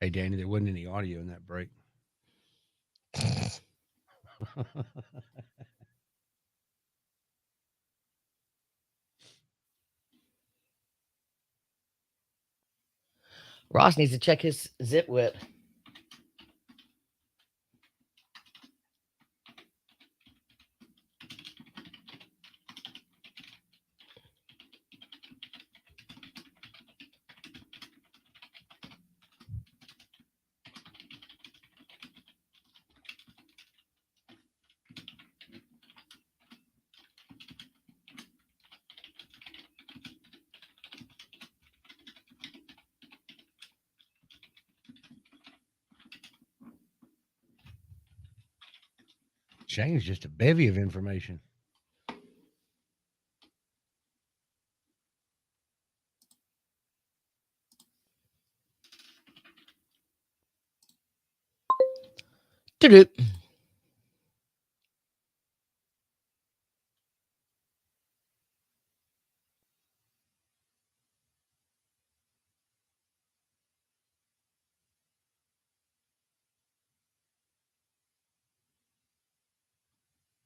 Hey, Danny, there wasn't any audio in that break. Ross needs to check his zip whip. Shane's just a bevy of information. Doo-doo.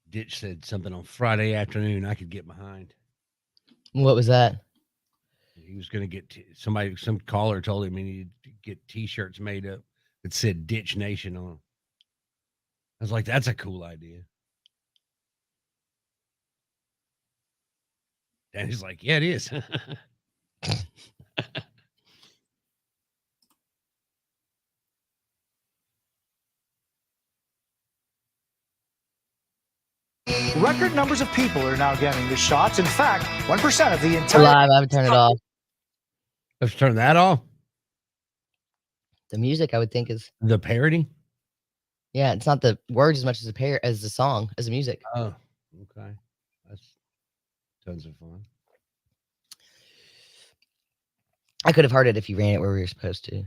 Ditch said something on Friday afternoon I could get behind. What was that? He was going to get some caller told him he needed to get T-shirts made up that said "Ditch Nation" on them. I was like, "That's a cool idea." And he's like, "Yeah, it is." Record numbers of people are now getting the shots. In fact, 1% of the We're entire. live. I haven't turned it off. Let's turn that off. The music, I would think, is The parody. yeah. It's not the words as much as the song, as the music. Oh, okay. That's tons of fun. I could have heard it if you ran it where we were supposed to. I'm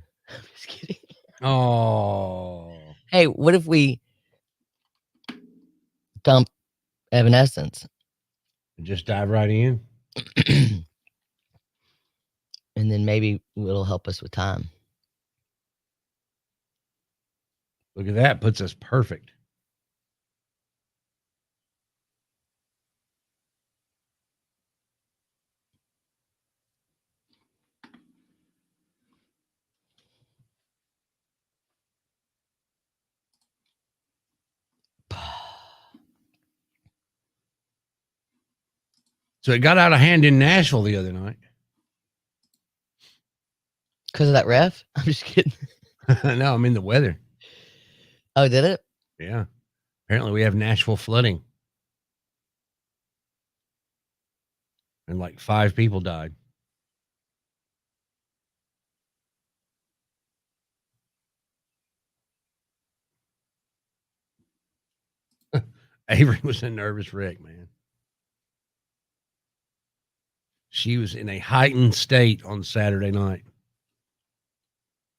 just kidding. Oh, Hey, what if we dump Evanescence just dive right in. and then maybe it'll help us with time? Look at that. Puts us perfect. So it got out of hand in Nashville the other night. Because of that ref? I'm just kidding. No, I mean the weather. Oh, did it? Yeah. Apparently we have Nashville flooding. And like 5 people died. Avery was a nervous wreck, man. She was in a heightened state on Saturday night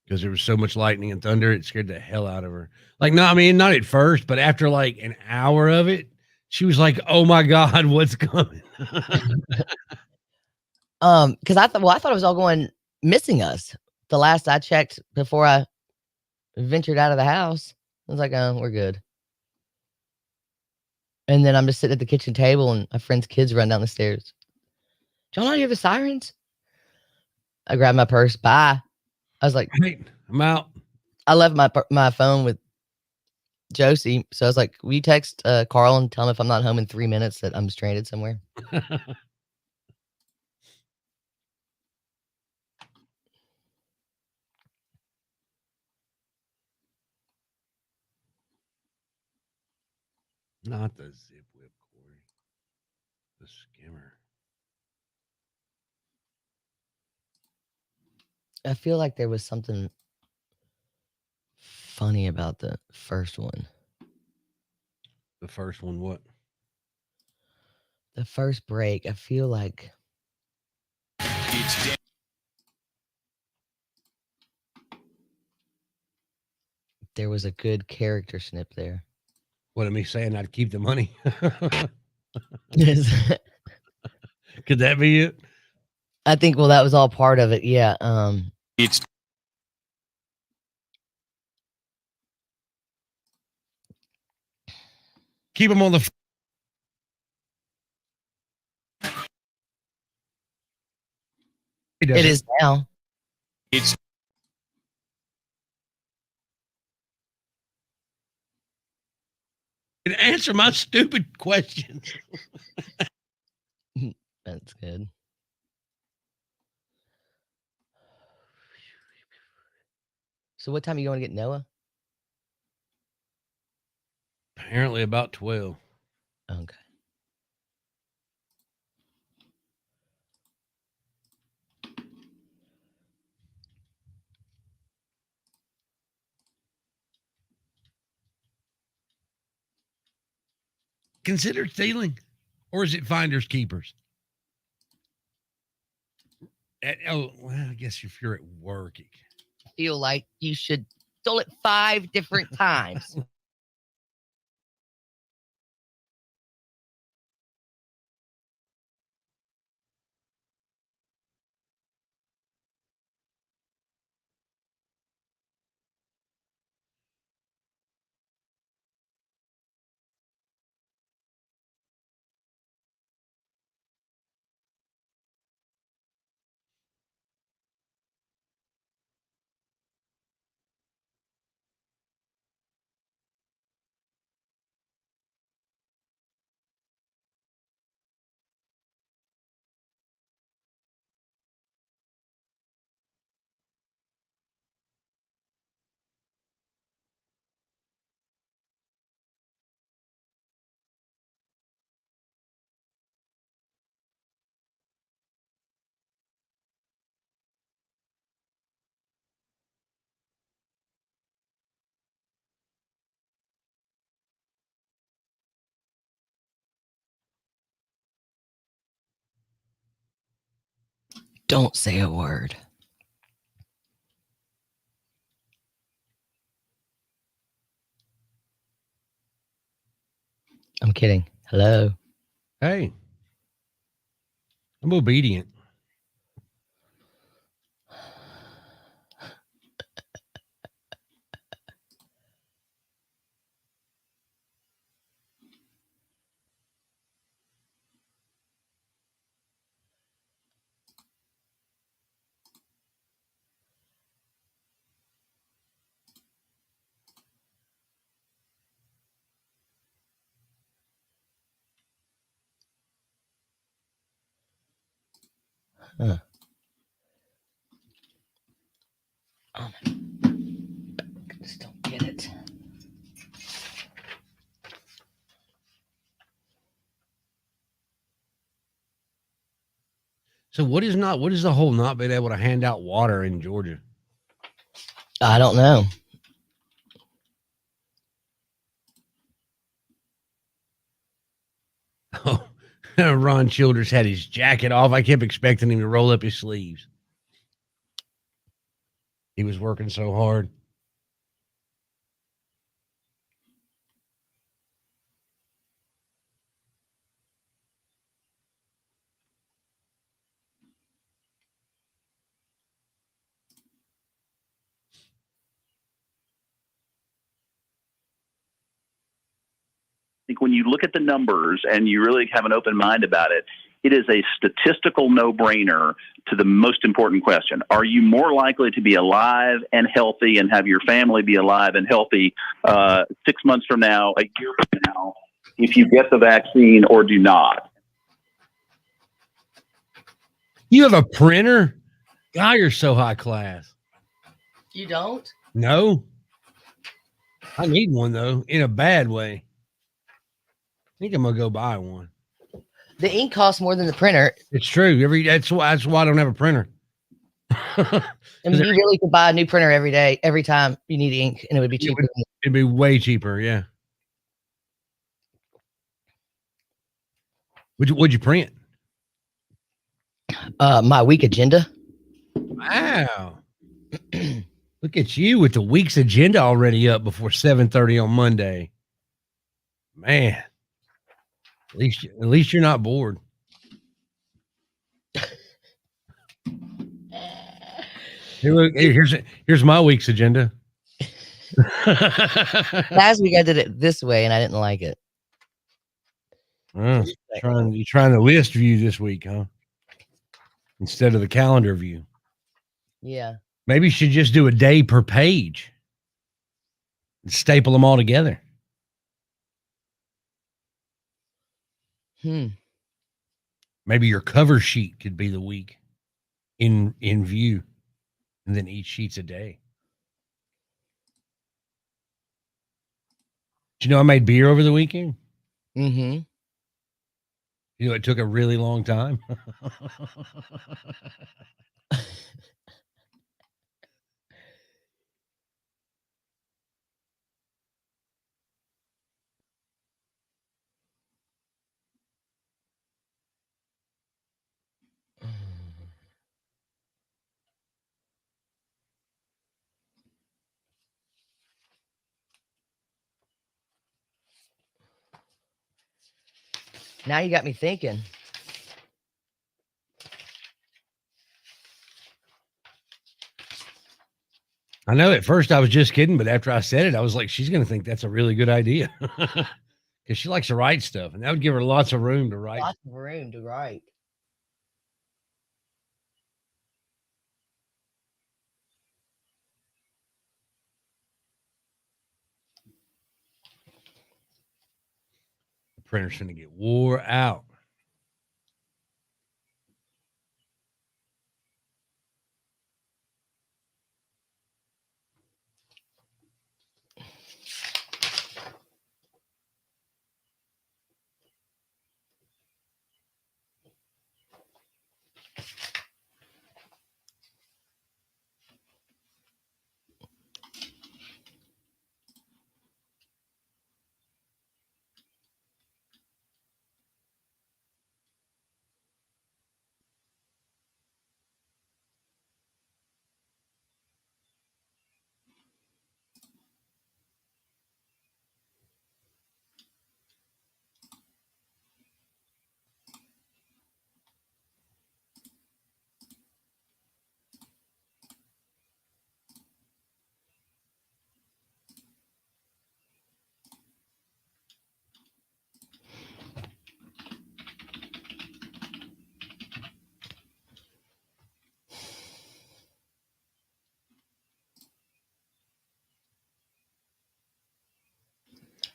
because there was so much lightning and thunder. It scared the hell out of her. Like, no, I mean, not at first, but after like an hour of it, she was like, "Oh my God, what's coming?" Because I thought it was all going missing us. The last I checked before I ventured out of the house, I was like, "Oh, we're good." And then I'm just sitting at the kitchen table, and my friend's kids run down the stairs. Do y'all not hear the sirens? I grabbed my purse. Bye. I was like, Right, I'm out. I left my phone with Josie, so I was like, "Will you text Carl and tell him if I'm not home in 3 minutes that I'm stranded somewhere?" Not the zip whip, Corey. The skimmer. I feel like there was something funny about the first one. The first one, what? The first break, I feel like there was a good character snip there. What am I saying? I'd keep the money. Yes. Could that be it? I think, well, that was all part of it. Yeah. Keep them on the. It is now. It's Answer my stupid questions. That's good. So what time are you going to get Noah? Apparently about 12. Okay. Consider stealing, or is it finders keepers? Oh, well, I guess if you're at work, I feel like you should stole it 5 different times. Don't say a word. I'm kidding. Hello. hey, I'm obedient. Huh. Just don't get it. So what is the whole not being able to hand out water in Georgia? I don't know. Oh, Ron Childers had his jacket off. I kept expecting him to roll up his sleeves. He was working so hard. I think when you look at the numbers and you really have an open mind about it, it is a statistical no-brainer to the most important question. Are you more likely to be alive and healthy and have your family be alive and healthy 6 months from now, a year from now, if you get the vaccine or do not? You have a printer? God, you're so high class. You don't? No. I need one, though, in a bad way. I think I'm going to go buy one. The ink costs more than the printer. It's true. That's why I don't have a printer. I mean, you really could buy a new printer every day, every time you need ink, and it would be cheaper. It'd be way cheaper, yeah. What'd you print? My week agenda. Wow. Look at you with the week's agenda already up before 7:30 on Monday. Man. At least you're not bored. Here's my week's agenda. Last week I did it this way and I didn't like it. You're trying to list view this week, huh? Instead of the calendar view. Yeah. Maybe you should just do a day per page and staple them all together. Maybe your cover sheet could be the week in view, and then each sheet's a day. Did you know I made beer over the weekend? Mm-hmm. You know, it took a really long time. Now you got me thinking. I know at first I was just kidding, but after I said it, I was like, she's going to think that's a really good idea because she likes to write stuff, and that would give her lots of room to write. Lots of room to write. The printer's going to get wore out.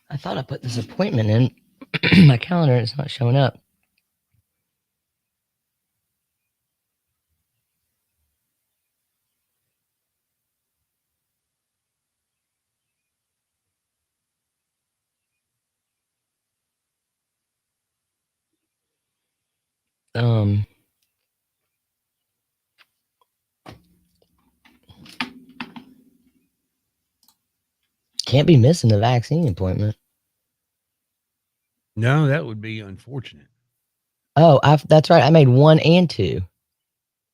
I thought I put this appointment in my calendar and it's not showing up. Can't be missing the vaccine appointment. No, that would be unfortunate. Oh, that's right. I made 1 and 2.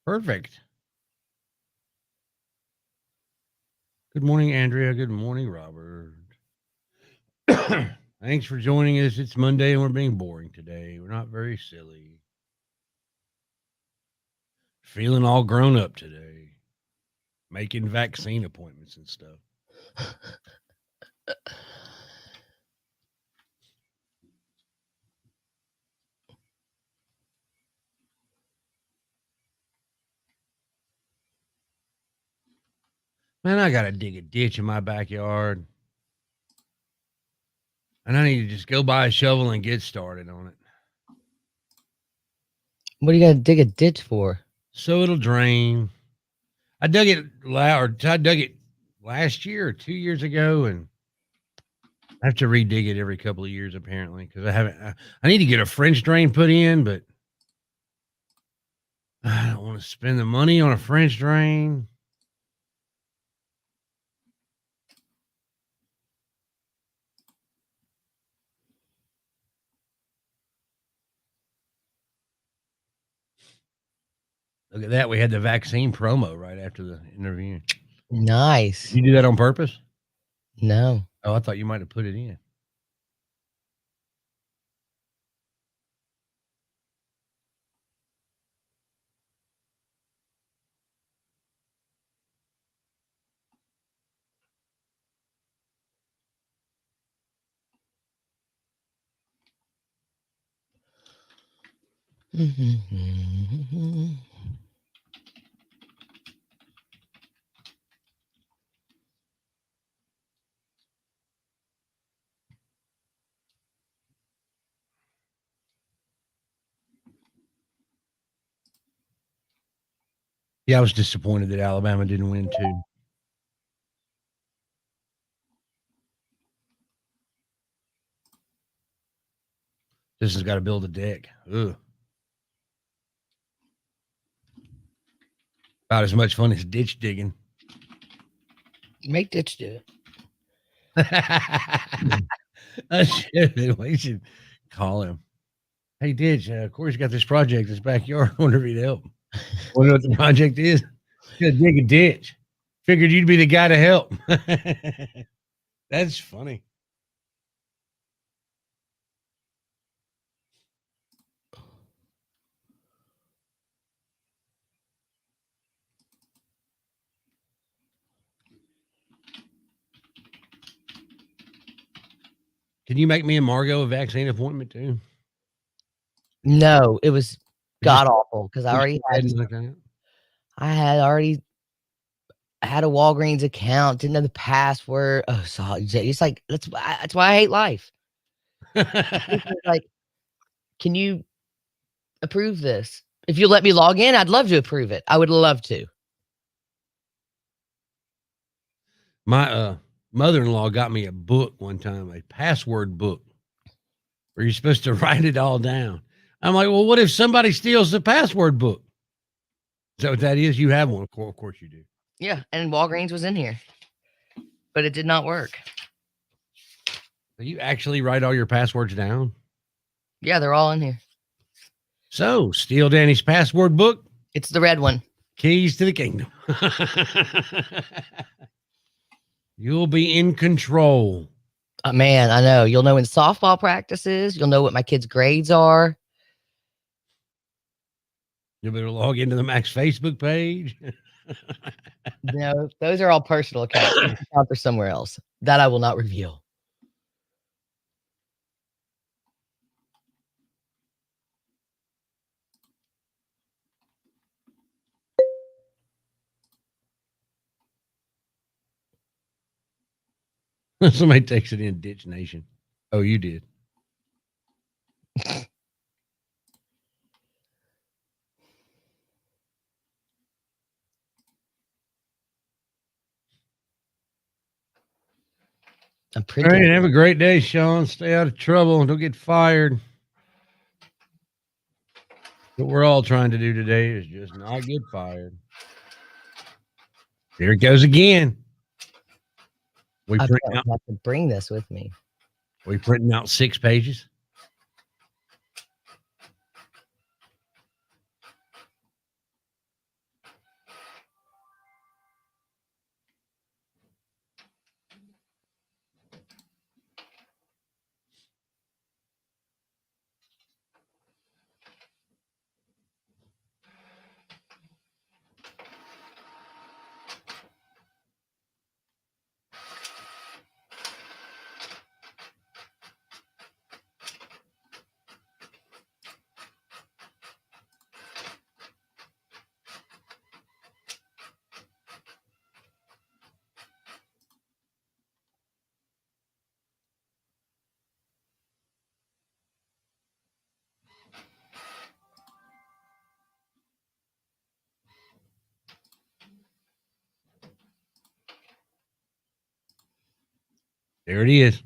Perfect. Good morning, Andrea. Good morning, Robert. Thanks for joining us. It's Monday and we're being boring today. We're not very silly. Feeling all grown up today. Making vaccine appointments and stuff. Man, I got to dig a ditch in my backyard. And I need to just go buy a shovel and get started on it. What do you got to dig a ditch for? So it'll drain. I dug it last year or 2 years ago, and I have to redig it every couple of years apparently because I need to get a French drain put in, but I don't want to spend the money on a French drain. Look at that. We had the vaccine promo right after the interview. Nice. You do that on purpose? No. Oh, I thought you might have put it in. Yeah, I was disappointed that Alabama didn't win too. This has got to build a deck. Ugh. About as much fun as ditch digging. Make Ditch do it. We should call him. Hey, Ditch, Corey's got this project in his backyard. I wonder if he'd help. Wonder what the project is? He's gonna dig a ditch. Figured you'd be the guy to help. That's funny. Can you make me and Margot a vaccine appointment too? No, it was Just- god awful because I already had. Okay. I had already had a Walgreens account, didn't know the password. Oh, so it's like that's why I hate life. It's like, can you approve this? If you let me log in, I'd love to approve it. I would love to. My mother-in-law got me a book one time, a password book, where you're supposed to write it all down. I'm like, well, what if somebody steals the password book? Is that what that is? You have one, of course you do. Yeah, and Walgreens was in here, but it did not work. So you actually write all your passwords down? Yeah, they're all in here. So, steal Danny's password book, It's the red one. keys to the kingdom. You'll be in control. Man, I know. You'll know when softball practice is. You'll know what my kids' grades are. You'll be able to log into the Max Facebook page. No, those are all personal accounts. Accounts are somewhere else. That I will not reveal. Somebody takes it in Ditch Nation. Oh, you did. I'm All printing. right, have a great day, Sean. Stay out of trouble. Don't get fired. What we're all trying to do today is just not get fired. Here it goes again. We I print don't out, have to bring this with me. we printing out 6 pages. There it is.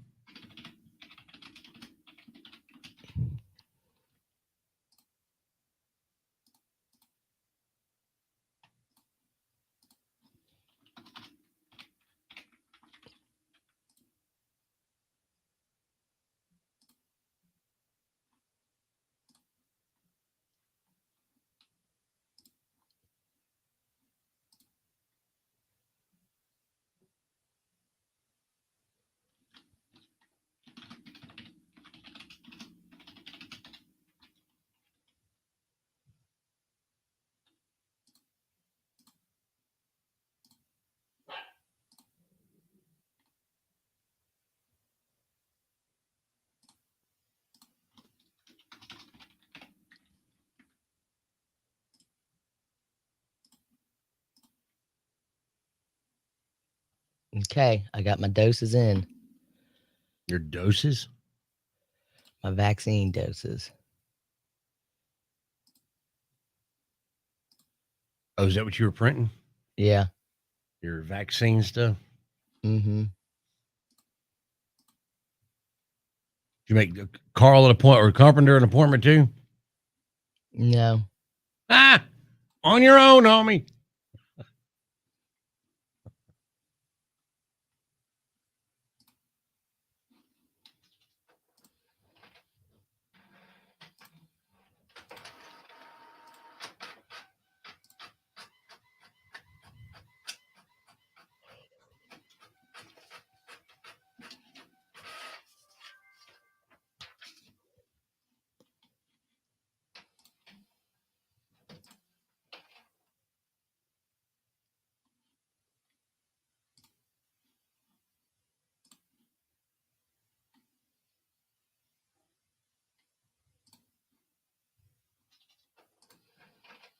Okay, I got my doses in, Your doses? my vaccine doses. Oh, is that what you were printing? Yeah. Your vaccine stuff? Mm-hmm. Did you make Carl an appointment or Carpenter an appointment too? No. Ah, on your own, homie.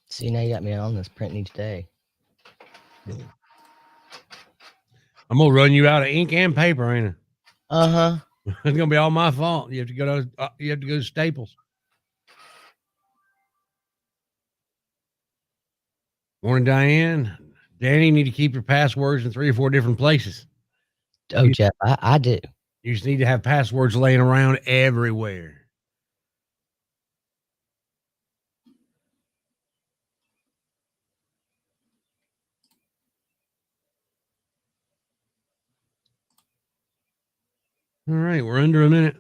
See, now you got me on this printing each day. I'm gonna run you out of ink and paper, ain't it? Uh-huh. It's gonna be all my fault. You have to go to Staples. Morning, Diane. Danny, you need to keep your passwords in 3 or 4 different places. Oh, Jeff, I do. You just need to have passwords laying around everywhere. All right, we're under a minute.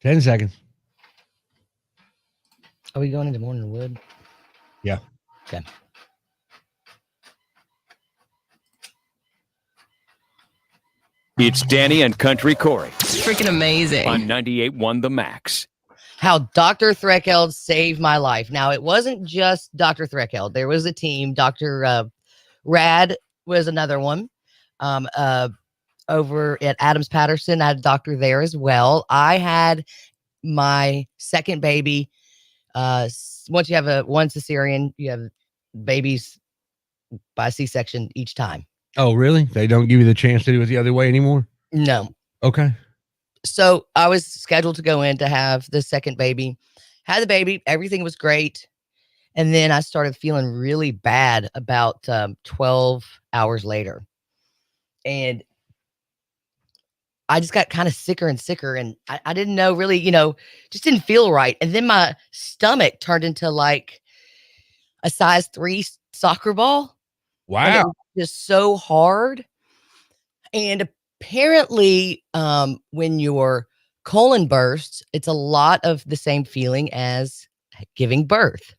Ten seconds. Are we going into Morning Wood? Yeah. Okay. It's Danny and Country Corey It's freaking amazing. on 98.1 The Max. How Dr. Threckeld saved my life. Now, it wasn't just Dr. Threckeld. There was a team. Dr. Rad was another one. Over at Adams Patterson, I had a doctor there as well. I had my second baby. Once you have one cesarean, you have babies by C-section each time. Oh, really? They don't give you the chance to do it the other way anymore? No. Okay. So I was scheduled to go in to have the second baby. Had the baby. Everything was great. And then I started feeling really bad about 12 hours later. And I just got kind of sicker and sicker. And I didn't know really, just didn't feel right. And then my stomach turned into like a size 3 soccer ball. And it Wow. was just so hard. And apparently, when your colon bursts, it's a lot of the same feeling as giving birth.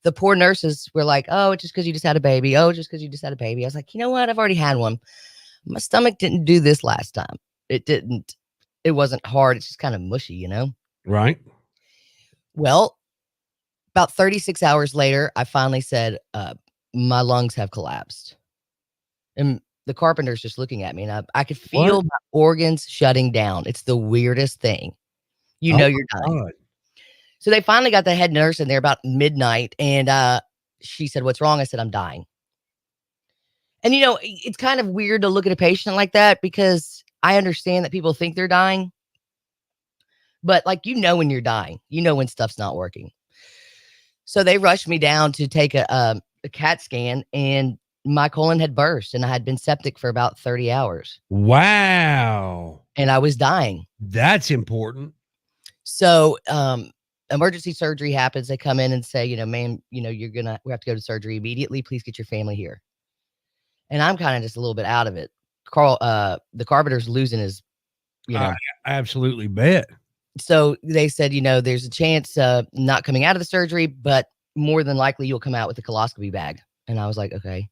The poor nurses were like, oh, it's just because you just had a baby. Oh, just because you just had a baby. I was like, you know what? I've already had one. My stomach didn't do this last time. It wasn't hard. It's just kind of mushy, Right. Well, about 36 hours later, I finally said, my lungs have collapsed. And the carpenter's just looking at me, and I could feel my organs shutting down. It's the weirdest thing. You're dying. God. So they finally got the head nurse in there about midnight, and she said, what's wrong? I said, I'm dying. And, it's kind of weird to look at a patient like that because I understand that people think they're dying. But, when you're dying, when stuff's not working. So they rushed me down to take a CAT scan, and my colon had burst, and I had been septic for about 30 hours. Wow. And I was dying. That's important. So, emergency surgery happens. They come in and say, ma'am, we have to go to surgery immediately. Please get your family here. And I'm kind of just a little bit out of it. Carl, the carpenter's losing his, I absolutely bet. So they said, there's a chance not coming out of the surgery, but more than likely you'll come out with a coloscopy bag. And I was like, okay.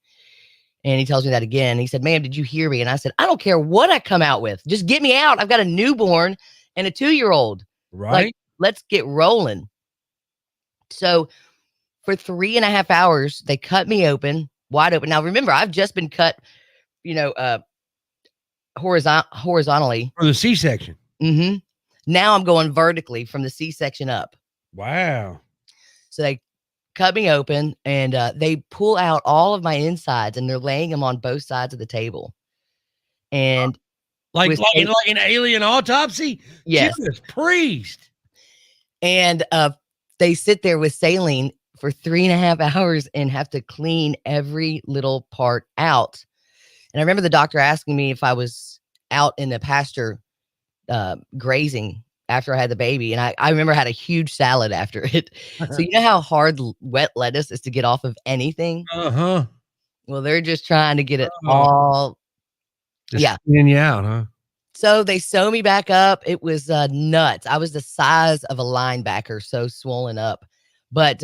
And he tells me that again. He said, "Ma'am, did you hear me?" And I said, "I don't care what I come out with. Just get me out. I've got a newborn and a 2-year-old. Right. Like, let's get rolling." So for 3.5 hours, they cut me open, wide open. Now, remember, I've just been cut, horizontally. For the C-section. Mm-hmm. Now I'm going vertically from the C-section up. Wow. So they cut me open and they pull out all of my insides and they're laying them on both sides of the table. And Like with an alien autopsy? yes. Judas Priest. And they sit there with saline for 3.5 hours and have to clean every little part out. And I remember the doctor asking me if I was out in the pasture grazing after I had the baby. And I remember I had a huge salad after it. So you know how hard wet lettuce is to get off of anything? Uh-huh. Well, they're just trying to get it all. Just cleaning you out, huh? So they sew me back up. It was nuts. I was the size of a linebacker, so swollen up. But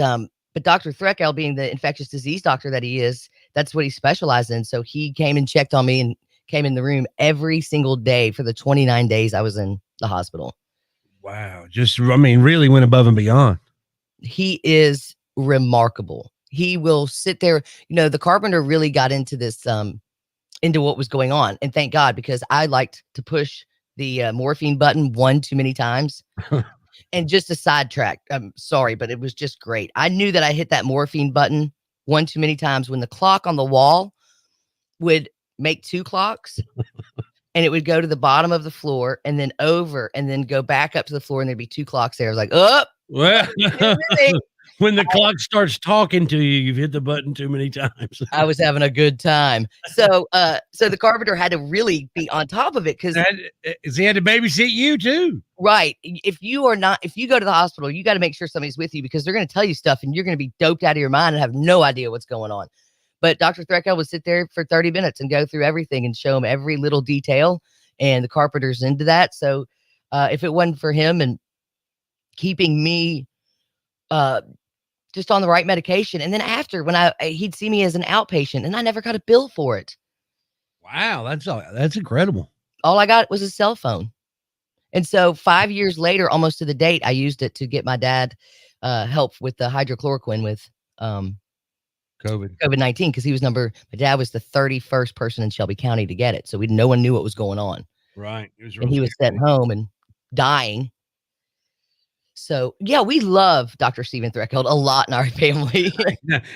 Dr. Threkel, being the infectious disease doctor that he is, that's what he specialized in. So he came and checked on me and came in the room every single day for the 29 days I was in the hospital. Wow. Really went above and beyond. He is remarkable. He will sit there. The carpenter really got into this, into what was going on. And thank God, because I liked to push the morphine button one too many times. And just a sidetrack, I'm sorry, but it was just great. I knew that I hit that morphine button one too many times when the clock on the wall would make 2 clocks and it would go to the bottom of the floor and then over and then go back up to the floor and there'd be 2 clocks there. I was like, oh, well, when the clock starts talking to you, you've hit the button too many times. I was having a good time. So the carpenter had to really be on top of it because he had to babysit you too. Right. If you go to the hospital, you got to make sure somebody's with you because they're going to tell you stuff and you're going to be doped out of your mind and have no idea what's going on. But Dr. Threkel would sit there for 30 minutes and go through everything and show him every little detail. And the carpenter's into that. So if it wasn't for him and keeping me just on the right medication. And then after when he'd see me as an outpatient and I never got a bill for it. Wow. That's incredible. All I got was a cell phone. And so 5 years later, almost to the date, I used it to get my dad help with the hydrochloroquine with COVID-19 because my dad was the 31st person in Shelby County to get it. So no one knew what was going on. Right. And he was sent home and dying. So yeah, we love Dr. Stephen Threkel a lot in our family.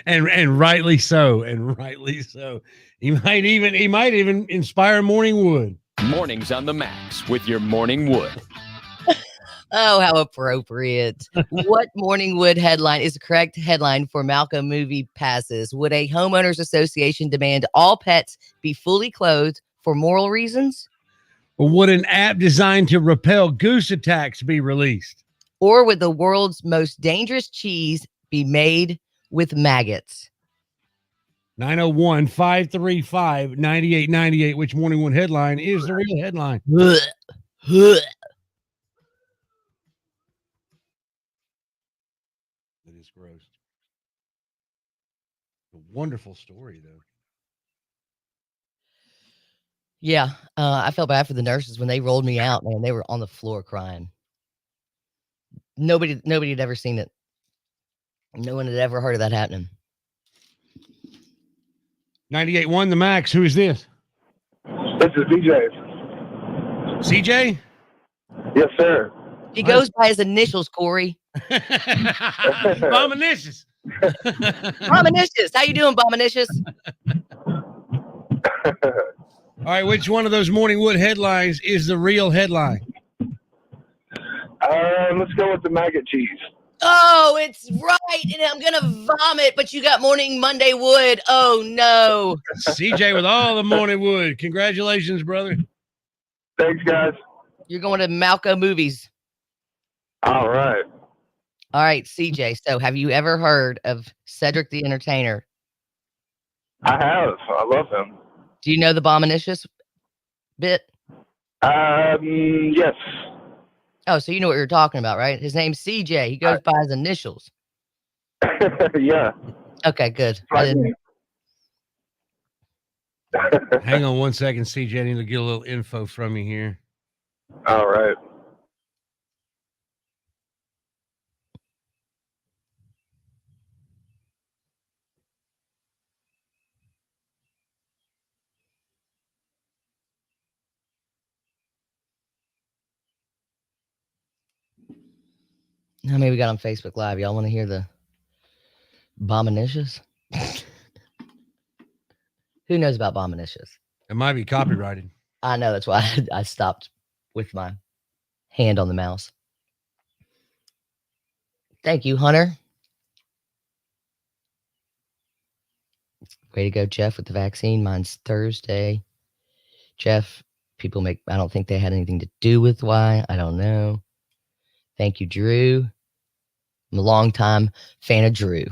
and rightly so. And rightly so. He might even inspire Morning Wood. Mornings on the Max with your Morning Wood. Oh, how appropriate. What Morning Wood headline is the correct headline for Malcolm movie passes? Would a homeowners association demand all pets be fully clothed for moral reasons? Or would an app designed to repel goose attacks be released? Or would the world's most dangerous cheese be made with maggots? 901-535-9898. Which Morning Wood headline is the real headline? That is gross. A wonderful story, though. Yeah, I felt bad for the nurses when they rolled me out, man. They were on the floor crying. Nobody had ever seen it. No one had ever heard of that happening. 98.1 The Max. Who is this? This is DJ. CJ? Yes, sir. He goes by his initials, Corey. Bominicious. Bominicious. How you doing, Bominicious? All right, which one of those Morning Wood headlines is the real headline? Let's go with the maggot cheese. Oh, it's right. And I'm going to vomit, but you got Monday Wood. Oh, no. CJ with all the Morning Wood. Congratulations, brother. Thanks, guys. You're going to Malco Movies. All right. All right, CJ. So have you ever heard of Cedric the Entertainer? I have. I love him. Do you know the Bominicious bit? Yes. Oh, so you know what you're talking about, right? His name's CJ. He goes by his initials. Yeah. Okay, good. Right. Hang on 1 second, CJ. I need to get a little info from you here. All right. How many we got on Facebook Live? Y'all want to hear the Bominicious? Who knows about Bominicious? It might be copyrighted. I know. That's why I stopped with my hand on the mouse. Thank you, Hunter. Way to go, Jeff, with the vaccine. Mine's Thursday. Jeff, I don't think they had anything to do with why. I don't know. Thank you, Drew. I'm a longtime fan of Drew.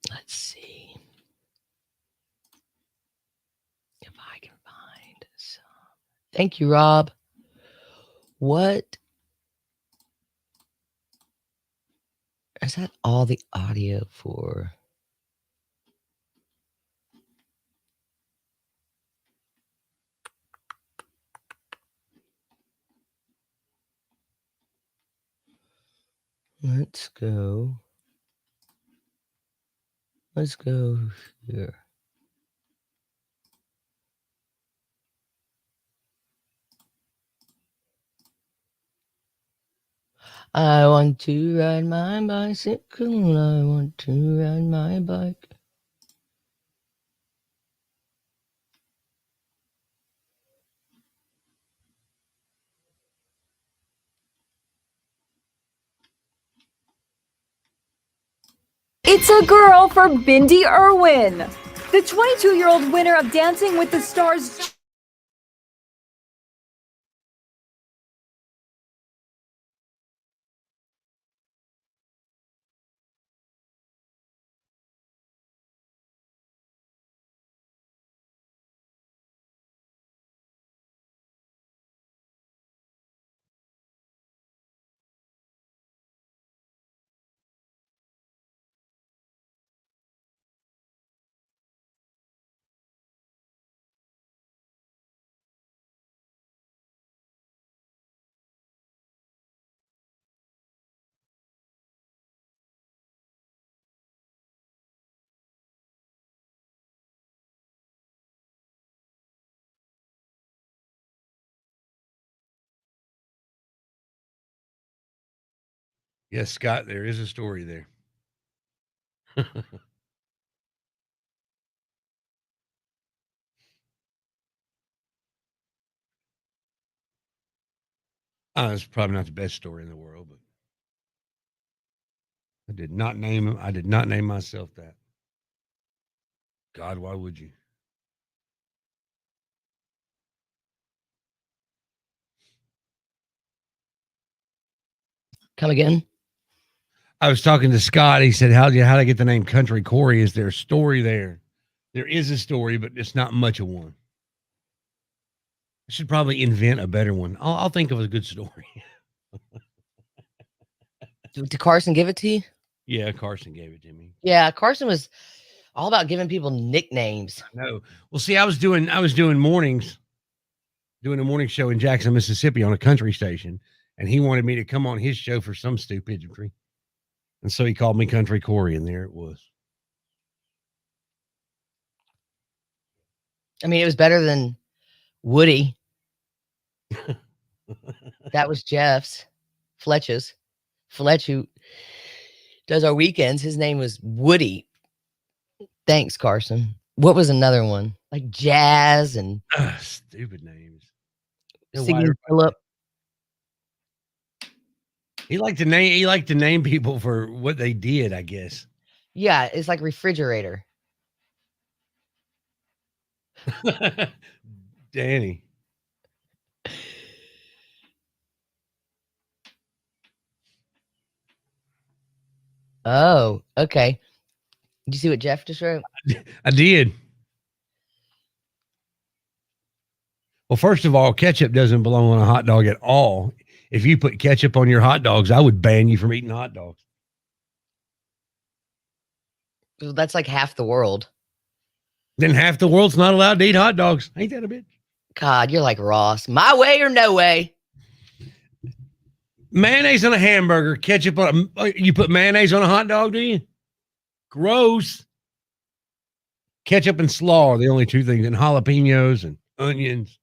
Let's see if I can find some. Thank you, Rob. What is that? All the audio for? Let's go. Let's go here. I want to ride my bicycle. I want to ride my bike. It's a girl for Bindi Irwin. The 22-year-old winner of Dancing with the Stars. Yes, Scott, there is a story there. It's probably not the best story in the world, but I did not name him. I did not name myself that. God, why would you? Come again? I was talking to Scott. He said, how'd I get the name Country Corey? Is there a story there? There is a story, but it's not much of one. I should probably invent a better one. I'll think of a good story. Did Carson give it to you? Yeah, Carson gave it to me. Yeah, Carson was all about giving people nicknames. No. Well, see, I was doing mornings, doing a morning show in Jackson, Mississippi on a country station, and he wanted me to come on his show for some stupidity. And so he called me Country Corey, and there it was. I mean, it was better than Woody. That was Jeff's. Fletch's. Fletch, who does our weekends, his name was Woody. Thanks, Carson. What was another one? Like Jazz and Stupid names. Siggy Phillip. He liked to name people for what they did, I guess. Yeah, it's like refrigerator. Danny. Oh, okay. Did you see what Jeff just wrote? I did. Well, first of all, ketchup doesn't belong on a hot dog at all. If you put ketchup on your hot dogs, I would ban you from eating hot dogs. That's like half the world. Then half the world's not allowed to eat hot dogs. Ain't that a bitch? God, you're like Ross. My way or no way. Mayonnaise on a hamburger, ketchup on you put mayonnaise on a hot dog, do you? Gross. Ketchup and slaw are the only two things, and jalapenos and onions.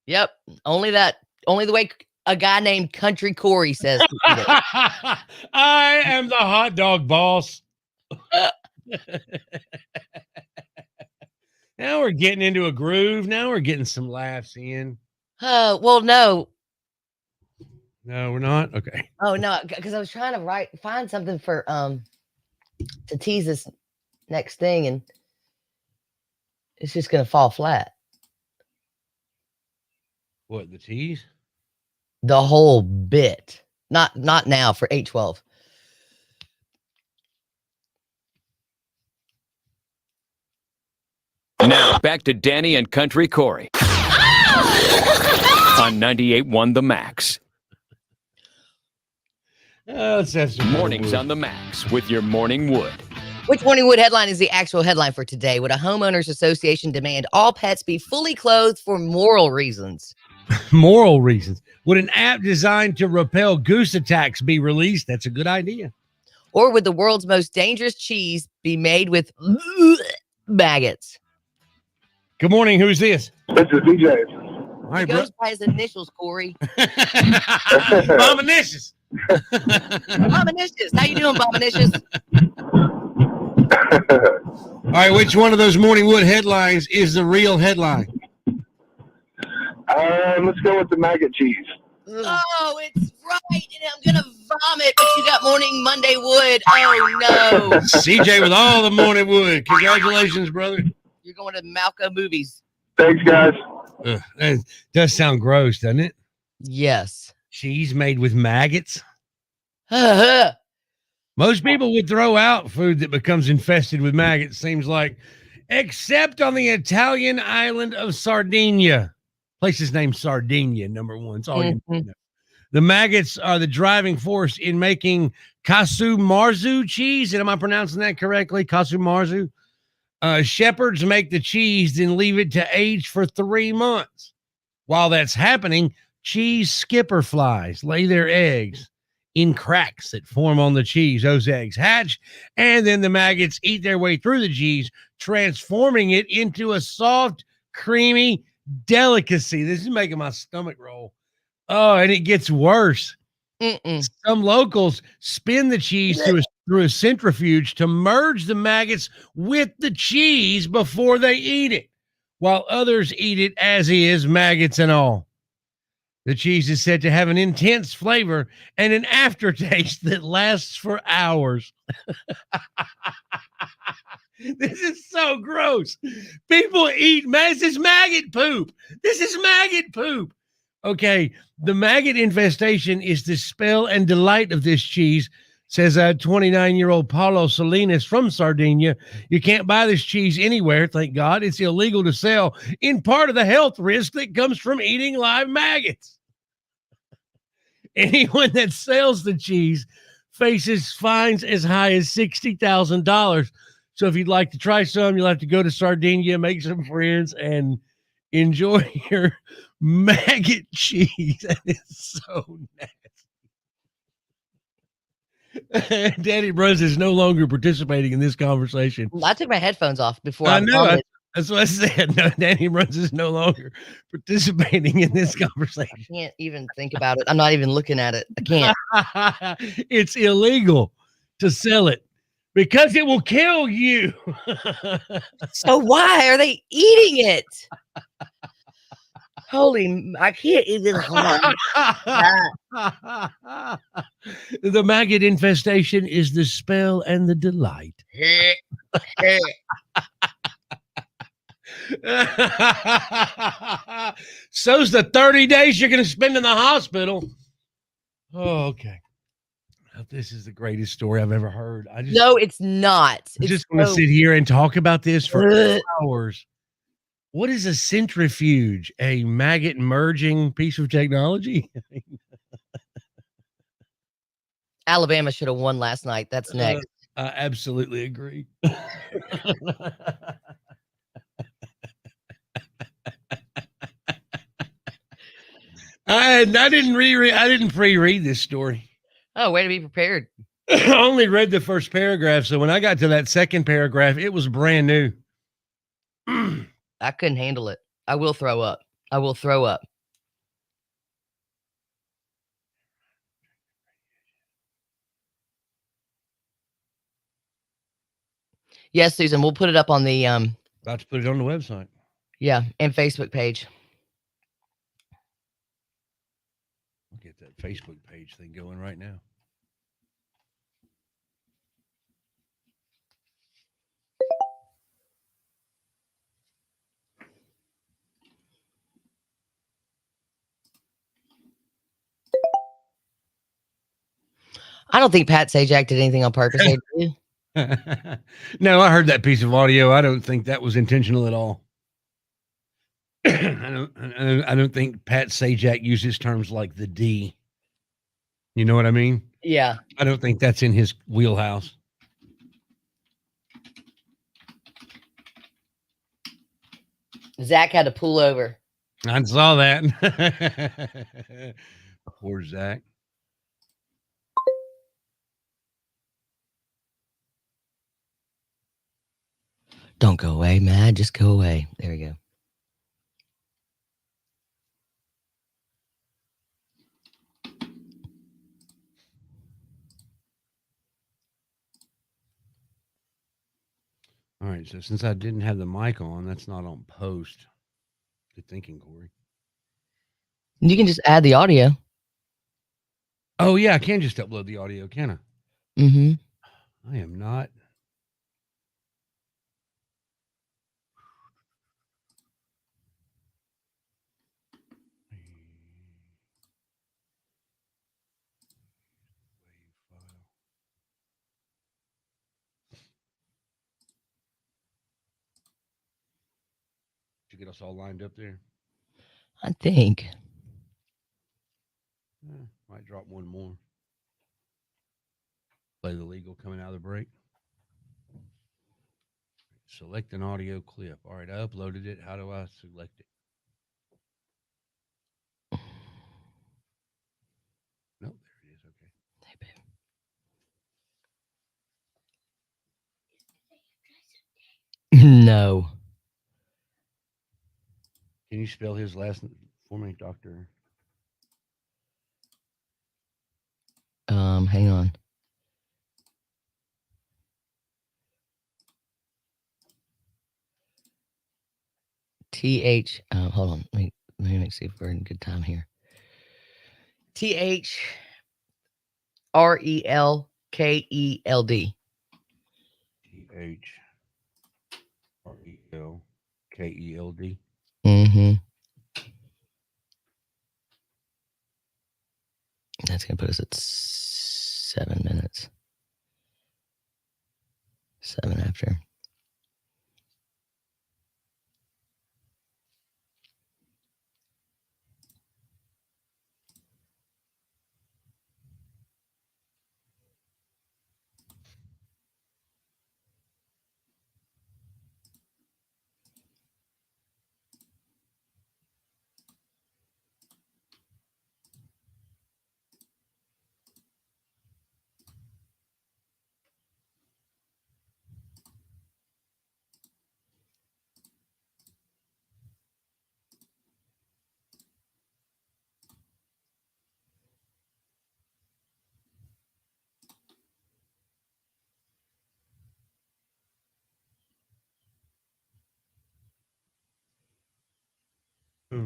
Yep. Only the way a guy named Country Corey says. I am the hot dog boss. Now we're getting into a groove. Now we're getting some laughs in. Well, no. No, we're not. Okay. Oh no, because I was trying to find something for to tease this next thing, and it's just gonna fall flat. What, the tease? The whole bit. Not now for 812. Now back to Danny and Country Corey on 98.1 The Max. Let's have some Mornings on The Max with your Morning Wood. Which Morning Wood headline is the actual headline for today? Would a homeowners association demand all pets be fully clothed for moral reasons? Moral reasons. Would an app designed to repel goose attacks be released? That's a good idea. Or would the world's most dangerous cheese be made with maggots? Good morning. Who's this? This is DJ. All right, He bro. goes by his initials, Corey. Bominicious. Bominicious. How you doing, Bominicious? All right, which one of those Morning Wood headlines is the real headline? Let's go with the maggot cheese. Oh, it's right. And I'm going to vomit, but you got Morning Monday Wood. Oh, no. CJ with all the Morning Wood. Congratulations, brother. You're going to Malco Movies. Thanks, guys. That does sound gross, doesn't it? Yes. Cheese made with maggots. Uh-huh. Most people would throw out food that becomes infested with maggots, seems like, except on the Italian island of Sardinia. Place is named Sardinia, number one. It's all you need to know. The maggots are the driving force in making Casu Marzu cheese. And am I pronouncing that correctly? Casu Marzu? Shepherds make the cheese, then leave it to age for 3 months. While that's happening, cheese skipper flies lay their eggs in cracks that form on the cheese. Those eggs hatch, and then the maggots eat their way through the cheese, transforming it into a soft, creamy delicacy. This is making my stomach roll. Oh, and it gets worse. Some locals spin the cheese through a centrifuge to merge the maggots with the cheese before they eat it, while others eat it as is, maggots and all. The cheese is said to have an intense flavor and an aftertaste that lasts for hours. This is so gross. People eat maggots. This is maggot poop. This is maggot poop. Okay, the maggot infestation is the spell and delight of this cheese, says a 29-year-old Paulo Salinas from Sardinia. You can't buy this cheese anywhere, thank God. It's illegal to sell, in part of the health risk that comes from eating live maggots. Anyone that sells the cheese faces fines as high as $60,000. So if you'd like to try some, you'll have to go to Sardinia, make some friends, and enjoy your maggot cheese. That is so nasty. Danny Bruns is no longer participating in this conversation. I took my headphones off before I I know. vomited. That's what I said. No, Danny Bruns is no longer participating in this conversation. I can't even think about it. I'm not even looking at it. I can't. It's illegal to sell it because it will kill you. So why are they eating it? I can't even. The maggot infestation is the spell and the delight. So's the 30 days you're going to spend in the hospital. Oh, okay. This is the greatest story I've ever heard. No, it's not. I'm It's just going to so- sit here and talk about this for Ugh. hours. What is a centrifuge? A maggot merging piece of technology? Alabama should have won last night. That's next. I absolutely agree. I didn't pre-read this story. Oh, way to be prepared. I only read the first paragraph, so when I got to that second paragraph, it was brand new. I couldn't handle it. I will throw up. I will throw up. Yes, Susan, we'll put it up on the About to put it on the website. yeah, and Facebook page. I'll get that Facebook page thing going right now. I don't think Pat Sajak did anything on purpose. Do you? No, I heard that piece of audio. I don't think that was intentional at all. I don't think Pat Sajak uses terms like the D. You know what I mean? Yeah. I don't think that's in his wheelhouse. Zach had to pull over. I saw that. Poor Zach. Don't go away, man. Just go away. There we go. All right. So since I didn't have the mic on, that's not on post. Good thinking, Corey. You can just add the audio. Oh, yeah. I can just upload the audio, can I? Mm-hmm. I am not. Did you get us all lined up there? I think. Might drop one more. Play the legal coming out of the break. Select an audio clip. All right, I uploaded it. How do I select it? Nope, there it is. Okay. No. Can you spell his last name for me, Doctor? Hang on. TH. Hold on. Let me see if we're in good time here. THRELKELD. THRELKELD. Mm-hmm. That's gonna put us at 7 minutes. 7 after.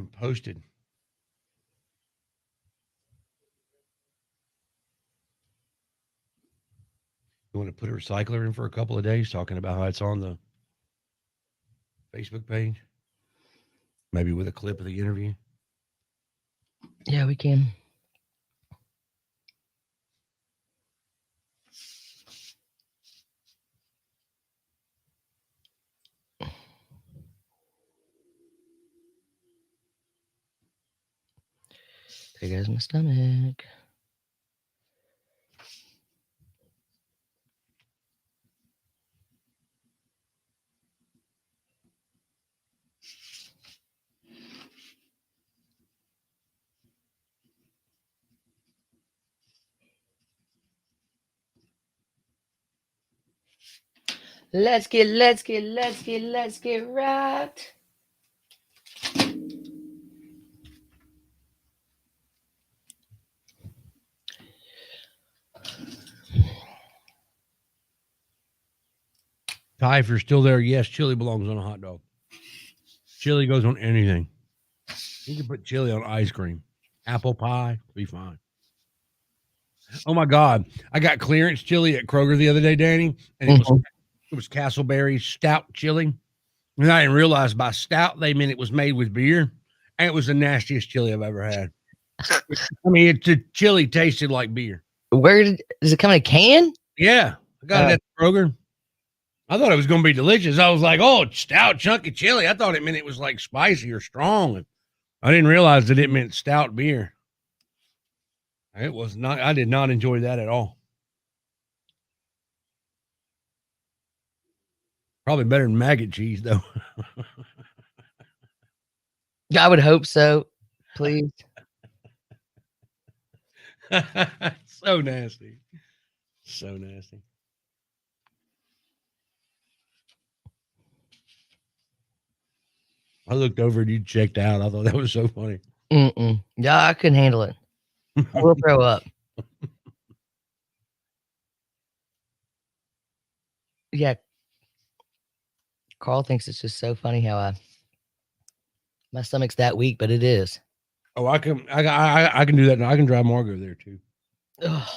them posted. You want to put a recycler in for a couple of days, talking about how it's on the Facebook page? Maybe with a clip of the interview. Yeah, we can. There goes my stomach. Let's get right. Ty, if you're still there, yes, chili belongs on a hot dog. Chili goes on anything. You can put chili on ice cream, apple pie, be fine. Oh my God, I got clearance chili at Kroger the other day, Danny, and it was Castleberry stout chili, and I didn't realize by stout they meant it was made with beer, and it was the nastiest chili I've ever had. I mean, the chili tasted like beer. Does it come in a can? Yeah, I got it at Kroger. I thought it was going to be delicious. I was like, oh, stout, chunky chili. I thought it meant it was like spicy or strong. And I didn't realize that it meant stout beer. It was not, I did not enjoy that at all. Probably better than maggot cheese, though. I would hope so. Please. So nasty. So nasty. I looked over and you checked out. I thought that was so funny. Yeah, I couldn't handle it. I will throw up. Yeah. Carl thinks it's just so funny how my stomach's that weak, but it is. Oh, I can do that now. I can drive Margo there too. Ugh.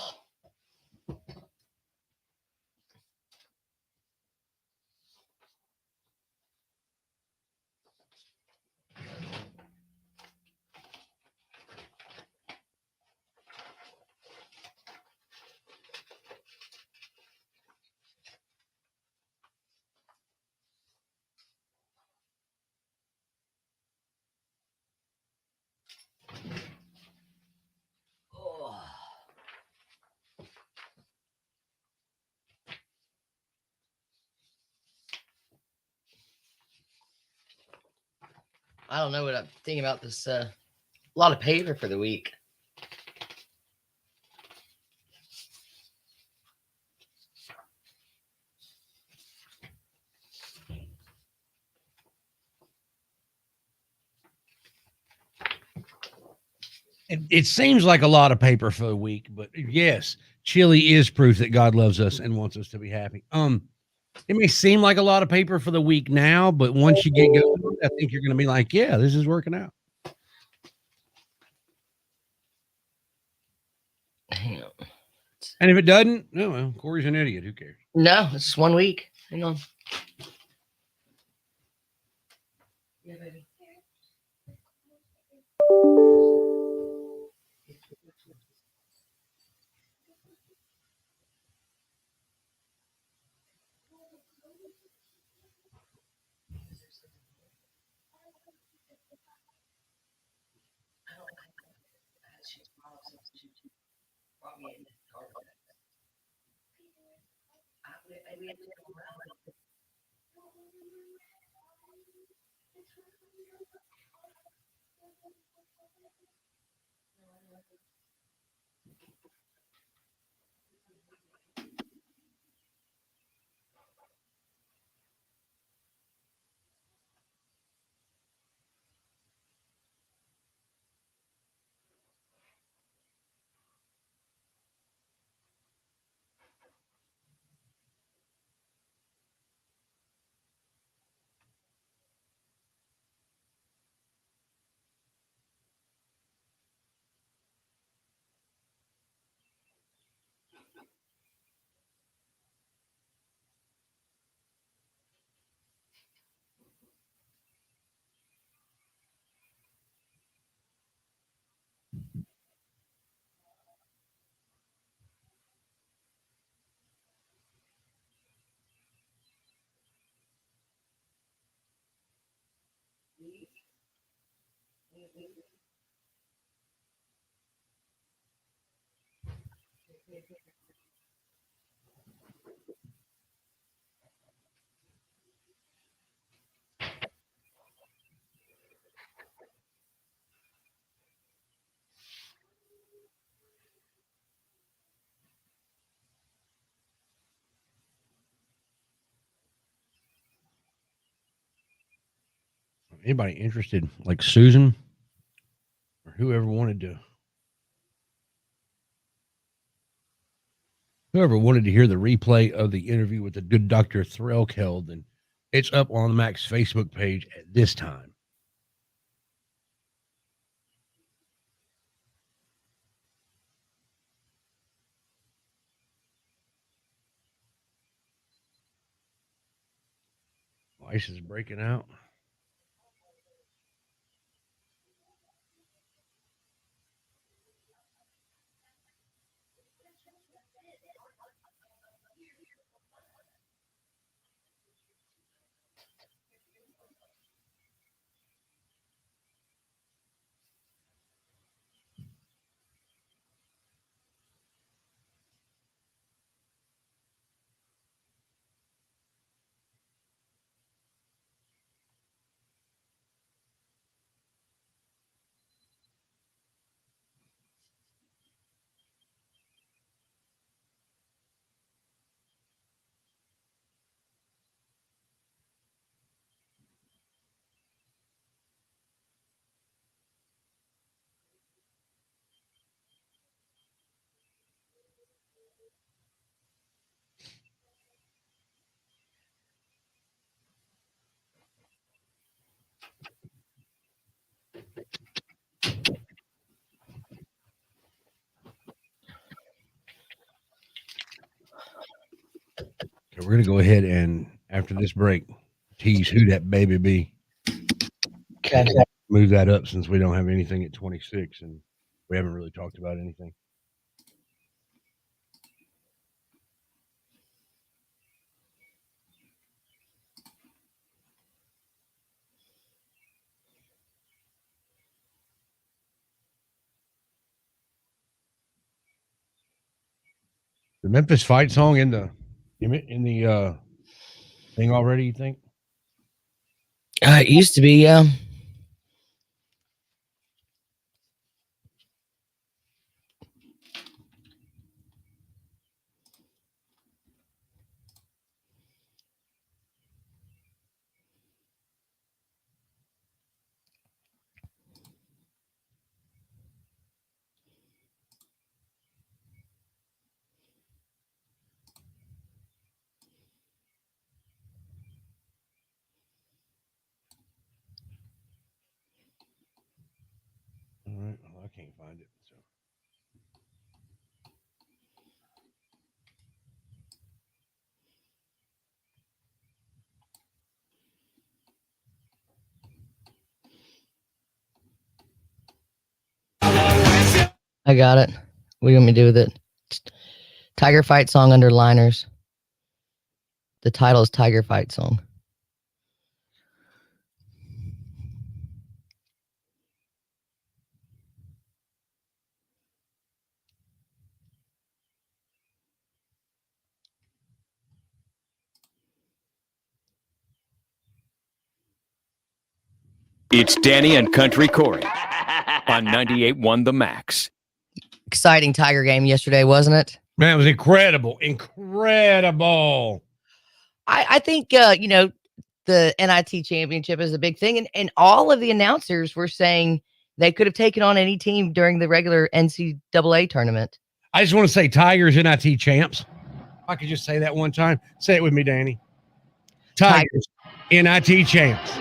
I don't know what I'm thinking about this. A lot of paper for the week. It seems like a lot of paper for the week, but yes, chili is proof that God loves us and wants us to be happy. It may seem like a lot of paper for the week now, but once you get going, I think you're going to be like, yeah, this is working out. Hang on. And if it doesn't, no, well, Corey's an idiot. Who cares? No, it's just 1 week. Hang on. Yeah, baby. Anybody interested, like Susan or whoever wanted to hear the replay of the interview with the good Dr. Threlkeld, and it's up on the Max Facebook page at this time. Ice is breaking out. Okay, we're going to go ahead and, after this break, tease who that baby be. Okay. Move that up since we don't have anything at 26 and we haven't really talked about anything. The Memphis fight song in the thing already, you think? It used to be, yeah. All right. Well, I can't find it. So. I got it. What do you want me to do with it? Tiger Fight song under liners. The title is Tiger Fight song. It's Danny and Country Corey on 98.1 The Max. Exciting Tiger game yesterday, wasn't it? Man, it was incredible. Incredible. I think, the NIT championship is a big thing. And all of the announcers were saying they could have taken on any team during the regular NCAA tournament. I just want to say Tigers NIT champs. If I could just say that one time. Say it with me, Danny. Tigers NIT champs.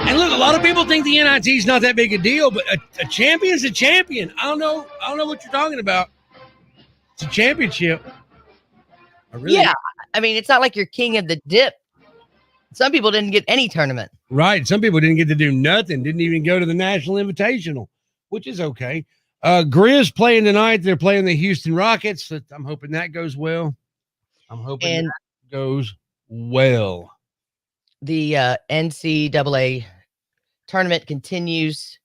And look, a lot of people think the NIT is not that big a deal, but a champion is a champion. I don't know what you're talking about. It's a championship. Yeah. I mean, it's not like you're king of the dip. Some people didn't get any tournament. Right. Some people didn't get to do nothing, didn't even go to the National Invitational, which is okay. Grizz playing tonight. They're playing the Houston Rockets. I'm hoping that goes well. I'm hoping And that goes well. the NCAA tournament continues.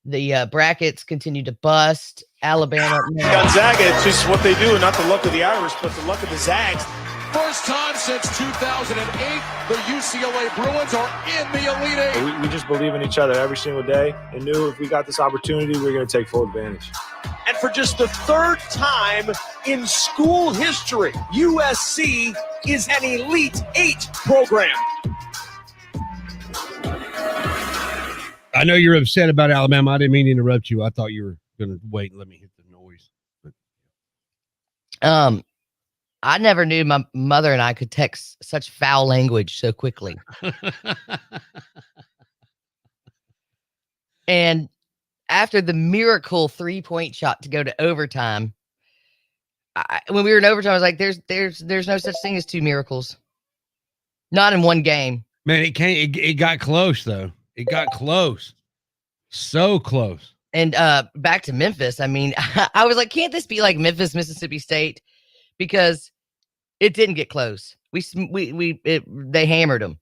The brackets continue to bust. Alabama. Gonzaga, it's just what they do, not the luck of the Irish, but the luck of the Zags. First time since 2008, the UCLA Bruins are in the Elite Eight. We just believe in each other every single day and knew if we got this opportunity, we were going to take full advantage. And for just the third time in school history, USC is an Elite Eight program. I know you're upset about Alabama. I didn't mean to interrupt you. I thought you were going to wait and let me hit the noise. But. I never knew my mother and I could text such foul language so quickly. And after the miracle 3-point shot to go to overtime, when we were in overtime, I was like, there's no such thing as two miracles. Not in one game. Man, it got close though. It got close. So close. And back to Memphis. I mean, I was like, can't this be like Memphis, Mississippi State? Because it didn't get close. They hammered them.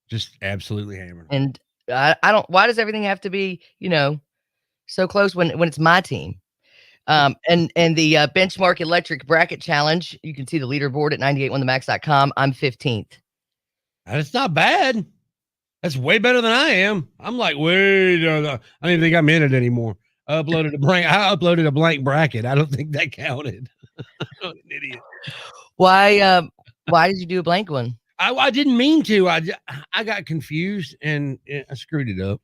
Just absolutely hammered. And I don't. Why does everything have to be, so close when it's my team? And the Benchmark Electric Bracket Challenge. You can see the leaderboard at 981themax.com. I'm 15th. That's not bad. That's way better than I am. I'm like way down. I don't even think I'm in it anymore. I uploaded a blank bracket. I don't think that counted. I'm an idiot. Why did you do a blank one? I didn't mean to. I got confused and I screwed it up.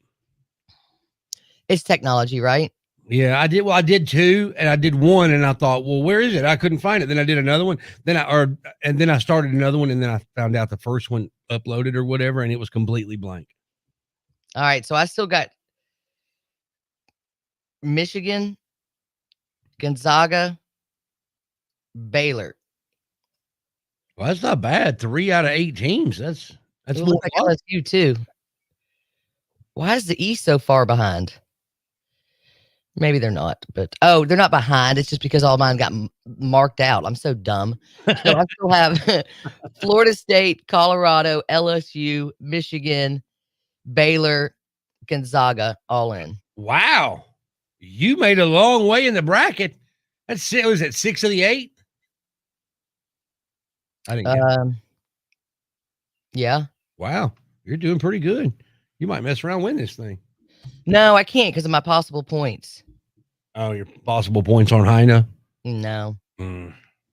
It's technology, right? Yeah, I did. Well, I did two and I did one and I thought, well, where is it? I couldn't find it. Then I did another one. Then I started another one and then I found out the first one uploaded or whatever and it was completely blank. All right. So I still got Michigan, Gonzaga, Baylor. Well, that's not bad. 3 out of 8 teams. That's It more looks like LSU too. Why is the East so far behind? Maybe they're not, but they're not behind. It's just because all mine got marked out. I'm so dumb. So I still have Florida State, Colorado, LSU, Michigan, Baylor, Gonzaga, all in. Wow. You made a long way in the bracket. Was it 6 of the 8? I didn't get yeah. Wow. You're doing pretty good. You might mess around and win this thing. No, I can't because of my possible points. Oh, your possible points aren't high enough? No.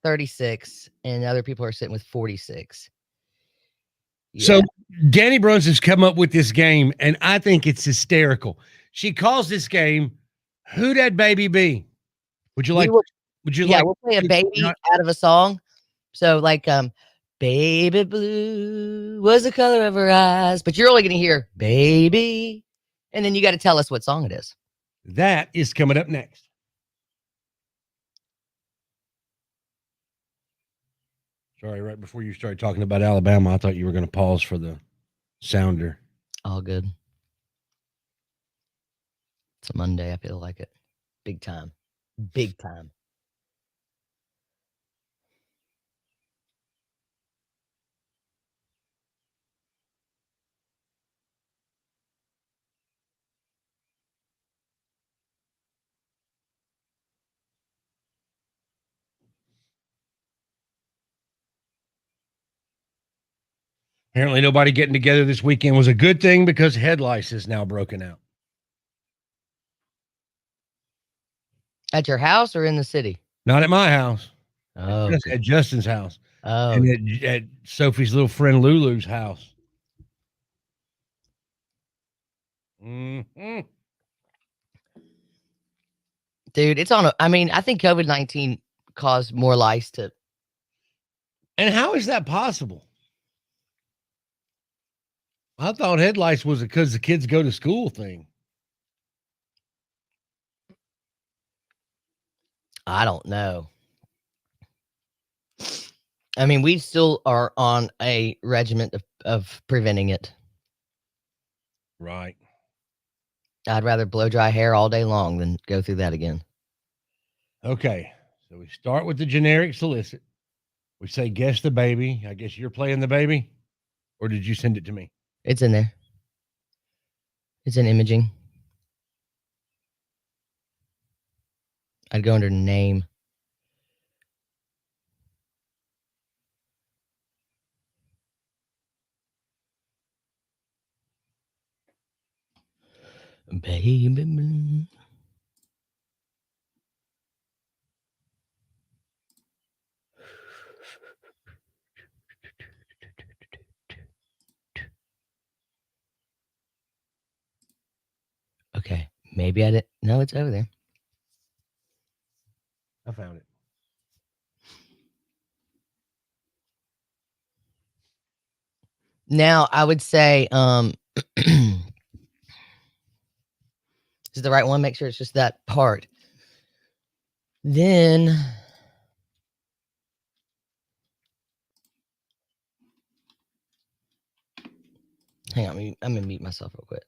36, and other people are sitting with 46. Yeah. So Danny Bruns has come up with this game, and I think it's hysterical. She calls this game, Who Dat Baby Be? Would you like? We'll play a baby out of a song. So like, baby blue was the color of her eyes, but you're only going to hear baby. And then you got to tell us what song it is. That is coming up next. Sorry, right before you started talking about Alabama, I thought you were going to pause for the sounder. All good. It's a Monday. I feel like it. Big time. Big time. Apparently nobody getting together this weekend was a good thing because head lice is now broken out. At your house or in the city? Not at my house. Oh, Just at Justin's house. oh, And at Sophie's little friend Lulu's house. Mm-hmm. dude, it's on. I think COVID-19 caused more lice to. And how is that possible? I thought head lice was because the kids go to school thing. I don't know. I mean, we still are on a regimen of preventing it. Right. I'd rather blow dry hair all day long than go through that again. Okay. So we start with the generic solicit. We say guess the baby. I guess you're playing the baby, or did you send it to me? It's in there. It's in imaging. I'd go under name. Baby. Okay, maybe I didn't. No, it's over there. I found it. Now I would say, this is the right one. Make sure it's just that part. Then hang on, I'm gonna mute myself real quick.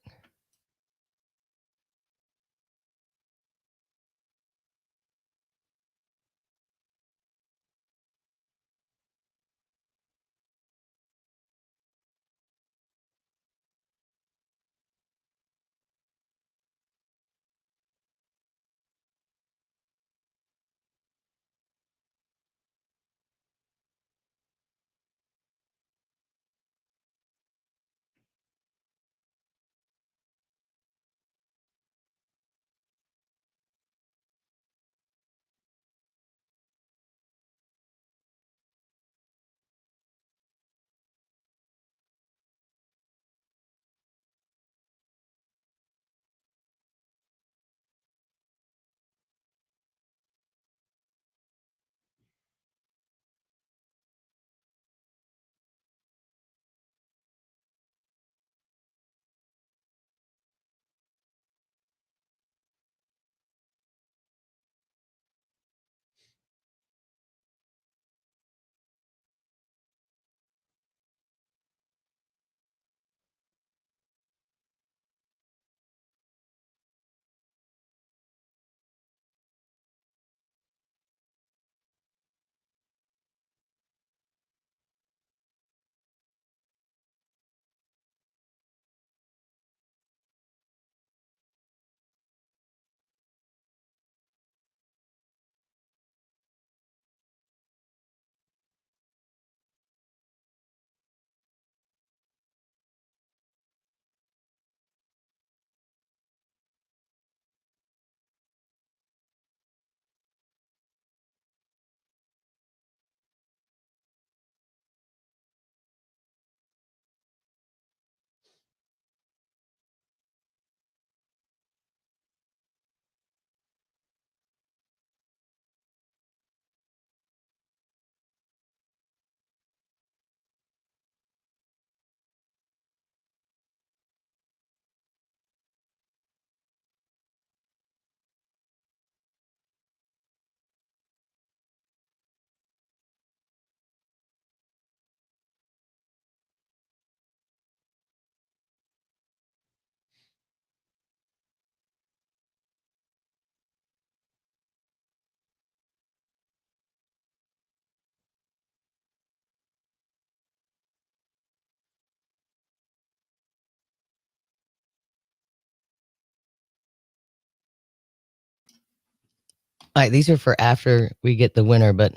All right, these are for after we get the winner, but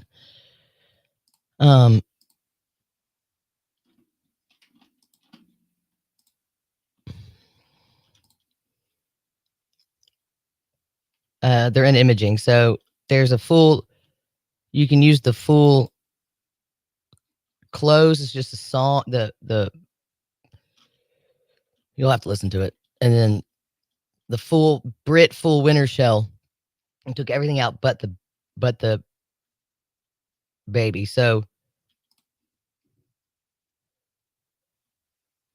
they're in imaging. So there's a full, you can use the full close. It's just a song. You'll have to listen to it. And then the full Brit full winter shell and took everything out but the baby. So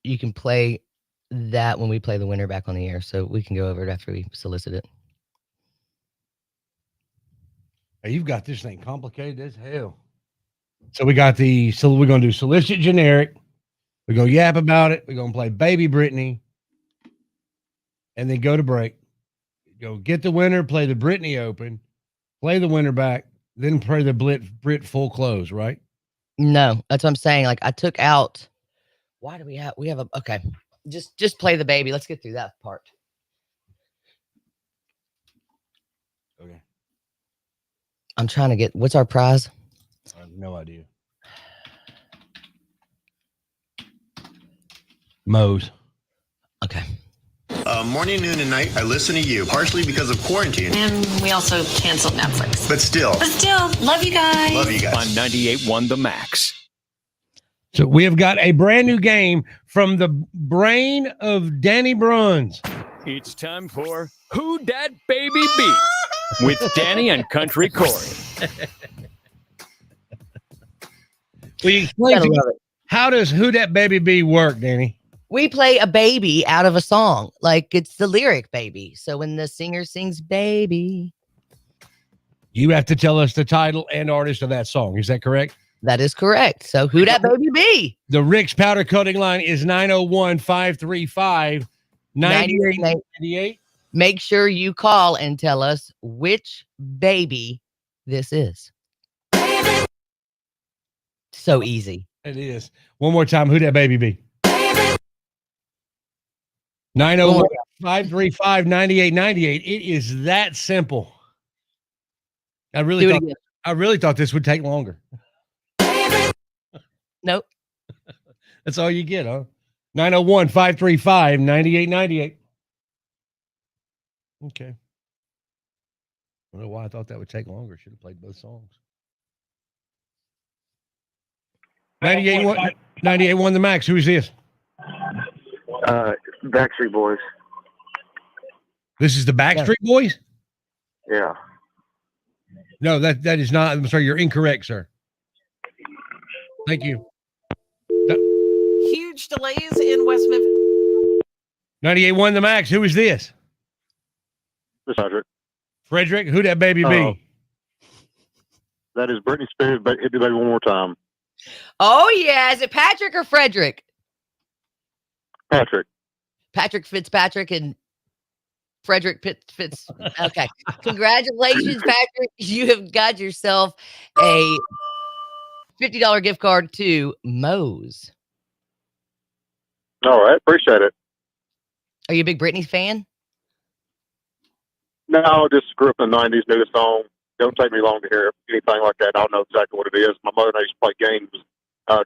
you can play that when we play the winner back on the air. So we can go over it after we solicit it. Hey, you've got this thing complicated as hell. So we're going to do solicit generic. We're going to yap about it. We're going to play Baby Britney. And then go to break. Go get the winner, play the Britney Open, play the winner back, then play the Brit full close, right? No, that's what I'm saying. Like I took out. Why do we have a okay? Just play the baby. Let's get through that part. Okay. I'm trying to get. What's our prize? I have no idea. Moe's. Okay. Morning, noon, and night, I listen to you, partially because of quarantine. And we also canceled Netflix. But still, love you guys. love you guys. On 98.1 The Max. So we have got a brand new game from the brain of Danny Bruns. It's time for Who Dat Baby Be with Danny and Country Corey. Will you explain Gotta to me, love it. how does Who Dat Baby Be work, Danny? We play a baby out of a song, like it's the lyric baby. So when the singer sings baby, You have to tell us the title and artist of that song. Is that correct? that is correct. So who that baby be? The Rick's powder coating line is 901-535-9898. 98. Make sure you call and tell us which baby this is. So easy. It is. One more time. Who that baby be? 901-535-9898. It is that simple. I really thought this would take longer. Nope. That's all you get, huh? 901-535-9898. Okay. I don't know why I thought that would take longer. Should have played both songs. 98.1 The Max. Who is this? Backstreet Boys. This is the Backstreet Boys? Yeah. No, that is not. I'm sorry. You're incorrect, sir. Thank you. Huge delays in West Memphis. 98.1 The Max. Who is this? This Frederick. Frederick. Who that baby be? That is Britney Spears, but hit the baby one more time. Oh yeah. Is it Patrick or Frederick? Patrick. Patrick Fitzpatrick and Frederick Fitz. Okay. Congratulations, Patrick. You have got yourself a $50 gift card to Moe's. All right. Appreciate it. Are you a big Britney fan? No, just grew up in the 90s, knew the song. Don't take me long to hear anything like that. I don't know exactly what it is. My mother and I used to play games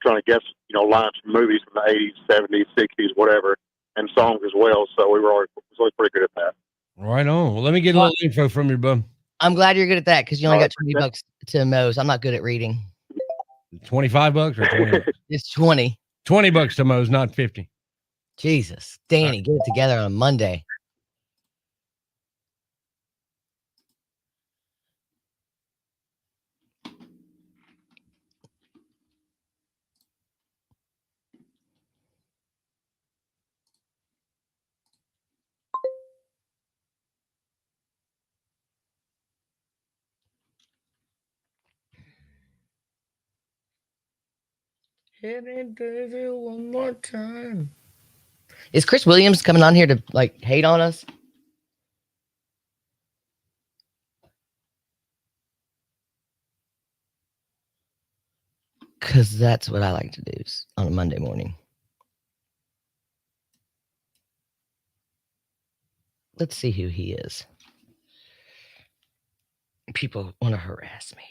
trying to guess, lines from movies from the 80s, 70s, 60s, whatever, and songs as well. So we were always pretty good at that. Right on. Well, let me get a little info from your bum. I'm glad you're good at that because you only got $20 to Moe's. I'm not good at reading. $25 or 20? It's 20. $20 to Moe's, not 50. Jesus. Danny, get it together on a Monday. Hit me, baby, one more time. Is Chris Williams coming on here to hate on us? Because that's what I like to do on a Monday morning. Let's see who he is. People want to harass me.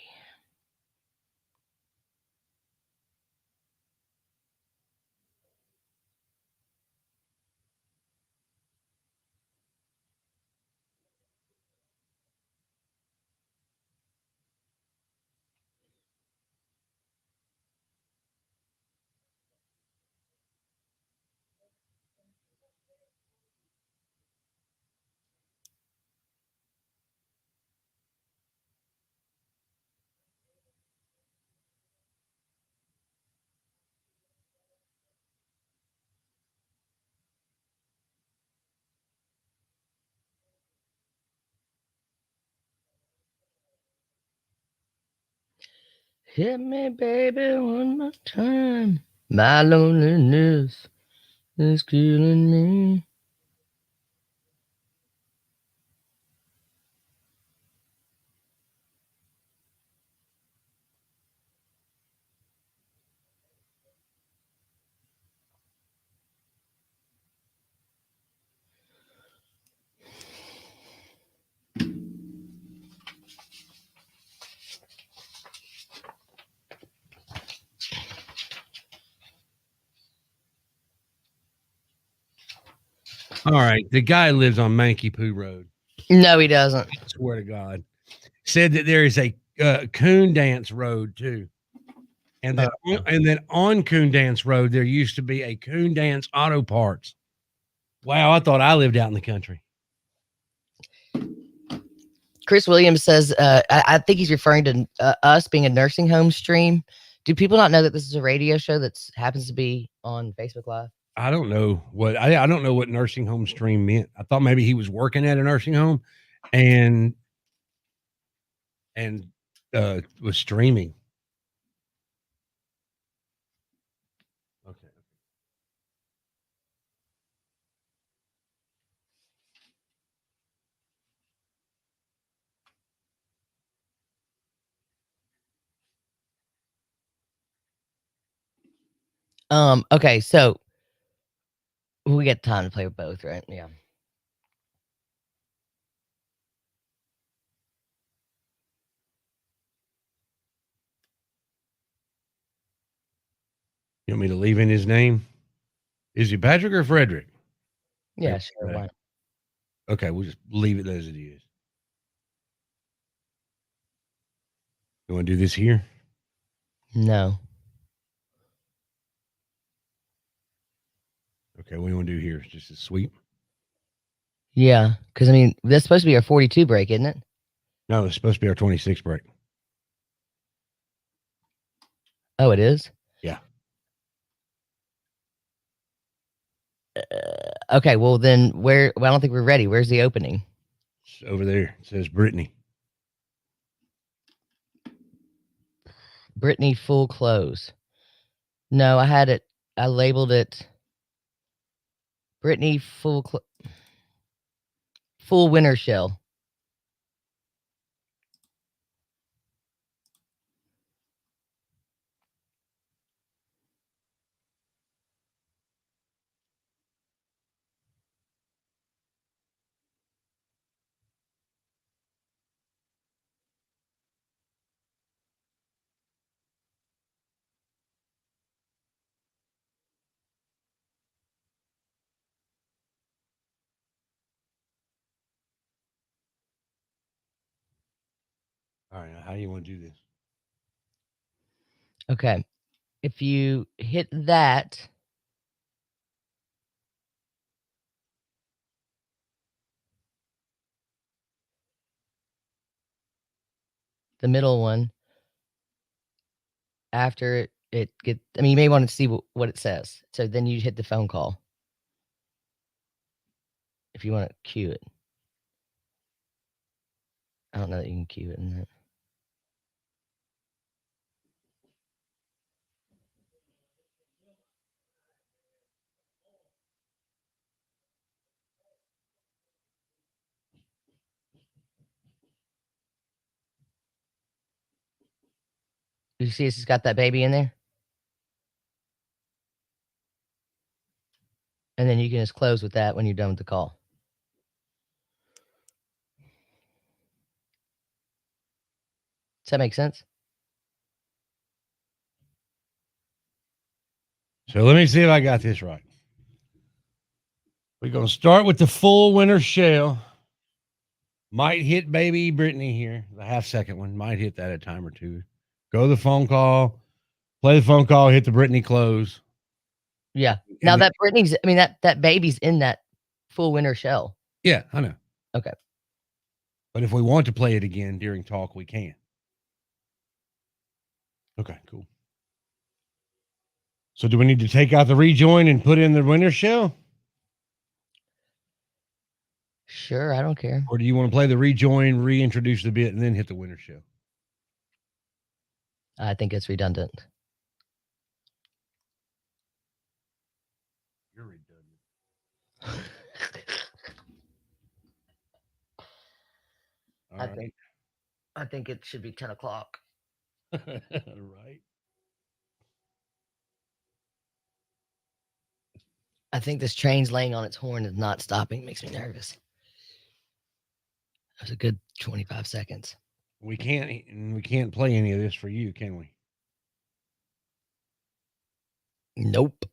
Hit me, baby, one more time. My loneliness is killing me. All right. The guy lives on Mankey Poo Road. No, he doesn't. I swear to God. Said that there is a Coon Dance Road too. And then on Coon Dance Road, there used to be a Coon Dance Auto Parts. Wow, I thought I lived out in the country. Chris Williams says, I think he's referring to us being a nursing home stream. Do people not know that this is a radio show that happens to be on Facebook Live? I don't know what I don't know what nursing home stream meant. I thought maybe he was working at a nursing home and was streaming. Okay. Okay, so we get time to play with both, right? Yeah. You want me to leave in his name? Is he Patrick or Frederick? Yeah, sure. Why? Okay, we'll just leave it as it is. You want to do this here? No. Okay, what do you want to do here? Just a sweep? Yeah, because I mean, that's supposed to be our 42 break, isn't it? No, it's supposed to be our 26 break. Oh, it is? Yeah. Okay, well then well, I don't think we're ready. Where's the opening? It's over there. It says Brittany. Brittany full close. No, I labeled it Brittany full winter shell. All right, how do you want to do this? Okay. If you hit that, the middle one, after it get, I mean, you may want to see what it says. So then you hit the phone call. If you want to cue it. I don't know that you can cue it in that. You see it's got that baby in there? And then you can just close with that when you're done with the call. Does that make sense? So let me see if I got this right. We're going to start with the full winter shell. Might hit baby Brittany here. The half-second one. Might hit that a time or two. Go to the phone call. Play the phone call. Hit the Brittany close. Yeah. Now that Brittany's, I mean, that baby's in that full winter shell. Yeah, I know. Okay. But if we want to play it again during talk, we can. Okay, cool. So do we need to take out the rejoin and put in the winter shell? Sure, I don't care. Or do you want to play the rejoin, reintroduce the bit, and then hit the winter shell? I think it's redundant. You're redundant. I think it should be 10 o'clock. Right. I think this train's laying on its horn and not stopping. Makes me nervous. That was a good 25 seconds. We can't play any of this for you, can we? Nope.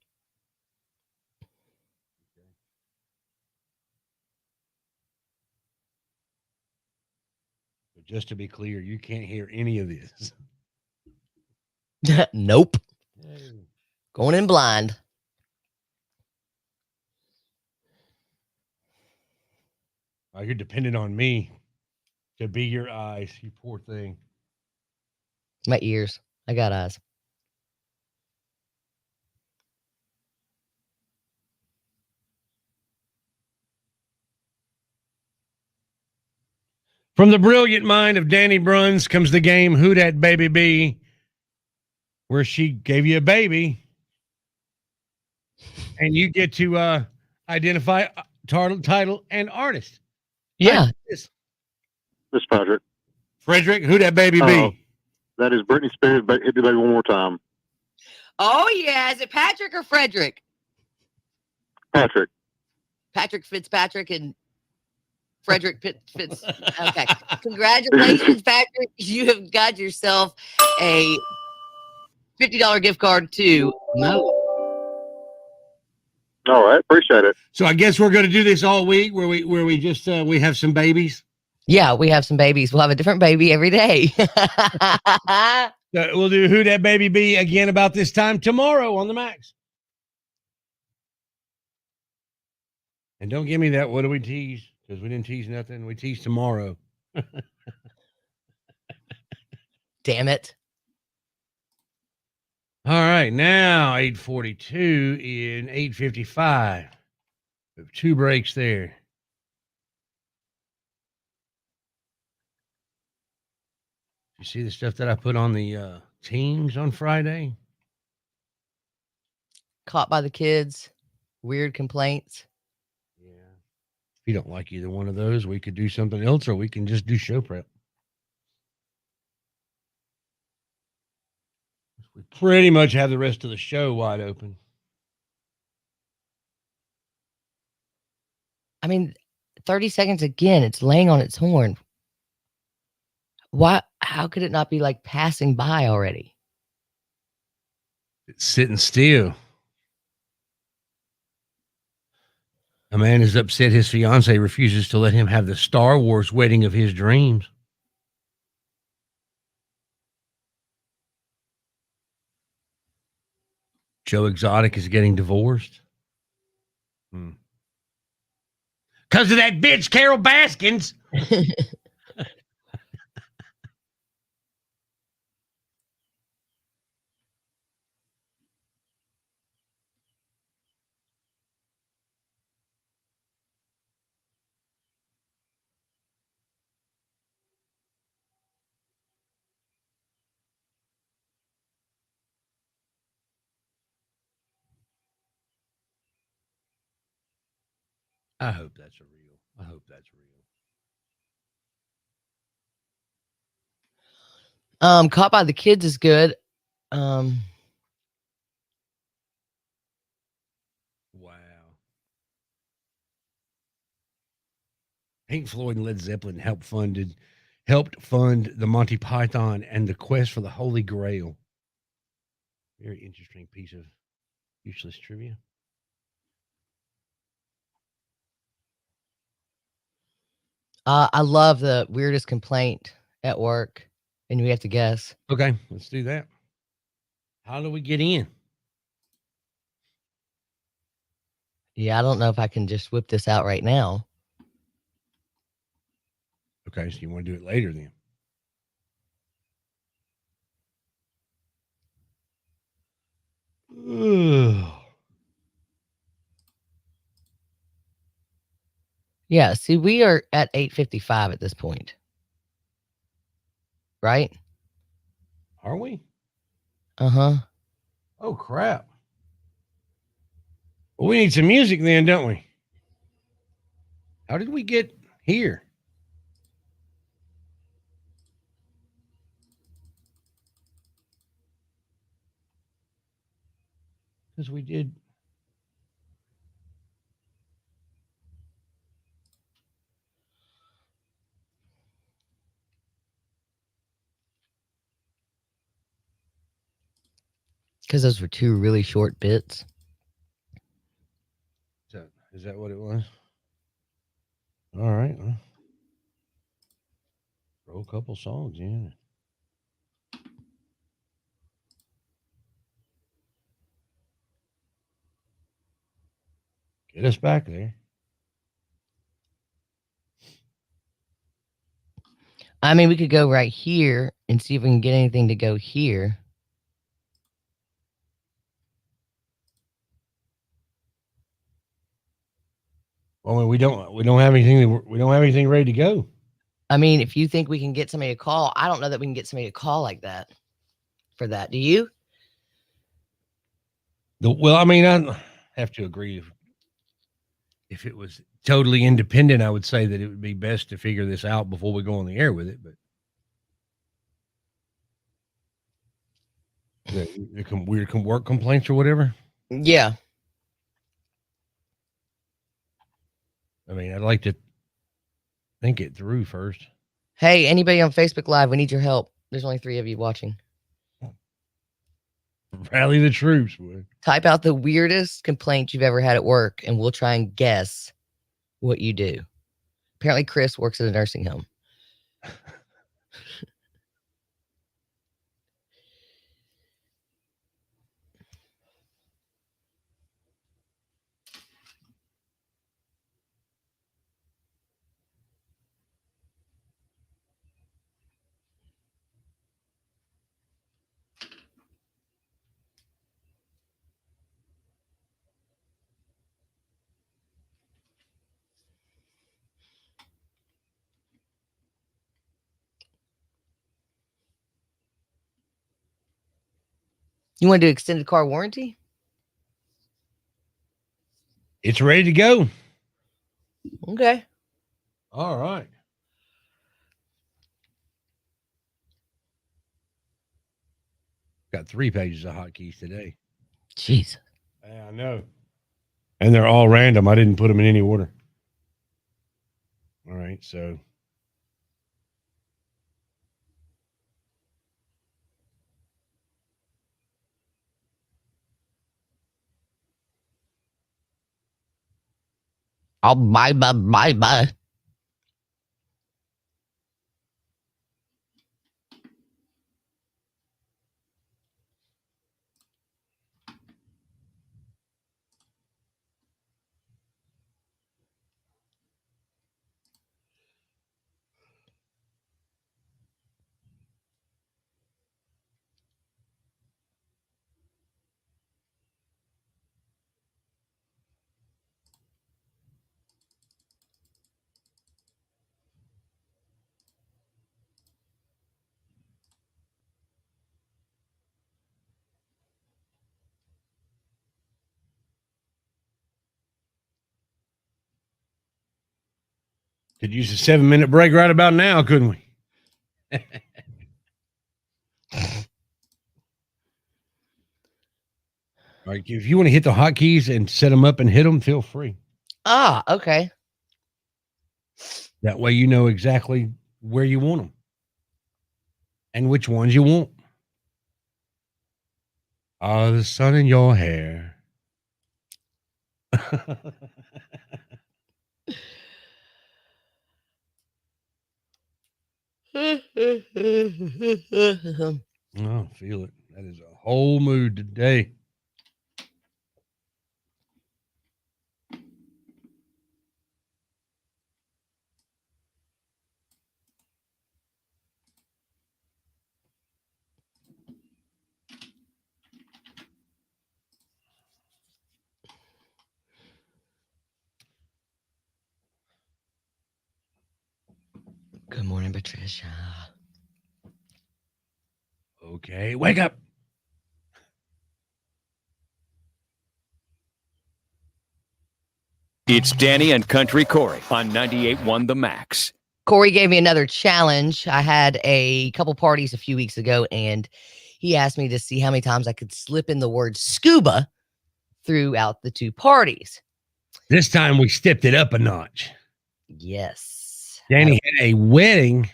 Just to be clear, you can't hear any of this. Nope. Going in blind. Oh, you're dependent on me to be your eyes, you poor thing. My ears. I got eyes. From the brilliant mind of Danny Bruns comes the game Who Dat Baby Be, where she gave you a baby, and you get to identify title and artist. Yeah. This is Patrick. Frederick, Who Dat Baby Oh. Be? That is Britney Spears. Hit me baby one more time. Oh, yeah. Is it Patrick or Frederick? Patrick. Patrick Fitzpatrick and Frederick Fitz. Okay. Congratulations, Patrick. You have got yourself a $50 gift card to Mo. All right, appreciate it. So I guess we're going to do this all week, where we just we have some babies. Yeah, we have some babies. We'll have a different baby every day. We'll do Who Dat Baby Be again about this time tomorrow on the Max. And don't give me that. What do we tease? Because we didn't tease nothing. We tease tomorrow. Damn it. All right, now 8:42 in 8:55. We have 2 breaks there. You see the stuff that I put on the teams on Friday? Caught by the kids. Weird complaints. Yeah. If you don't like either one of those, we could do something else, or we can just do show prep. We pretty much have the rest of the show wide open. I mean, 30 seconds again. It's laying on its horn. Why? How could it not be like passing by already? It's sitting still. A man is upset his fiance refuses to let him have the Star Wars wedding of his dreams. Joe Exotic is getting divorced. Because of that bitch, Carol Baskins. I hope that's real. I hope that's real. Caught by the kids is good. Wow. Pink Floyd and Led Zeppelin helped fund the Monty Python and the Quest for the Holy Grail. Very interesting piece of useless trivia. I love the weirdest complaint at work, and we have to guess. Okay, let's do that. How do we get in? Yeah, I don't know if I can just whip this out right now. Okay, so you want to do it later then? Ugh. Yeah, see, we are at 8:55 at this point. Right? Are we? Uh-huh. Oh, crap. Well, we need some music then, don't we? How did we get here? Because we did. Because those were 2 really short bits. Is that what it was? All right. Well, Throw a couple songs in. Get us back there. I mean, we could go right here and see if we can get anything to go here. Well, we don't have anything. We don't have anything ready to go. I mean, if you think we can get somebody to call, I don't know that we can get somebody to call like that for that. Do you? Well, I mean, I have to agree. If it was totally independent, I would say that it would be best to figure this out before we go on the air with it. But there come weird work complaints or whatever. Yeah. I mean, I'd like to think it through first. Hey, anybody on Facebook Live, we need your help. There's only 3 of you watching. Rally the troops, boy. Type out the weirdest complaint you've ever had at work, and we'll try and guess what you do. Apparently, Chris works at a nursing home. You want to do extended car warranty? It's ready to go. Okay. All right. Got 3 pages of hotkeys today. Jeez. Yeah, I know. And they're all random. I didn't put them in any order. All right, so I'll bye. could use a 7-minute break right about now, couldn't we? All right, if you want to hit the hotkeys and set them up and hit them, feel free. Ah, okay. That way you know exactly where you want them and which ones you want. Oh, the sun in your hair. Oh, feel it. That is a whole mood today. Good morning, Patricia. Okay, wake up. It's Danny and Country Corey on 98.1 The Max. Corey gave me another challenge. I had a couple parties a few weeks ago, and he asked me to see how many times I could slip in the word scuba throughout the 2 parties. This time we stepped it up a notch. Yes. Danny had a wedding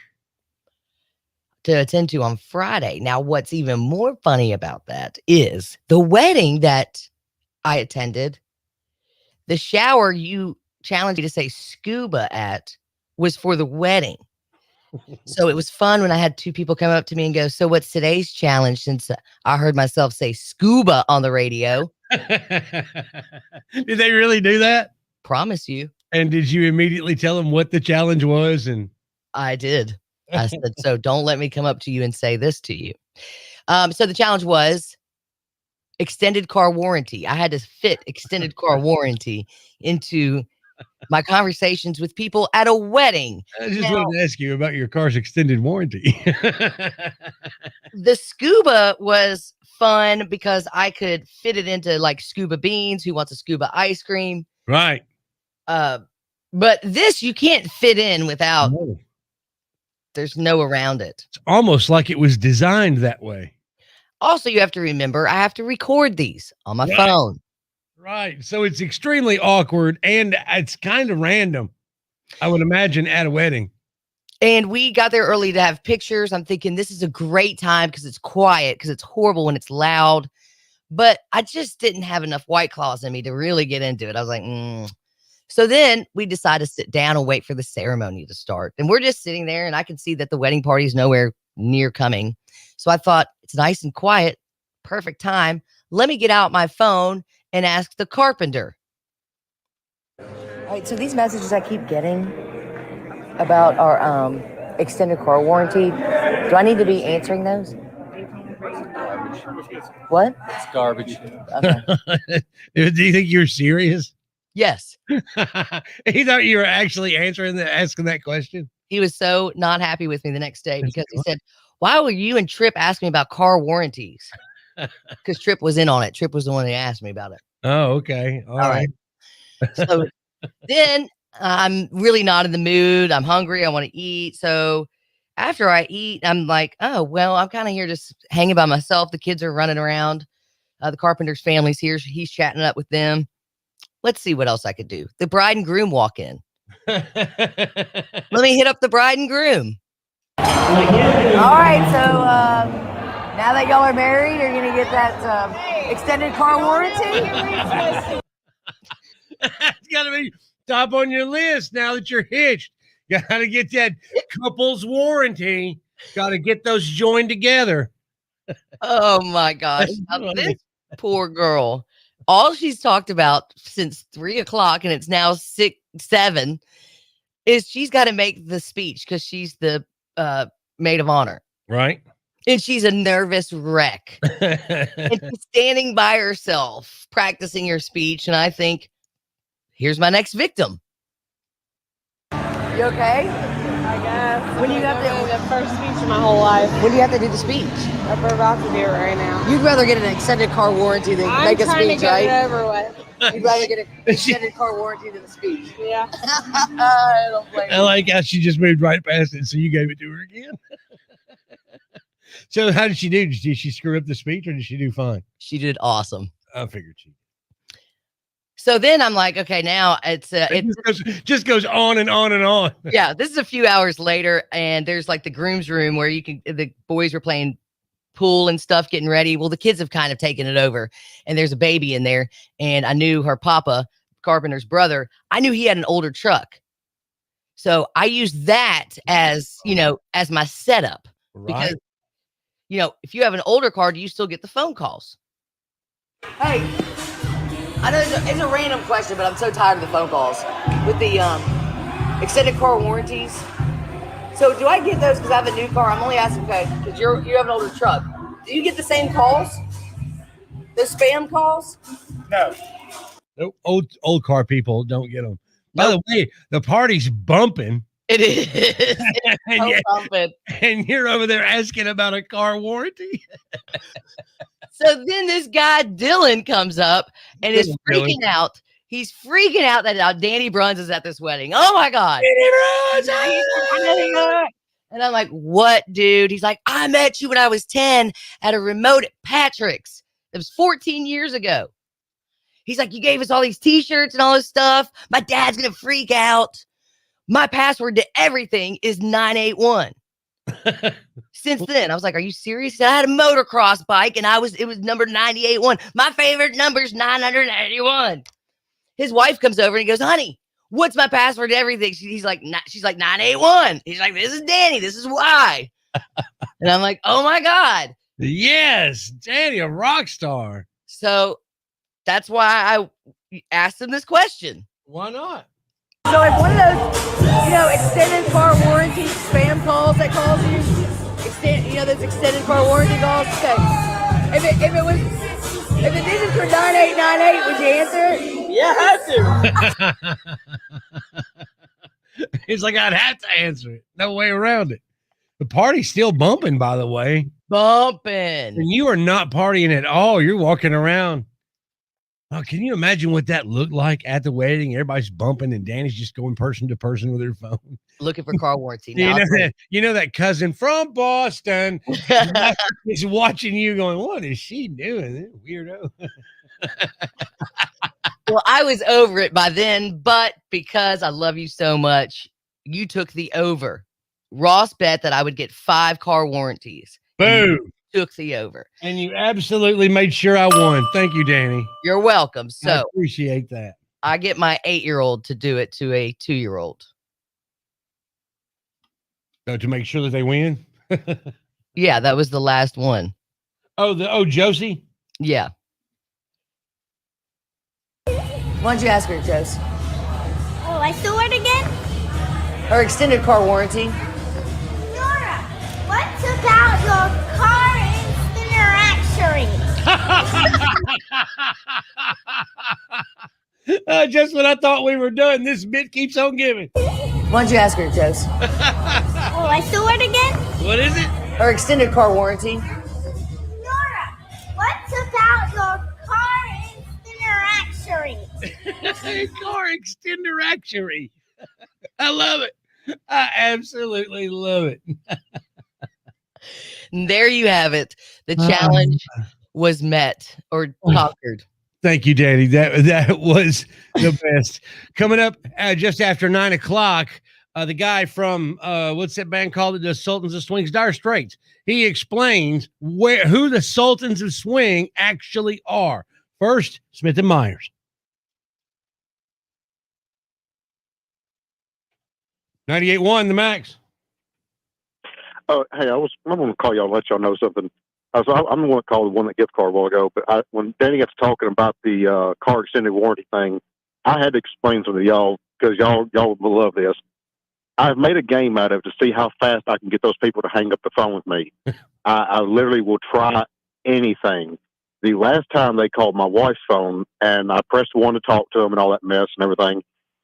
to attend to on Friday. Now, what's even more funny about that is the wedding that I attended, the shower you challenged me to say scuba at was for the wedding. So it was fun when I had 2 people come up to me and go, "So what's today's challenge?" Since I heard myself say scuba on the radio. Did they really do that? Promise you. And did you immediately tell them what the challenge was? And I did. I said, "So don't let me come up to you and say this to you." So the challenge was extended car warranty. I had to fit extended car warranty into my conversations with people at a wedding. I just Now, wanted to ask you about your car's extended warranty. the scuba was fun because I could fit it into like scuba beans. Who wants a scuba ice cream? Right. But this you can't fit in without. No. There's no around it. It's almost like it was designed that way. Also, you have to remember I have to record these on my Right. phone. Right. So it's extremely awkward and it's kind of random, I would imagine, at a wedding. And we got there early to have pictures. I'm thinking this is a great time because it's quiet, because it's horrible when it's loud. But I just didn't have enough White Claws in me to really get into it. I was like, So then we decide to sit down and wait for the ceremony to start. And we're just sitting there and I can see that the wedding party is nowhere near coming. So I thought it's nice and quiet, perfect time. Let me get out my phone and ask the carpenter. All right, so these messages I keep getting about our extended car warranty, do I need to be answering those? What? It's garbage. Okay. Do you think you're serious? Yes. He thought you were actually asking that question. He was so not happy with me the next day because he said, "Why were you and Tripp asking me about car warranties?" Because Tripp was in on it. Tripp was the one who asked me about it. Oh, okay. All right. So then I'm really not in the mood. I'm hungry. I want to eat. So after I eat, I'm like, oh, well, I'm kind of here just hanging by myself. The kids are running around. The carpenter's family's here. He's chatting up with them. Let's see what else I could do. The bride and groom walk in. Let me hit up the bride and groom. All right. So now that y'all are married, are you going to get that extended car warranty? It's got to be top on your list now that you're hitched. You got to get that couple's warranty. Got to get those joined together. Oh my gosh. Now this poor girl, all she's talked about since 3:00 and it's now 7 is she's got to make the speech because she's the maid of honor. Right. And she's a nervous wreck. And she's standing by herself, practicing her speech. And I think, here's my next victim. You okay? I guess. When you have to the first speech of my whole life. When do you have to do the speech? We're about to do it right now. You'd rather get an extended car warranty than make a speech, I'm trying to get right? it over with. You'd rather get an extended car warranty than a speech. Yeah. I don't blame I like how she just moved right past it, so you gave it to her again. So how did she do? Did she screw up the speech or did she do fine? She did awesome. I figured she. So then I'm like, okay, now it's just goes on and on and on. Yeah, this is a few hours later, and there's like the groom's room where the boys were playing pool and stuff, getting ready. Well, the kids have kind of taken it over, and there's a baby in there. And I knew her papa, Carpenter's brother, I knew he had an older truck. So I used that as my setup. Right. Because, if you have an older car, do you still get the phone calls? Hey, I know it's a random question, but I'm so tired of the phone calls with the extended car warranties. So do I get those because I have a new car? I'm only asking because you have an older truck. Do you get the same calls? The spam calls? No. Old car people don't get them. By the way, the party's bumping. It is. And you're over there asking about a car warranty. So then this guy, Dylan, comes up and is freaking out. He's freaking out that Danny Bruns is at this wedding. Oh, my God. Danny Bruns! And I'm like, what, dude? He's like, I met you when I was 10 at a remote at Patrick's. It was 14 years ago. He's like, you gave us all these T-shirts and all this stuff. My dad's going to freak out. My password to everything is 981. Since then, I was like, are you serious? I had a motocross bike and it was number 981. My favorite number is 981. His wife comes over and he goes, honey, what's my password to everything? She's like 981. He's like, this is Danny. This is why. And I'm like, oh my God. Yes, Danny, a rock star. So that's why I asked him this question. Why not? So if one of those, extended car warranty spam calls that calls you, those extended car warranty calls, okay. If it didn't for 9898, would you answer it? Yeah, I had to. He's like, I'd have to answer it. No way around it. The party's still bumping, by the way. Bumping. And you are not partying at all. You're walking around. Oh, can you imagine what that looked like at the wedding? Everybody's bumping and Danny's just going person to person with her phone. Looking for car warranty. You know that cousin from Boston is watching you going, what is she doing? Weirdo. Well, I was over it by then, but because I love you so much, you took the over. Ross bet that I would get 5 car warranties. Boom. Took the over. And you absolutely made sure I won. Thank you, Danny. You're welcome. So I appreciate that. I get my 8-year-old to do it to a 2-year-old. So to make sure that they win? Yeah, that was the last one. Oh, Josie? Yeah. Why don't you ask her, Josie? Oh, I still it again? Her extended car warranty. Nora, what's about your car interaction? Just when I thought we were done, this bit keeps on giving. Why don't you ask her, Josie? Oh, I still it again? What is it? Her extended car warranty. Nora, what's about your car interaction? Car extender actuary. I love it. I absolutely love it. There you have it. The challenge was met or conquered. Thank you, Danny. That was the best. Coming up just after 9 o'clock, the guy from what's that band called? The Sultans of Swing's Dire Straits. He explains who the Sultans of Swing actually are. First, Smith and Myers. 98.1, the Max. Oh, hey, I'm going to call y'all and let y'all know something. I'm the one that called the one that gift card a while ago, but when Danny got to talking about the car extended warranty thing, I had to explain something to y'all because y'all will love this. I've made a game out of it to see how fast I can get those people to hang up the phone with me. I literally will try anything. The last time they called my wife's phone, and I pressed one to talk to them and all that mess and everything.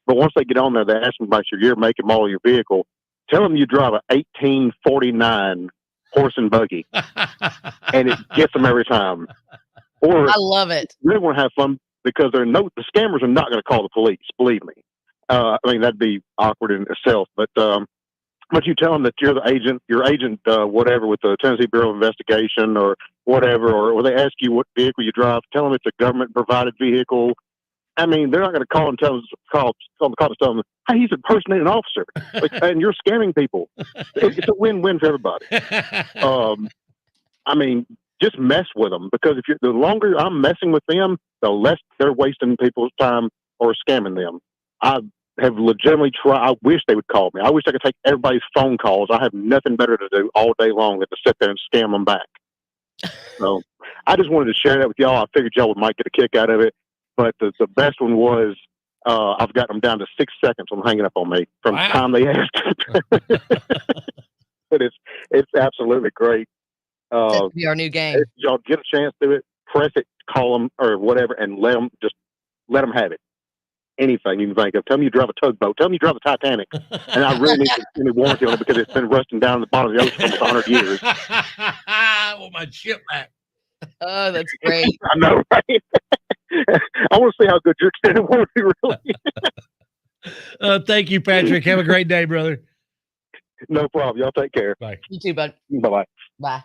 But once they get on there, they ask me about your year, make, and model of your vehicle. Tell them you drive an 1849 horse and buggy, and it gets them every time. Or I love it. Really want to have fun because the scammers are not going to call the police. Believe me. I mean that'd be awkward in itself. But you tell them that you're the agent, whatever, with the Tennessee Bureau of Investigation or whatever, or they ask you what vehicle you drive. Tell them it's a government provided vehicle. I mean, they're not going to call and tell them, hey, he's impersonating an officer, and you're scamming people. It's a win-win for everybody. I mean, just mess with them because the longer I'm messing with them, the less they're wasting people's time or scamming them. I have legitimately tried. I wish they would call me. I wish I could take everybody's phone calls. I have nothing better to do all day long than to sit there and scam them back. So I just wanted to share that with y'all. I figured y'all might get a kick out of it. But the best one was I've got them down to 6 seconds on hanging up on me from the time they asked. But it's absolutely great. That'll be our new game. If y'all get a chance to do it, press it, call them or whatever, and let them have it. Anything you can think of. Tell them you drive a tugboat. Tell them you drive a Titanic. And I really need to extend warranty on it because it's been rusting down at the bottom of the ocean for 100 years. I want my chip back. Oh, that's great. I know, right? I want to see how good your extended warranty really. Thank you, Patrick. Have a great day, brother. No problem. Y'all take care. Bye. You too, bud. Bye-bye. Bye.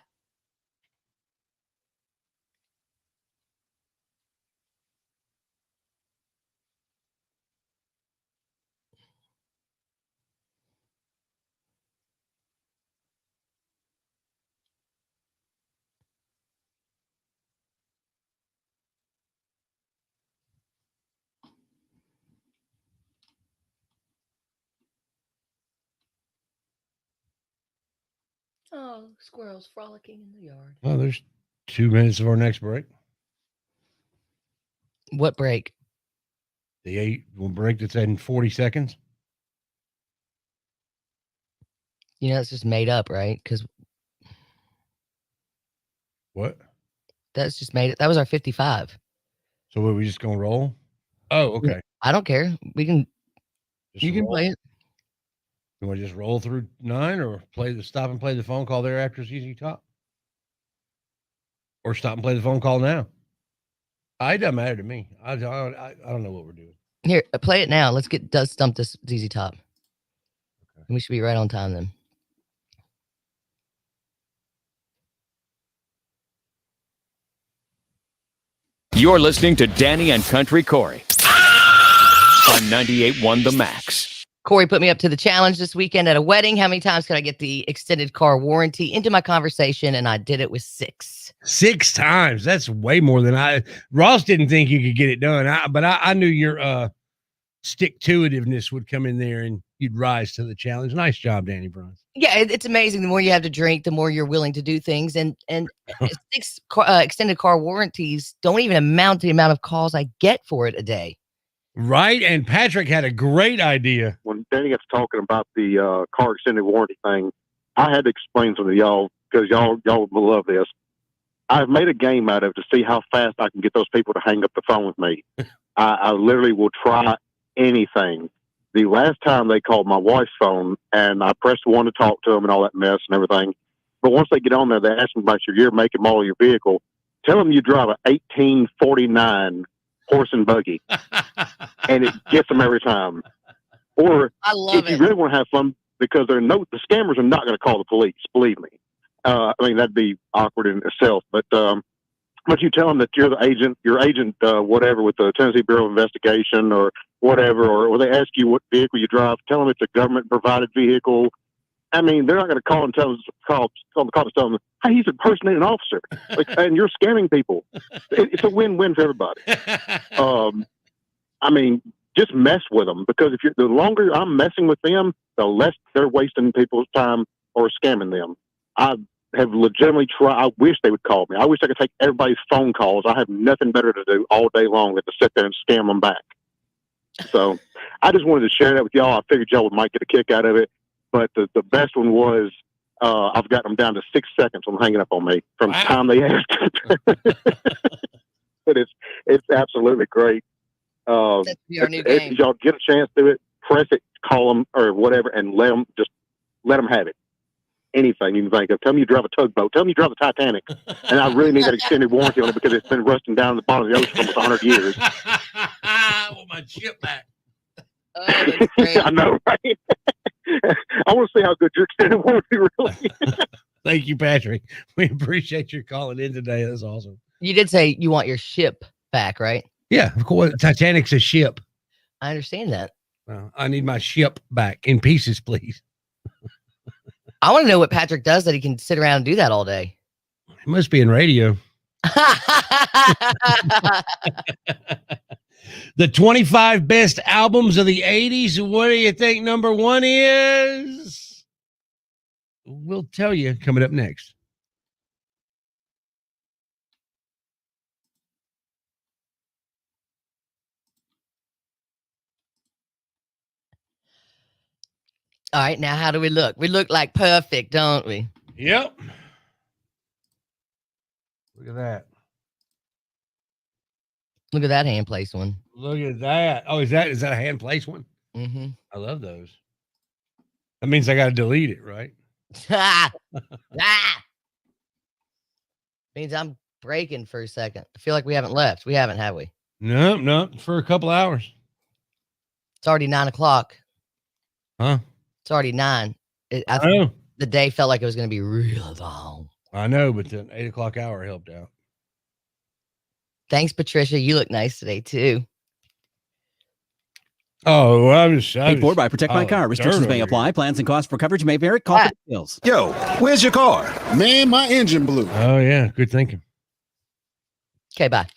Oh, squirrels frolicking in the yard. Well, there's 2 minutes of our next break. What break? The 8 will break that's in 40 seconds. You know, it's just made up, right? Because What? that's just made it. That was our 55. So are we just gonna roll? Oh, okay. I don't care. We can. Just You can roll. play it. You want to just roll through 9, or stop and play the phone call there after ZZ Top, or stop and play the phone call now? It doesn't matter to me. I don't know what we're doing. Here, play it now. Let's get Does Stump this ZZ Top. Okay. We should be right on time then. You're listening to Danny and Country Corey on 98.1 The Max. Corey put me up to the challenge this weekend at a wedding. How many times could I get the extended car warranty into my conversation? And I did it with 6. 6 times. That's way more than Ross didn't think you could get it done. But I knew your stick-to-itiveness would come in there and you'd rise to the challenge. Nice job, Danny Bruns. Yeah, it's amazing. The more you have to drink, the more you're willing to do things. And 6 extended car warranties don't even amount to the amount of calls I get for it a day. Right. And Patrick had a great idea. When Danny gets talking about the car extended warranty thing, I had to explain something to y'all because y'all will love this. I've made a game out of it to see how fast I can get those people to hang up the phone with me. I literally will try anything. The last time they called my wife's phone, and I pressed 1 to talk to them and all that mess and everything. But once they get on there, they ask them about your year, make, and model of your vehicle. Tell them you drive an 1849 horse and buggy, and it gets them every time. Or I love if you really want to have fun, because the scammers are not going to call the police, believe me. I mean, that'd be awkward in itself. But you tell them that you're the agent, whatever, with the Tennessee Bureau of Investigation or whatever, or they ask you what vehicle you drive, tell them it's a government-provided vehicle. I mean, they're not going to call and tell the cops, tell them, hey, he's impersonating an officer, and you're scamming people. It's a win-win for everybody. I mean, just mess with them, because the longer I'm messing with them, the less they're wasting people's time or scamming them. I have legitimately tried. I wish they would call me. I wish I could take everybody's phone calls. I have nothing better to do all day long than to sit there and scam them back. So I just wanted to share that with y'all. I figured y'all might get a kick out of it. But the best one was I've got them down to 6 seconds on hanging up on me from the time they asked. But it's absolutely great. That's our new game. If y'all get a chance to do it, press it, call them or whatever, and let them have it. Anything you can think of. Tell me you drive a tugboat. Tell me you drive a Titanic. And I really need that extended warranty on it because it's been rusting down in the bottom of the ocean for almost 100 years. I want my chip back. Oh, that's great. I know, right? I want to see how good your extended warranty really is. Thank you, Patrick. We appreciate your calling in today. That's awesome. You did say you want your ship back, right? Yeah, of course. Titanic's a ship. I understand that. Well, I need my ship back in pieces, please. I want to know what Patrick does that he can sit around and do that all day. It must be in radio. The 25 best albums of the 80s. What do you think number 1 is? We'll tell you coming up next. All right, now how do we look? We look like perfect, don't we? Yep. Look at that. Look at that hand place one. Look at that. Oh, is that a hand place one? Mm-hmm. I love those. That means I got to delete it, right? Means I'm breaking for a second. I feel like we haven't left. We haven't, have we? No, for a couple hours. It's already 9 o'clock. Huh? It's already 9. I know. The day felt like it was going to be real long. I know, but the 8 o'clock hour helped out. Thanks, Patricia. You look nice today, too. Oh, well, I'm just Paid for by Protect My Car. Restrictions may apply. Plans and costs for coverage may vary. Call for details. Yo, where's your car? Man, my engine blew. Oh, yeah. Good thinking. Okay, bye.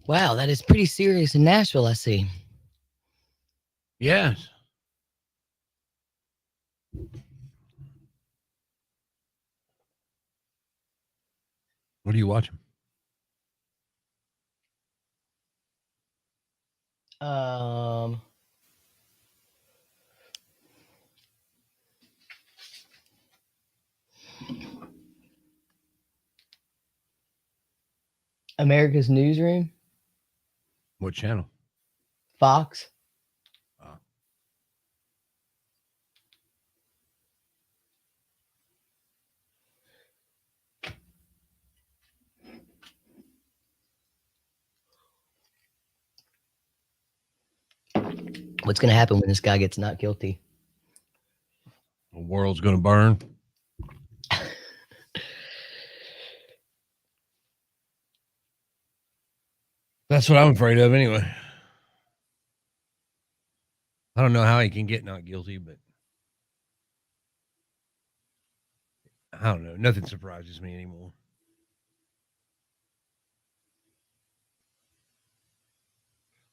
Wow, that is pretty serious in Nashville, I see. Yes. What are you watching? America's Newsroom, What channel? Fox. What's going to happen when this guy gets not guilty? The world's going to burn. That's what I'm afraid of anyway. I don't know how he can get not guilty, but I don't know. Nothing surprises me anymore.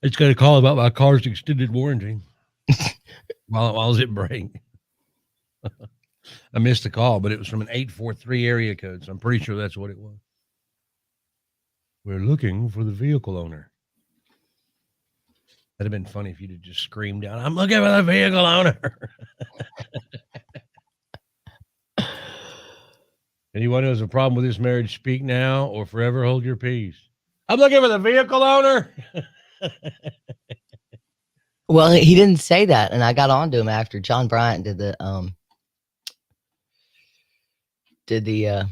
It's got a call about my car's extended warranty while I was at break. I missed the call, but it was from an 843 area code, so I'm pretty sure that's what it was. We're looking for the vehicle owner. That'd have been funny if you'd have just screamed out, I'm looking for the vehicle owner. Anyone who has a problem with this marriage, speak now or forever hold your peace. I'm looking for the vehicle owner. Well, he didn't say that, and I got on to him after John Bryant did the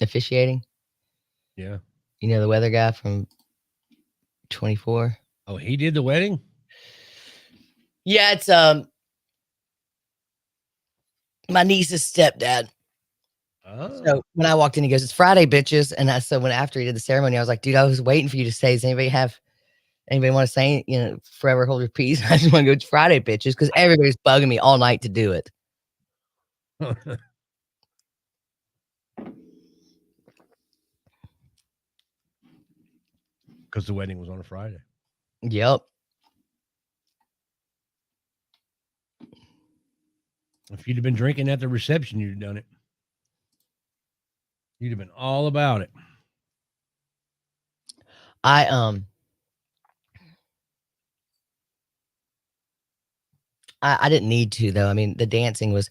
officiating. Yeah. You know, the weather guy from 24. Oh, he did the wedding? Yeah, it's my niece's stepdad. Oh. So when I walked in, he goes, "It's Friday, bitches." And so when after he did the ceremony, I was like, "Dude, I was waiting for you to say, does anybody want to say, forever hold your peace?" I just want to go, "It's Friday, bitches," because everybody's bugging me all night to do it. Because the wedding was on a Friday. Yep. If you'd have been drinking at the reception, you'd have done it. You'd have been all about it. I didn't need to, though. I mean, the dancing was,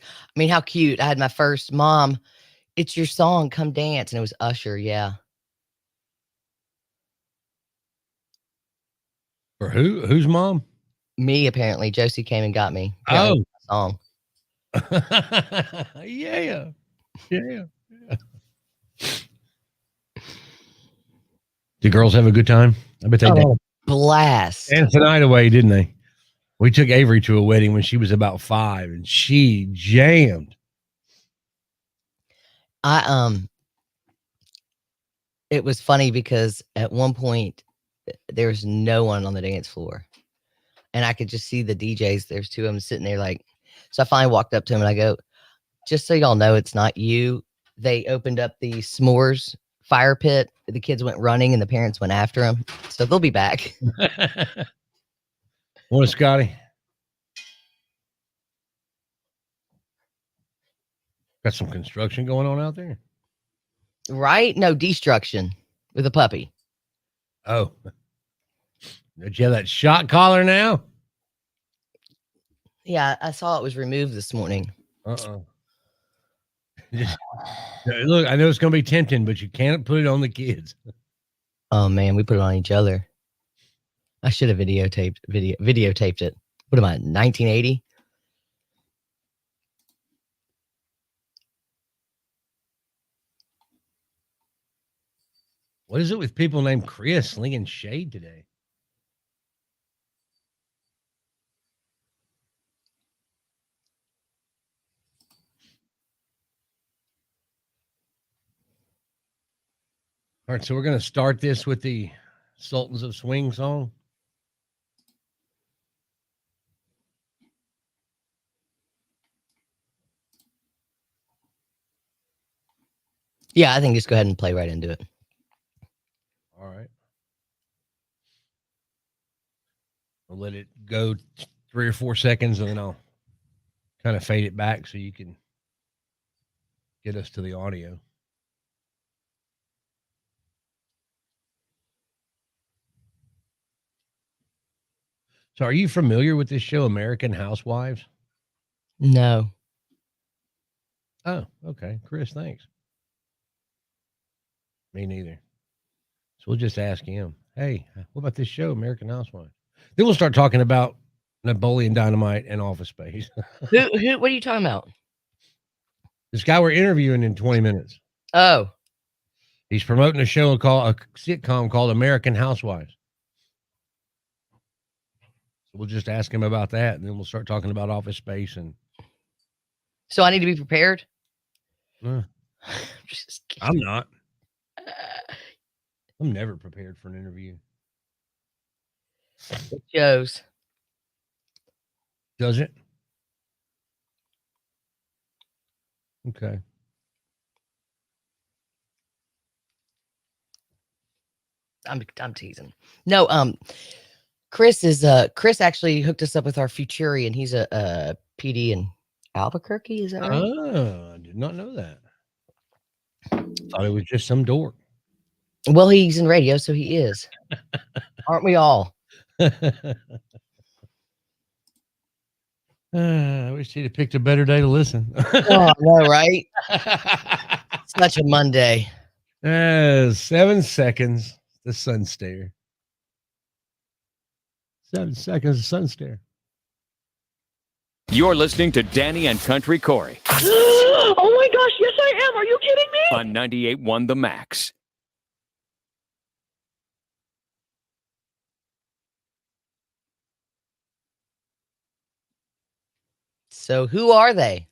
how cute. I had my first Mom, it's your song, come dance. And it was Usher. Yeah. For who? Whose mom? Me, apparently. Josie came and got me. Oh. Song. Yeah. The girls have a good time? I bet they did. Blast. And tonight away, didn't they? We took Avery to a wedding when she was about 5, and she jammed. It was funny because at one point there was no one on the dance floor, and I could just see the DJs. There's 2 of them sitting there, so I finally walked up to him and I go, "Just so y'all know, it's not you." They opened up the s'mores fire pit. The kids went running and the parents went after them, so they'll be back. What, Scotty? Got some construction going on out there? Right? No, destruction with a puppy. Oh. Did you have that shot collar now? Yeah, I saw it was removed this morning. Look, I know it's going to be tempting, but you can't put it on the kids. Oh, man, we put it on each other. I should have videotaped it. What am I, 1980? What is it with people named Chris slinging shade today? All right, so we're going to start this with the Sultans of Swing song. Yeah, I think just go ahead and play right into it. All right. I'll let it go 3 or 4 seconds, and then I'll kind of fade it back so you can get us to the audio. So are you familiar with this show, American Housewives? No. Oh, okay. Chris, thanks. Me neither. So we'll just ask him, hey, what about this show, American Housewives? Then we'll start talking about Napoleon Dynamite and Office Space. Who, what are you talking about? This guy we're interviewing in 20 minutes. Oh. He's promoting a show called a sitcom called American Housewives. So we'll just ask him about that, and then we'll start talking about Office Space. And so I need to be prepared? I'm not. I'm never prepared for an interview. It shows. Does it? Okay. I'm teasing. No, Chris actually hooked us up with our Futurian. He's a PD in Albuquerque. Is that right? Oh, I did not know that. Thought it was just some dork. Well, he's in radio, so he is. Aren't we all? I wish he'd have picked a better day to listen. Oh, no, right? Such a Monday. 7 seconds. The sun stare. 7 seconds. The sun stare. You're listening to Danny and Country Corey Oh my gosh, yes I am. Are you kidding me? on 98.1 The Max. So who are they?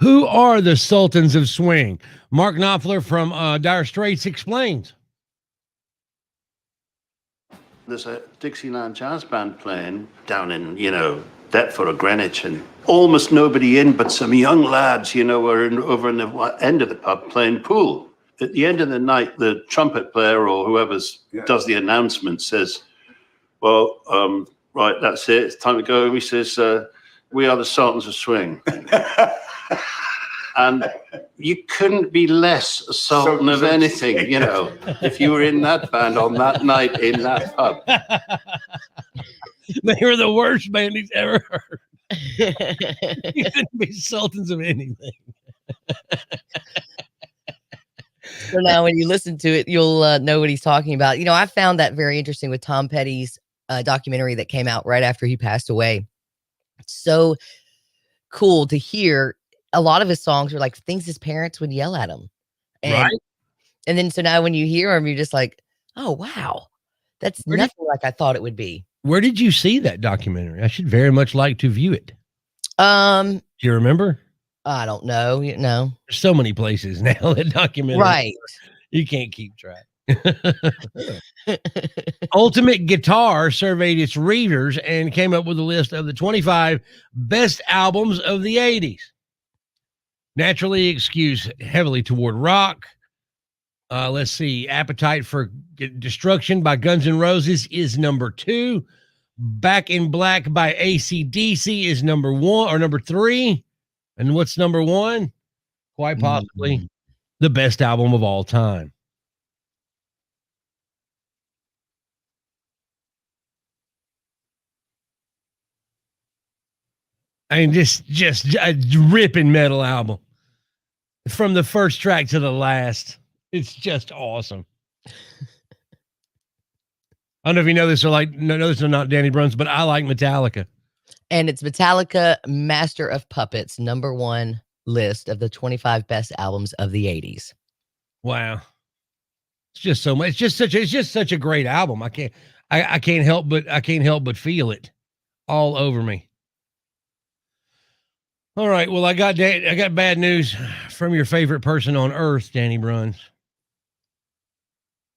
Who are the Sultans of Swing? Mark Knopfler from Dire Straits explains. There's a Dixieland jazz band playing down in, Deptford or Greenwich, and almost nobody in but some young lads, were over in the end of the pub playing pool. At the end of the night, the trumpet player or whoever does the announcement says, well, right, that's it. It's time to go. He says, we are the Sultans of Swing. And you couldn't be less a sultan of anything, if you were in that band on that night in that pub. They were the worst band he's ever heard. You couldn't be sultans of anything. So now when you listen to it, you'll know what he's talking about. I found that very interesting with Tom Petty's documentary that came out right after he passed away. It's so cool to hear. A lot of his songs are like things his parents would yell at him. And then so now when you hear him, you're just like, oh, wow. That's nothing like I thought it would be. Where did you see that documentary? I should very much like to view it. Do you remember? I don't know. No. There's so many places now that documentary. Right. You can't keep track. Ultimate Guitar surveyed its readers and came up with a list of the 25 best albums of the 80s. Naturally, it skews heavily toward rock. Let's see. Appetite for Destruction by Guns N' Roses is number 2. Back in Black by AC/DC is number 1 or number 3. And what's number 1? Quite possibly the best album of all time. I mean, just a ripping metal album. From the first track to the last. It's just awesome. I don't know if you know this or no, this is not Danny Bruns, but I like Metallica. And it's Metallica Master of Puppets, number 1 list of the 25 best albums of the 80s. Wow. It's just so much. It's just such a great album. I can't help but feel it all over me. All right. Well, I got bad news from your favorite person on earth, Danny Bruns.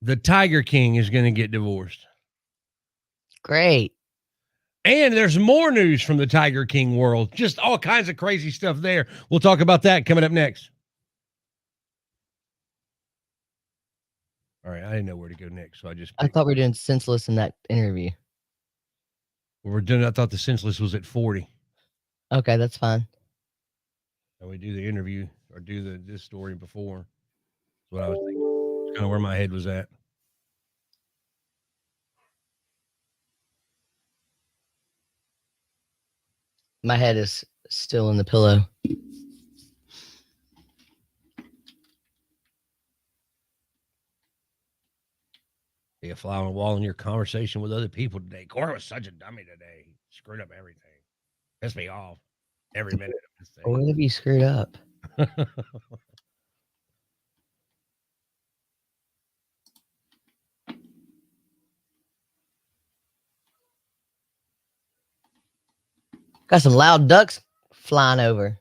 The Tiger King is going to get divorced. Great. And there's more news from the Tiger King world. Just all kinds of crazy stuff there. We'll talk about that coming up next. All right, I didn't know where to go next, so I just. I thought we were doing senseless in that interview. We're doing. I thought the senseless was at 40. Okay, that's fine. And we do the interview or do this story before. That's what I was thinking. It's kind of where my head was at. My head is still in the pillow. Be a fly on the wall in your conversation with other people today. Corey was such a dummy today. He screwed up everything. Pissed me off every minute of this thing. What have you screwed up? Got some loud ducks flying over.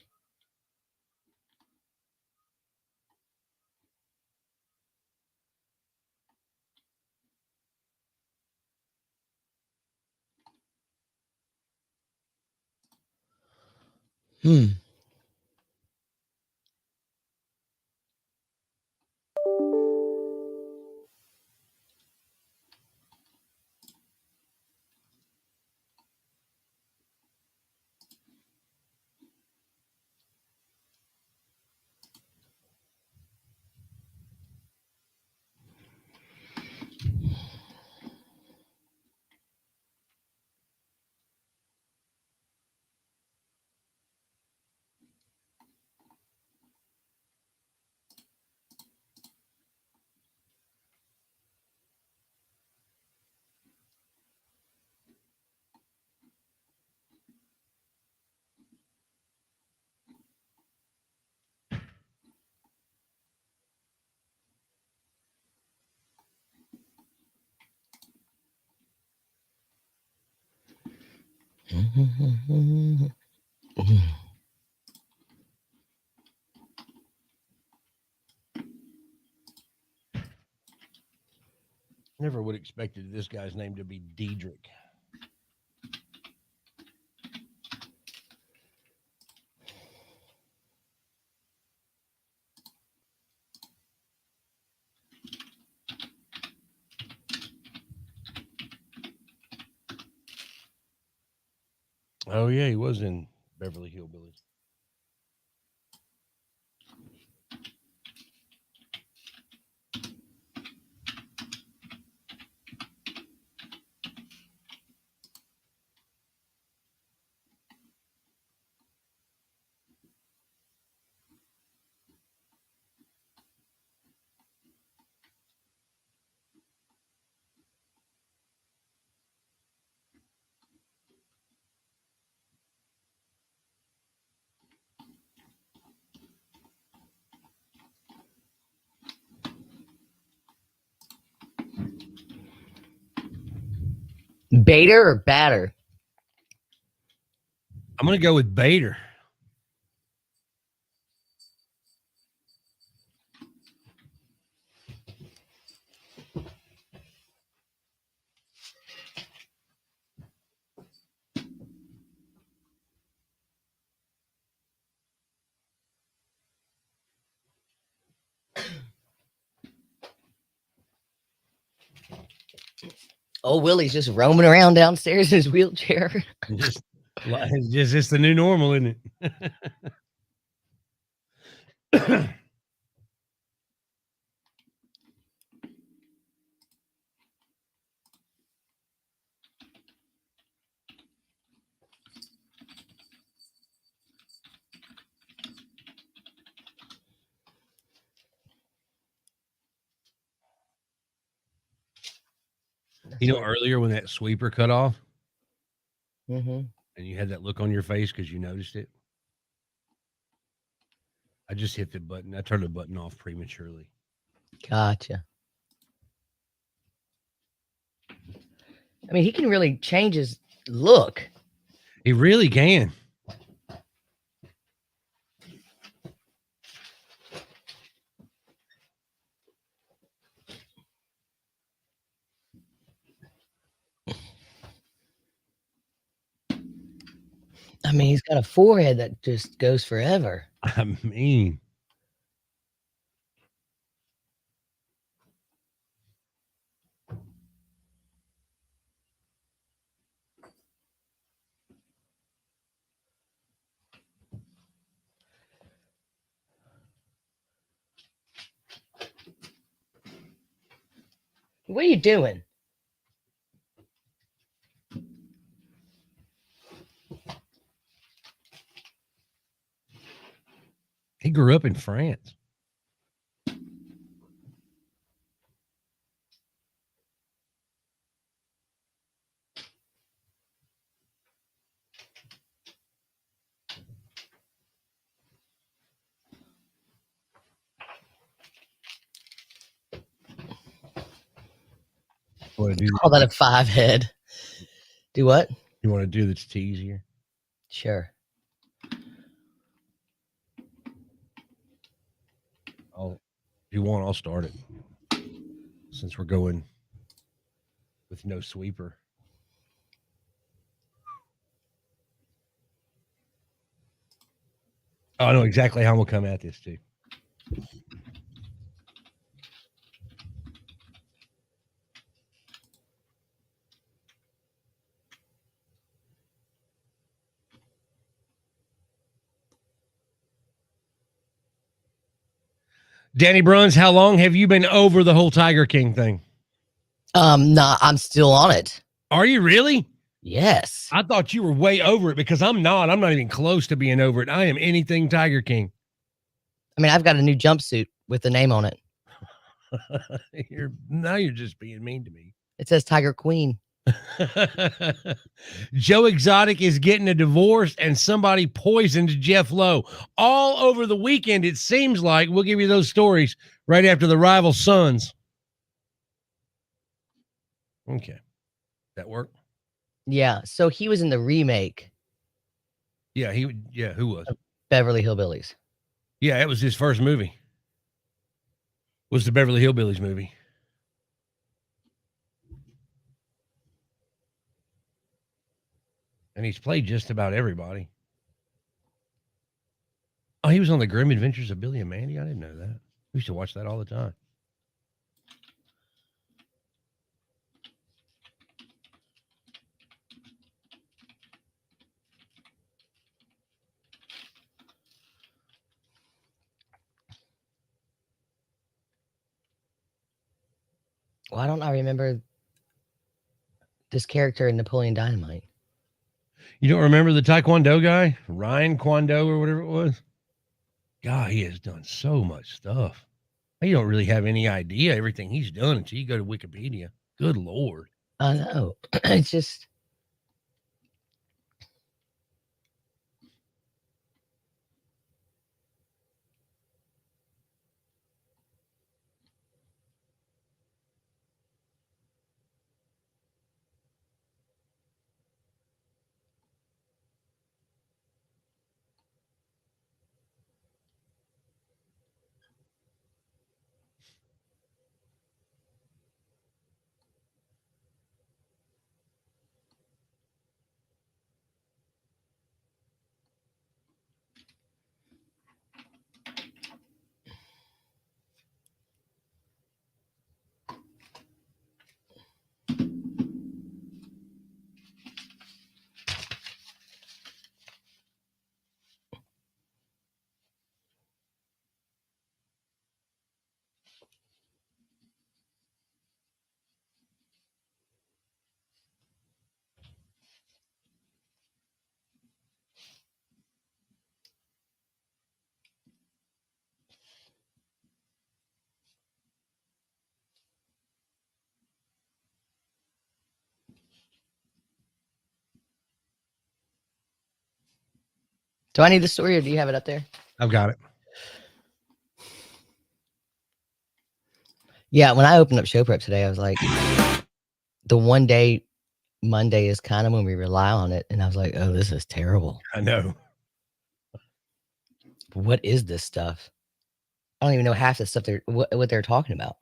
Never would have expected this guy's name to be Diedrich. Oh, yeah, he was in Beverly Hillbillies. Bader or batter? I'm going to go with Bader. Oh, Willie's just roaming around downstairs in his wheelchair. It's just the new normal, isn't it? You know, earlier when that sweeper cut off, Mm-hmm. and you had that look on your face because you noticed it, I just hit the button. I turned the button off prematurely. Gotcha. I mean, he can really change his look. He really can. I mean, he's got a forehead that just goes forever. I mean, What are you doing? He grew up in France. Want to do Call that a 5 head. Do what? You want to do that's easier? Sure. If you want, I'll start it. Since we're going with no sweeper. Oh, I know exactly how I'm gonna come at this too. Danny Bruns, how long have you been over the whole Tiger King thing? Nah, I'm still on it. Are you really? Yes. I thought you were way over it because I'm not. I'm not even close to being over it. I am anything Tiger King. I mean, I've got a new jumpsuit with the name on it. You're just being mean to me. It says Tiger Queen. Joe Exotic is getting a divorce and somebody poisoned Jeff Lowe. All over the weekend, it seems like. We'll give you those stories right after the rival sons. Okay. That work? Yeah. So he was in the remake. Yeah, who was? Beverly Hillbillies. Yeah, it was his first movie. Was the Beverly Hillbillies movie. And he's played just about everybody. Oh, he was on the Grim Adventures of Billy and Mandy? I didn't know that. We used to watch that all the time. Why don't I remember this character in Napoleon Dynamite? You don't remember the Taekwondo guy? Ryan Kwando or whatever it was? God, he has done so much stuff. You don't really have any idea everything he's done until you go to Wikipedia. Good Lord. I know. It's just... Do I need the story or do you have it up there? I've got it. Yeah, when I opened up Show Prep today, I was like, the one day Monday is kind of when we rely on it. And I was like, oh, this is terrible. I know. What is this stuff? I don't even know half the stuff what they're talking about.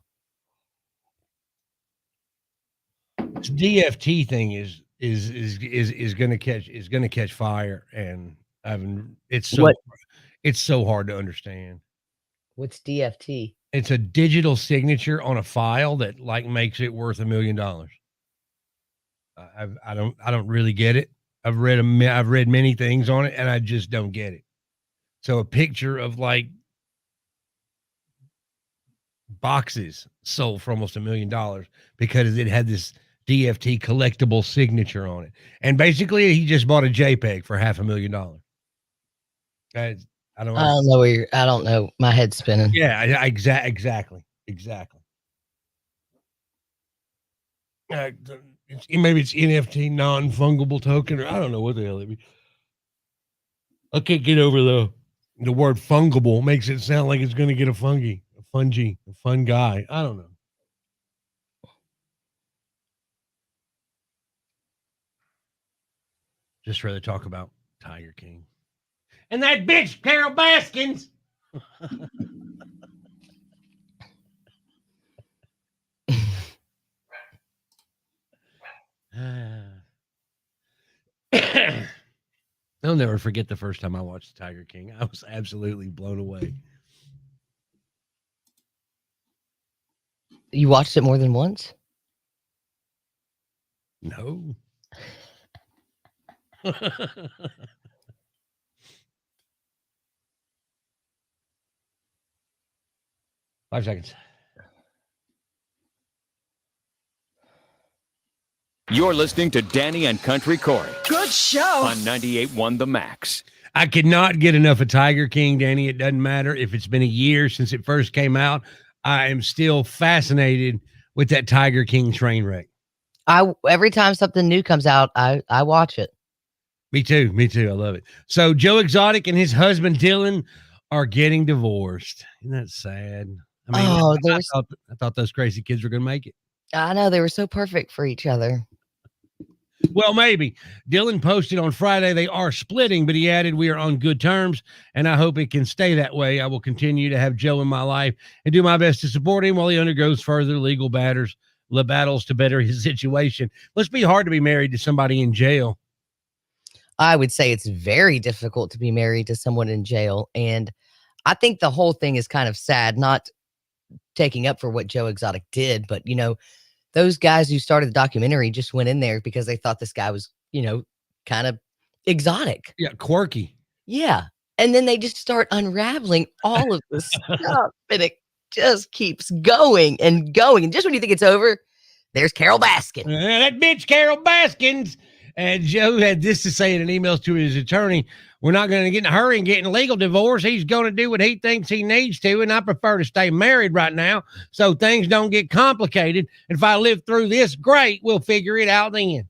This DFT thing is going to catch fire, and it's so hard to understand. What's DFT? It's a digital signature on a file that like makes it worth $1 million. I don't really get it. I've read many things on it, and I just don't get it. So a picture of like boxes sold for almost $1 million because it had this DFT collectible signature on it. And basically, he just bought a JPEG for $500,000. I don't know. I don't know. My head's spinning. Yeah, exactly. Maybe it's NFT non-fungible token, or I don't know what the hell it be. I can't get over the word fungible. Makes it sound like it's going to get a fun guy. I don't know. Just rather talk about Tiger King. And that bitch, Carol Baskins. I'll never forget the first time I watched Tiger King. I was absolutely blown away. You watched it more than once? No. 5 seconds. You're listening to Danny and Country Corey. Good show. On 98.1 The Max. I could not get enough of Tiger King, Danny. It doesn't matter if it's been a year since it first came out. I am still fascinated with that Tiger King train wreck. Every time something new comes out, I watch it. Me too. I love it. So Joe Exotic and his husband Dylan are getting divorced. Isn't that sad? I mean, I thought those crazy kids were going to make it. I know, they were so perfect for each other. Well, maybe. Dylan posted on Friday they are splitting, but he added, "We are on good terms, and I hope it can stay that way. I will continue to have Joe in my life and do my best to support him while he undergoes further legal battles to better his situation." Must be hard to be married to somebody in jail. I would say it's very difficult to be married to someone in jail. And I think the whole thing is kind of sad, not taking up for what Joe Exotic did, but, you know, those guys who started the documentary just went in there because they thought this guy was, you know, kind of exotic. Yeah, quirky. Yeah. And then they just start unraveling all of this stuff, and it just keeps going and going. And just when you think it's over, there's Carol Baskin. That bitch, Carol Baskins. And Joe had this to say in an email to his attorney: "We're not going to get in a hurry and get in a legal divorce. He's going to do what he thinks he needs to, and I prefer to stay married right now so things don't get complicated. And if I live through this, great. We'll figure it out then."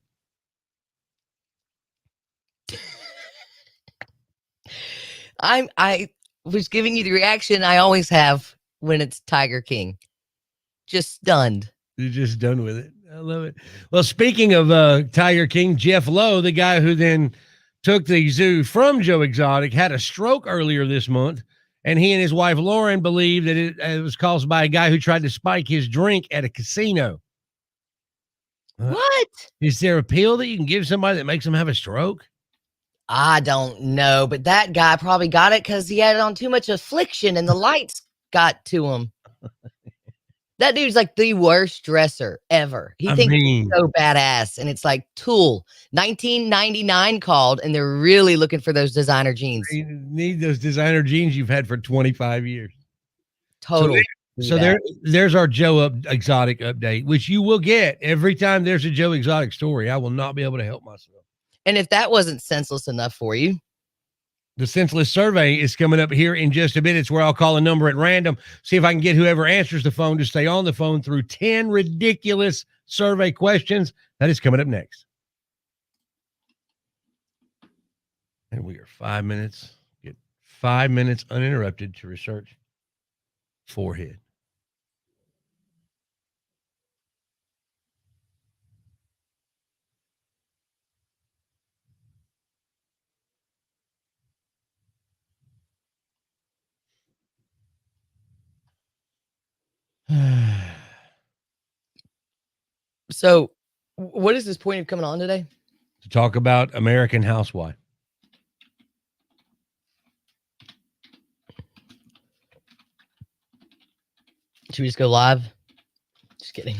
I was giving you the reaction I always have when it's Tiger King. Just stunned. You're just done with it. I love it. Well, speaking of Tiger King, Jeff Lowe, the guy who then took the zoo from Joe Exotic, had a stroke earlier this month, and he and his wife Lauren believe that it was caused by a guy who tried to spike his drink at a casino. What? Is there a pill that you can give somebody that makes them have a stroke? I don't know, but that guy probably got it because he had on too much affliction and the lights got to him. That dude's like the worst dresser ever. He thinks he's so badass. And it's like Tool, 1999 called, and they're really looking for those designer jeans. You need those designer jeans you've had for 25 years. Total. So there's our Joe Exotic update, which you will get every time there's a Joe Exotic story. I will not be able to help myself. And if that wasn't senseless enough for you, the Senseless Survey is coming up here in just a bit. It's where I'll call a number at random, see if I can get whoever answers the phone to stay on the phone through 10 ridiculous survey questions. That is coming up next. And we are 5 minutes. Get 5 minutes uninterrupted to research forehead. So what is this point of coming on today? To talk about American Housewife. Should we just go live? Just kidding.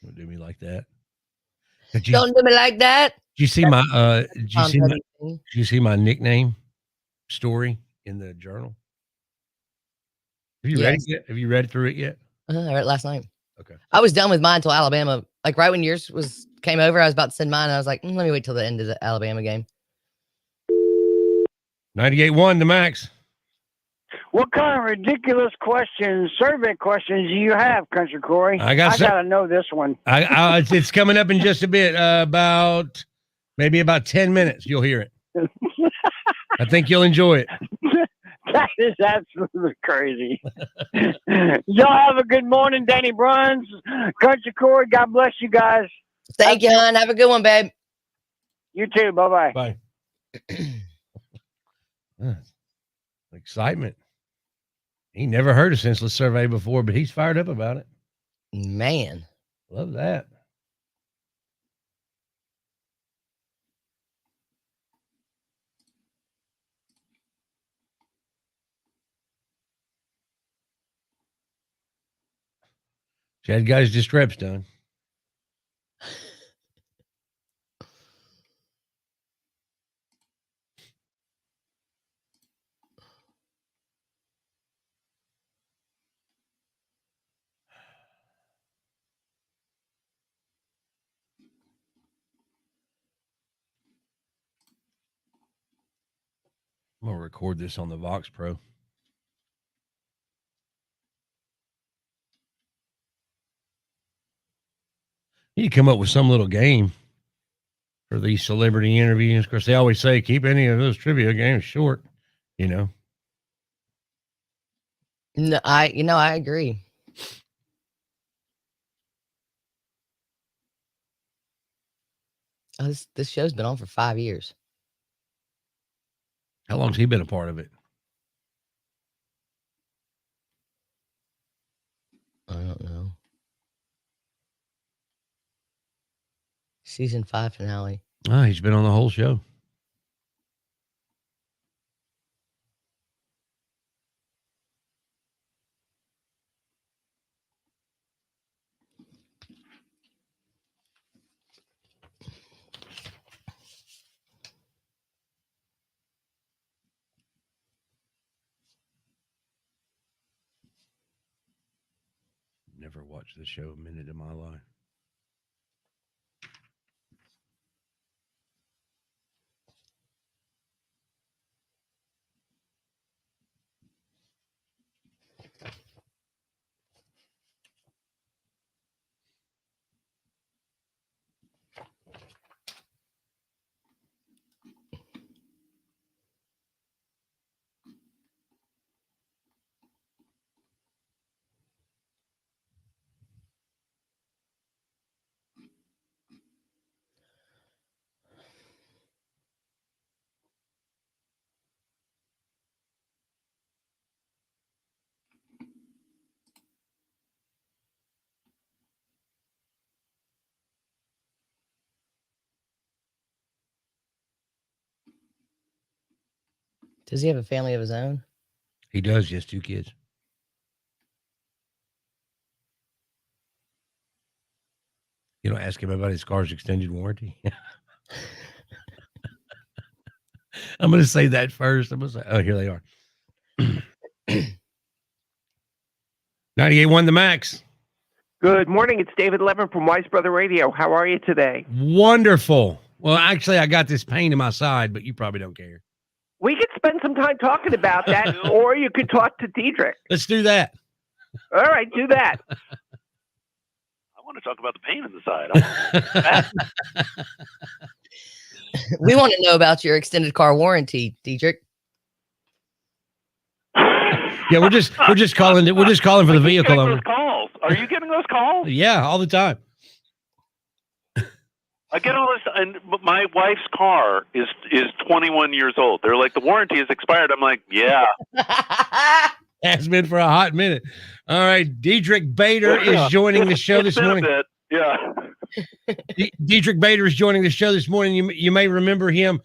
Don't do me like that. Don't do me like that. Did you see my did you see my nickname story in the journal? Have you read it yet? Have you read through it yet? I read it last night. Okay. I was done with mine until Alabama. Like right when yours came over, I was about to send mine. And I was like, let me wait till the end of the Alabama game. 98.1 the Max. What kind of ridiculous questions, survey questions do you have, Country Corey? I gotta know this one. It's coming up in just a bit. About 10 minutes. You'll hear it. I think you'll enjoy it. That is absolutely crazy. Y'all have a good morning, Danny Bruns, Country Corey. God bless you guys. Thank you, hon. Have a good one, babe. You too. Bye-bye. Bye. Excitement. He never heard a senseless survey before, but he's fired up about it. Man. Love that. Chad got his distraps done. I'm going to record this on the Vox Pro. You come up with some little game for these celebrity interviews. Of course, they always say keep any of those trivia games short, you know. No, I agree. Oh, this show's been on for 5 years. How long's he been a part of it? I don't know. Season 5 finale. Oh, he's been on the whole show. Never watched the show a minute in my life. Does he have a family of his own? He does. He has 2 kids. You don't ask him about his car's extended warranty. I'm going to say that first. I'm going to say, oh, here they are. 98.1 the Max. Good morning. It's David Levin from Wise Brother Radio. How are you today? Wonderful. Well, actually, I got this pain in my side, but you probably don't care. We could spend some time talking about that, or you could talk to Diedrich. Let's do that. All right, do that. I want to talk about the pain in the side. We want to know about your extended car warranty, Diedrich. Yeah, we're just calling it. We're just calling for the vehicle owner. Calls. Are you getting those calls? Yeah, all the time. I get all this, and my wife's car is 21 years old. They're like, the warranty is expired. I'm like, yeah. Has been for a hot minute. All right, Diedrich Bader is joining the show this morning. Yeah. Diedrich Bader is joining the show this morning. You may remember him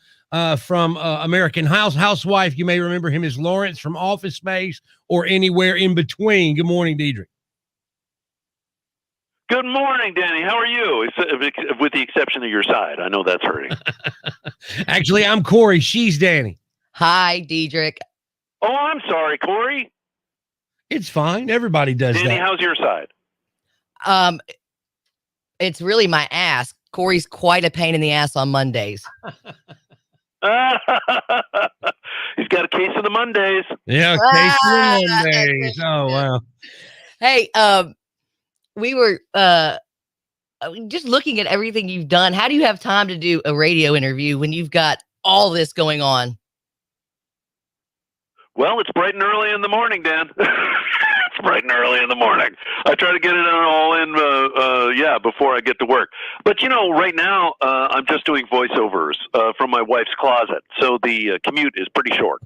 from American Housewife. You may remember him as Lawrence from Office Space or anywhere in between. Good morning, Diedrich. Good morning, Danny. How are you? With the exception of your side. I know that's hurting. Actually, I'm Corey. She's Danny. Hi, Diedrich. Oh, I'm sorry, Corey. It's fine. Everybody does Danny, that. how's your side? It's really my ass. Corey's quite a pain in the ass on Mondays. He's got a case of the Mondays. Yeah, case of the Mondays. Oh wow. Hey, we were just looking at everything you've done. How do you have time to do a radio interview when you've got all this going on? Well, it's bright and early in the morning, Dan. It's bright and early in the morning. I try to get it all in, before I get to work. But, right now, I'm just doing voiceovers from my wife's closet. So the commute is pretty short.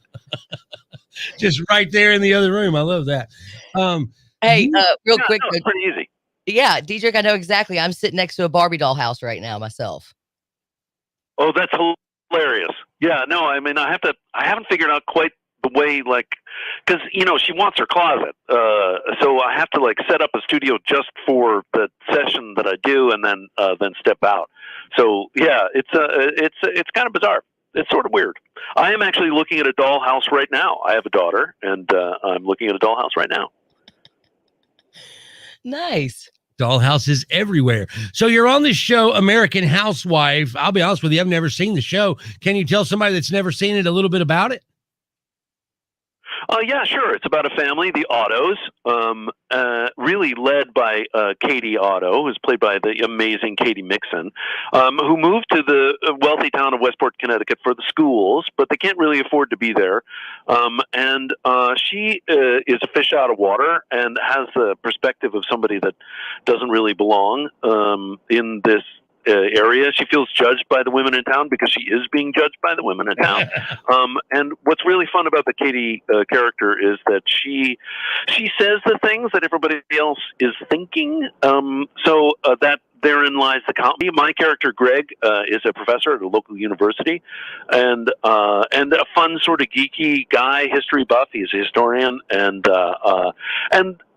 Just right there in the other room. I love that. Hey, real quick. No, it's pretty easy. Yeah, Diedrich, I know exactly. I'm sitting next to a Barbie doll house right now myself. Oh, that's hilarious. Yeah, no, I mean, I haven't figured out quite the way, because she wants her closet, so I have to set up a studio just for the session that I do, and then step out. So yeah, it's kind of bizarre. It's sort of weird. I am actually looking at a dollhouse right now. I have a daughter, and I'm looking at a dollhouse right now. Nice. Dollhouses everywhere. So you're on this show, American Housewife. I'll be honest with you, I've never seen the show. Can you tell somebody that's never seen it a little bit about it? Yeah, sure. It's about a family, the Ottos, really led by Katie Otto, who's played by the amazing Katie Mixon, who moved to the wealthy town of Westport, Connecticut for the schools, but they can't really afford to be there. And she is a fish out of water and has the perspective of somebody that doesn't really belong in this area. She feels judged by the women in town because she is being judged by the women in town. And what's really fun about the Katie character is that she says the things that everybody else is thinking. So that therein lies the comedy. My character Greg is a professor at a local university, and a fun sort of geeky guy, history buff. He's a historian, and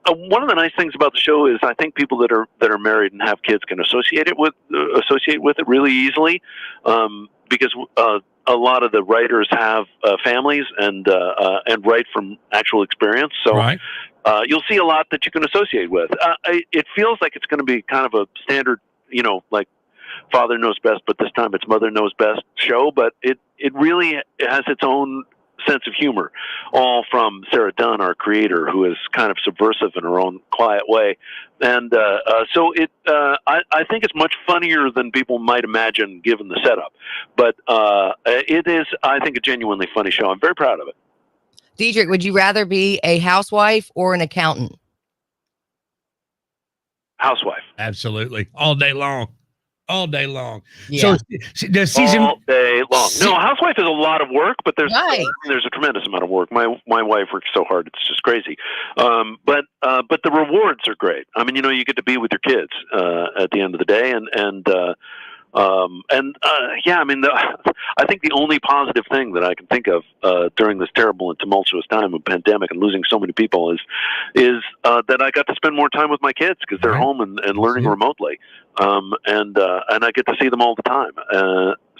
one of the nice things about the show is I think people that are married and have kids can associate with it really easily, because a lot of the writers have families and write from actual experience. So right. You'll see a lot that you can associate with. It feels like it's going to be kind of a standard, like Father Knows Best, but this time it's Mother Knows Best show. But it really has its own sense of humor, all from Sarah Dunn, our creator, who is kind of subversive in her own quiet way. And so I think it's much funnier than people might imagine given the setup. But it is, I think, a genuinely funny show. I'm very proud of it. Diedrich, would you rather be a housewife or an accountant? Housewife. Absolutely. All day long. All day long. Yeah. So the season all day long. No, housewife is a lot of work, but there's Right. there's a tremendous amount of work. My wife works so hard, it's just crazy. But the rewards are great. I mean, you get to be with your kids at the end of the day, I mean, I think the only positive thing that I can think of during this terrible and tumultuous time of pandemic and losing so many people is that I got to spend more time with my kids because they're home and learning remotely, and I get to see them all the time.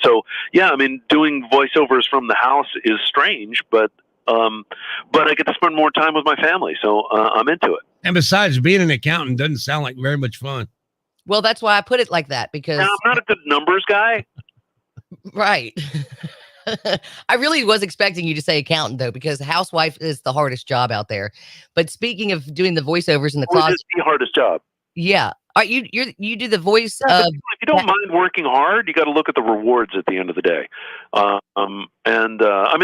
So yeah, I mean, doing voiceovers from the house is strange, but I get to spend more time with my family, so I'm into it. And besides, being an accountant doesn't sound like very much fun. Well, that's why I put it like that, because I'm not a good numbers guy. Right. I really was expecting you to say accountant, though, because housewife is the hardest job out there. But speaking of doing the voiceovers in the closet, it's the hardest job. Yeah. You do the voice Yeah, of. if you don't mind working hard, you got to look at the rewards at the end of the day. I mean,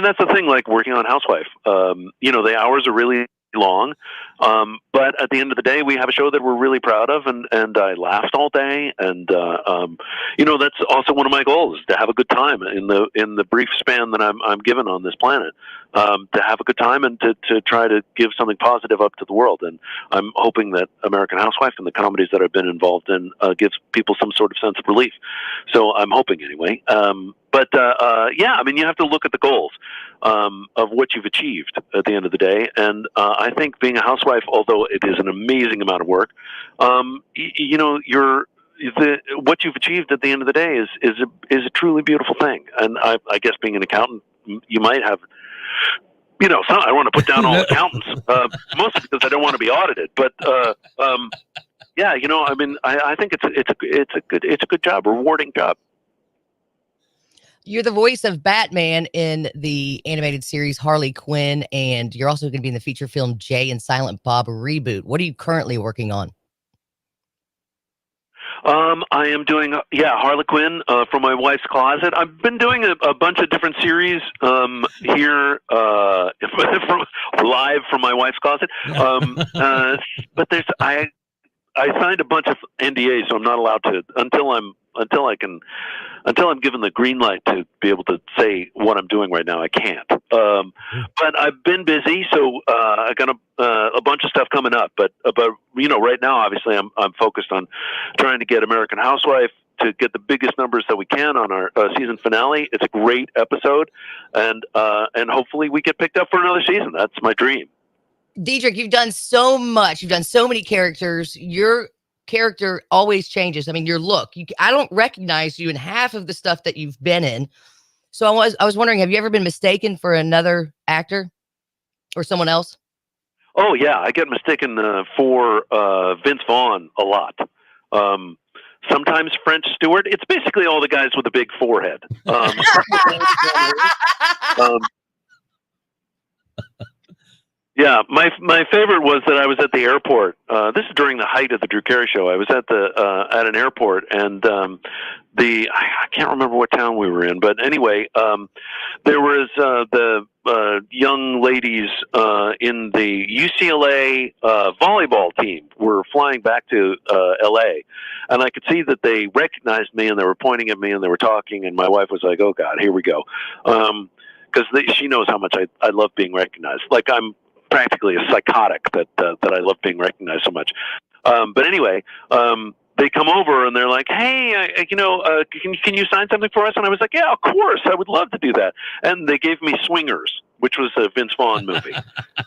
that's the thing, like working on Housewife. The hours are really long, but at the end of the day, we have a show that we're really proud of, and I laughed all day, and that's also one of my goals, is to have a good time in the brief span that I'm given on this planet, to have a good time and to try to give something positive up to the world. And I'm hoping that American Housewife and the comedies that I've been involved in gives people some sort of sense of relief. So I'm hoping anyway. Yeah, I mean, you have to look at the goals of what you've achieved at the end of the day. And I think being a housewife, although it is an amazing amount of work, what you've achieved at the end of the day is a truly beautiful thing. And I guess being an accountant, you might have I don't want to put down all accountants, mostly because I don't want to be audited. But yeah, I think it's a good job, rewarding job. You're the voice of Batman in the animated series Harley Quinn, and you're also going to be in the feature film Jay and Silent Bob reboot. What are you currently working on? I am doing, Harley Quinn from my wife's closet. I've been doing a bunch of different series here from live from my wife's closet. But I signed a bunch of NDAs, so I'm not allowed to until I'm given the green light to be able to say what I'm doing right now. I can't. But I've been busy, so I got a bunch of stuff coming up. But right now, obviously, I'm focused on trying to get American Housewife to get the biggest numbers that we can on our season finale. It's a great episode, and hopefully we get picked up for another season. That's my dream. Diedrich, you've done so much. You've done so many characters. Your character always changes. I mean, your look. I don't recognize you in half of the stuff that you've been in. So I was wondering, have you ever been mistaken for another actor or someone else? Oh yeah, I get mistaken for Vince Vaughn a lot. Sometimes French Stewart. It's basically all the guys with a big forehead. Yeah, my favorite was that I was at the airport. This is during the height of the Drew Carey Show. I was at an airport, and I can't remember what town we were in, but anyway, there was the young ladies in the UCLA volleyball team were flying back to LA, and I could see that they recognized me, and they were pointing at me, and they were talking, and my wife was like, "Oh God, here we go," because she knows how much I love being recognized. Like I'm practically a psychotic that I love being recognized so much. But anyway, they come over and they're like, "Hey, can you sign something for us?" And I was like, "Yeah, of course, I would love to do that." And they gave me Swingers, which was a Vince Vaughn movie.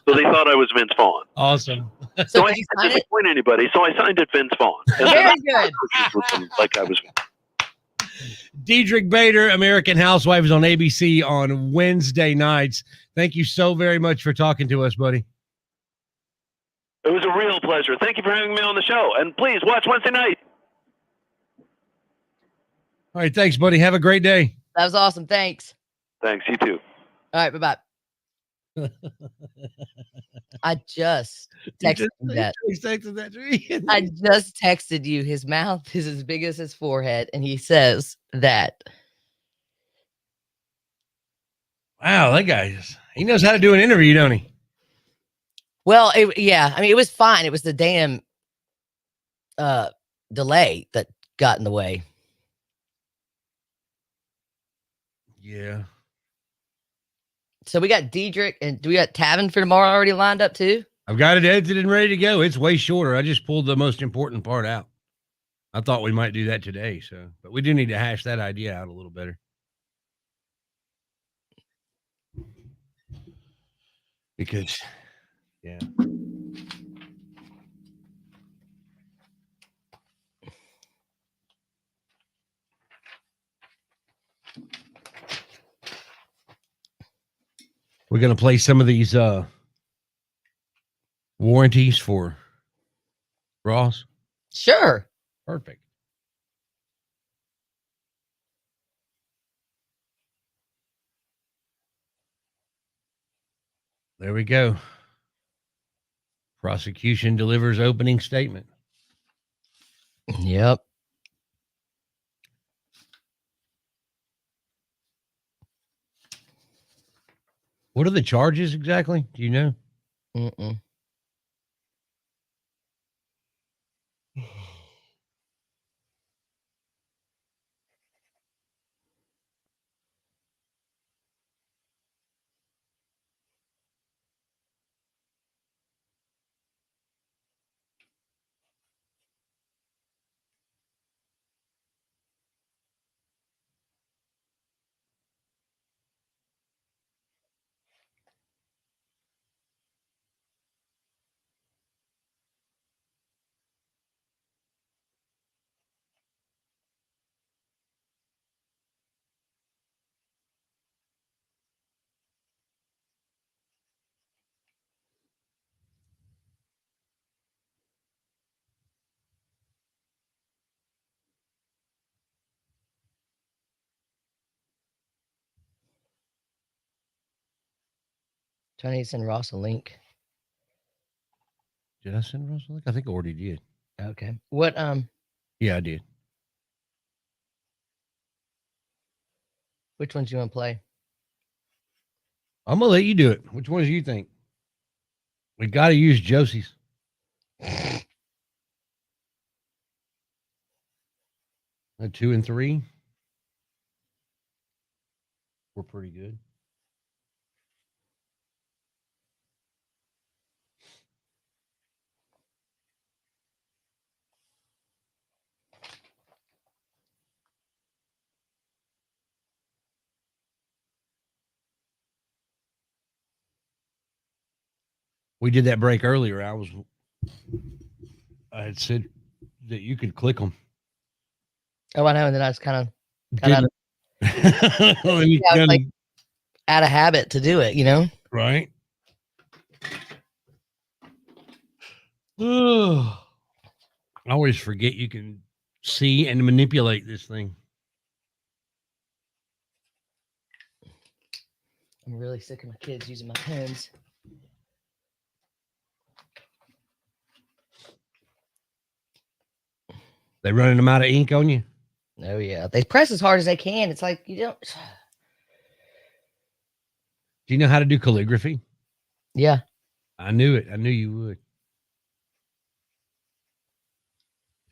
So they thought I was Vince Vaughn. Awesome. So I didn't disappoint anybody. So I signed it Vince Vaughn. And very good. Like I was. Diedrich Bader, American Housewives on ABC on Wednesday nights. Thank you so very much for talking to us, buddy. It was a real pleasure. Thank you for having me on the show. And please watch Wednesday night. All right. Thanks, buddy. Have a great day. That was awesome. Thanks. Thanks. You too. All right. Bye-bye. I just texted that. I just texted you. His mouth is as big as his forehead, and he says that. Wow, that guy he knows how to do an interview, don't he? Well, yeah. I mean, it was fine. It was the damn delay that got in the way. Yeah. So we got Diedrich, and do we got Tavin for tomorrow already lined up too? I've got it edited and ready to go. It's way shorter. I just pulled the most important part out. I thought we might do that today, but we do need to hash that idea out a little better. Because, yeah. We're going to play some of these warranties for Ross. Sure. Perfect. There we go. Prosecution delivers opening statement. Yep. What are the charges exactly? Do you know? Mm-mm. Trying to send Ross a link. Did I send Ross a link? I think I already did. Okay. What Yeah, I did. which ones do you want to play? I'm gonna let you do it. Which ones do you think? We got to use Josie's. 2 and 3. We're pretty good. We did that break earlier. I had said that you could click them. Oh, I know. And then I was kind of Didn't- out of habit to do it, you know? Right. I always forget you can see and manipulate this thing. I'm really sick of my kids using my pens. They running them out of ink on you? Oh, yeah. They press as hard as they can. It's like, you don't. Do you know how to do calligraphy? Yeah. I knew it. I knew you would.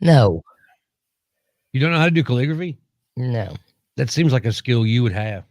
No. You don't know how to do calligraphy? No. That seems like a skill you would have.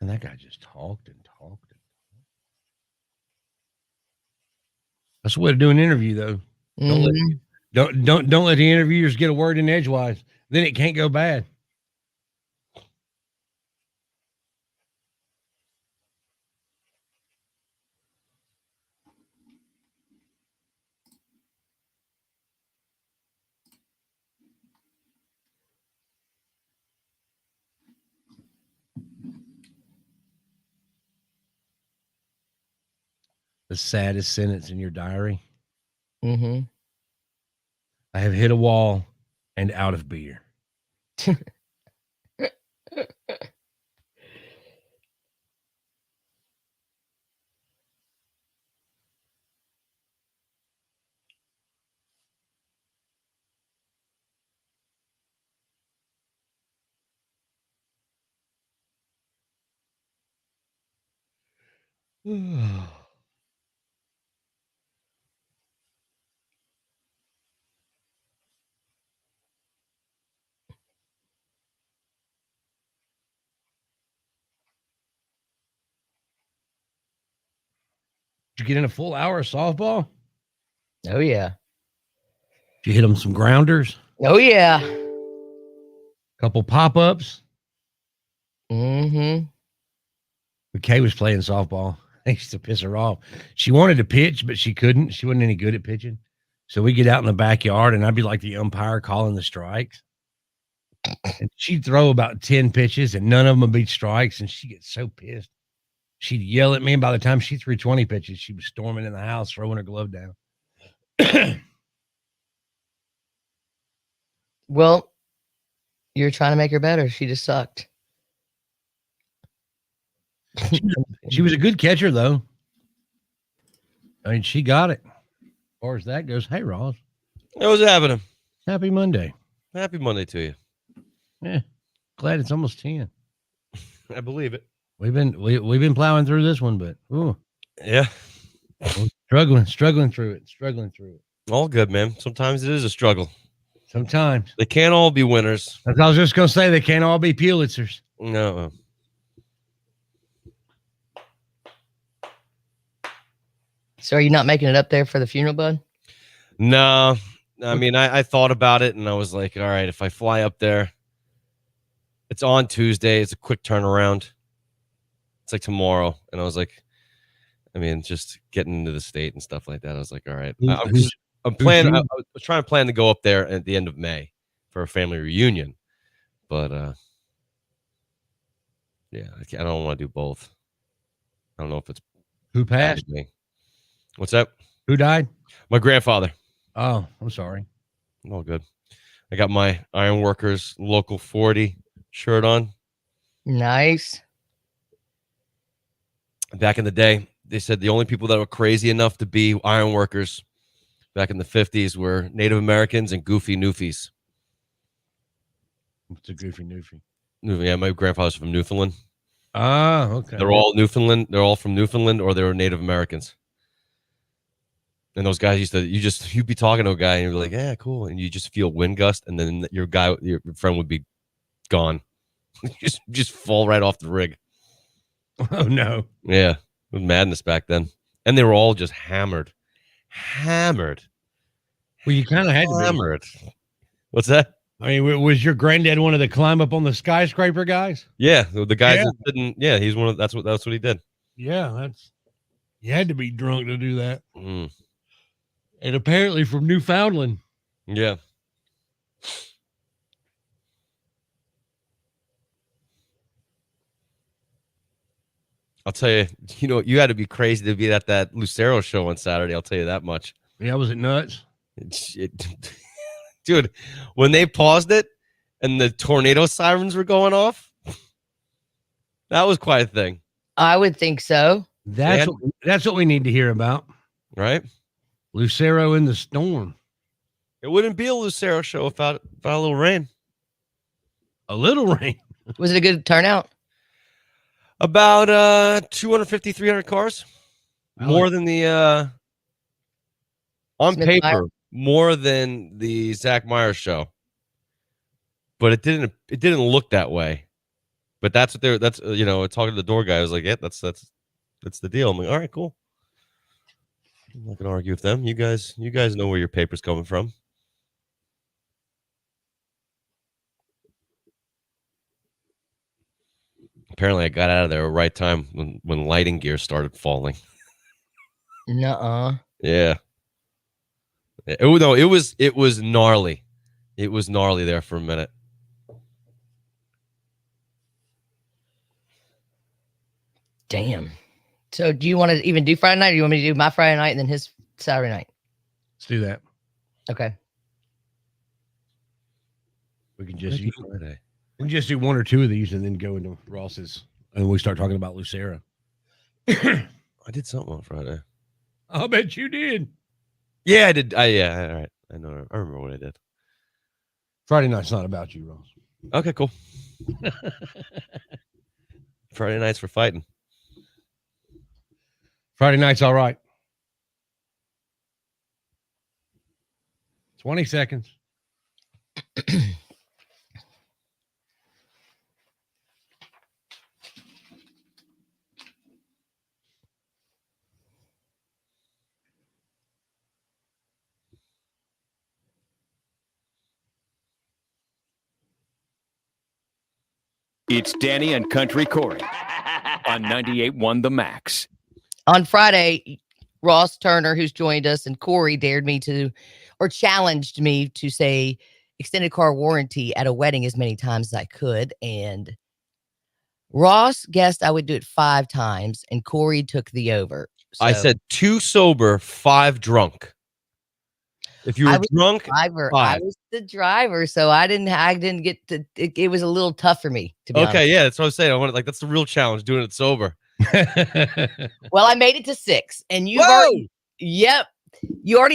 And that guy just talked and talked. That's the way to do an interview, though. Don't let the interviewers get a word in edgewise. Then it can't go bad. The saddest sentence in your diary. Mm-hmm. I have hit a wall and out of beer. Did you get in a full hour of softball? Oh, yeah. Did you hit them some grounders? Oh, yeah. Couple pop-ups? Mm-hmm. McKay was playing softball. I used to piss her off. She wanted to pitch, but she couldn't. She wasn't any good at pitching. So we get out in the backyard, and I'd be like the umpire calling the strikes. And she'd throw about 10 pitches, and none of them would be strikes, and she gets so pissed. She'd yell at me, and by the time she threw 20 pitches, she was storming in the house, throwing her glove down. Well, you're trying to make her better. She just sucked. She was a good catcher, though. I mean, she got it. As far as that goes, hey, Ross. Hey, what's happening? Happy Monday. Happy Monday to you. Yeah, glad it's almost 10. I believe it. We've been plowing through this one, but ooh, yeah, struggling through it. All good, man. Sometimes it is a struggle. Sometimes they can't all be winners. As I was just gonna say, they can't all be Pulitzers. No. So are you not making it up there for the funeral, bud? No, I mean, I thought about it and I was like, all right, if I fly up there, it's on Tuesday. It's a quick turnaround. It's like tomorrow. And I was like, I mean, just getting into the state and stuff like that. I was like, all right, I'm planning. I was trying to plan to go up there at the end of May for a family reunion, but yeah, I don't want to do both. I don't know if it's who passed. Me. What's that? Who died? My grandfather. Oh, I'm sorry. All good. I got my Ironworkers Local 40 shirt on. Nice. Back in the day, they said the only people that were crazy enough to be ironworkers back in the 50s were Native Americans and goofy Newfies. What's a goofy Newfie? Yeah, my grandfather's from Newfoundland. Ah, okay. They're all Newfoundland. They're all from Newfoundland, or they were Native Americans. And those guys you'd be talking to a guy and you're like, yeah, cool. And you just feel wind gust. And then your friend would be gone. just fall right off the rig. Oh, no. Yeah. It was madness back then. And they were all just hammered. Well, you kind of had to be. Hammered. What's that? I mean, was your granddad one of the climb up on the skyscraper guys? Yeah. The guys that didn't. Yeah. He's one of, that's what he did. Yeah. You had to be drunk to do that. Mm. And apparently from Newfoundland. Yeah. I'll tell you, you had to be crazy to be at that Lucero show on Saturday. I'll tell you that much. Yeah, was it nuts? Dude, when they paused it and the tornado sirens were going off, that was quite a thing. I would think so. That's what we need to hear about. Right? Lucero in the storm. It wouldn't be a Lucero show without a little rain. A little rain. Was it a good turnout? About 250, 300 cars. More than the on Smith paper, Meyer? more than the Zach Myers show. But it didn't look that way. But that's what talking to the door guy, I was like, yeah, that's the deal. I'm like, all right, cool. I'm not gonna argue with them. You guys know where your paper's coming from. Apparently, I got out of there at the right time when lighting gear started falling. Nuh-uh. Yeah. It was gnarly. It was gnarly there for a minute. Damn. So do you want to even do Friday night, or do you want me to do my Friday night and then his Saturday night? Let's do that. Okay. We can just do one or two of these and then go into Ross's, and we start talking about Lucero. I did something on Friday. I'll bet you did. Yeah, I did. Yeah, all right. I know. I remember what I did. Friday night's not about you, Ross. Okay, cool. Friday nights for fighting. Friday night's all right. 20 seconds. It's Danny and Country Corey on 98.1 The Max. On Friday, Ross Turner, who's joined us, and Corey challenged me to say extended car warranty at a wedding as many times as I could. And Ross guessed I would do it 5 times, and Corey took the over. So I said 2 sober, 5 drunk. If you were drunk, I was the driver, so I didn't get to. It was a little tough for me to be honest. Okay, yeah, that's what I was saying. I wanted that's the real challenge, doing it sober. Well, I made it to 6, and you already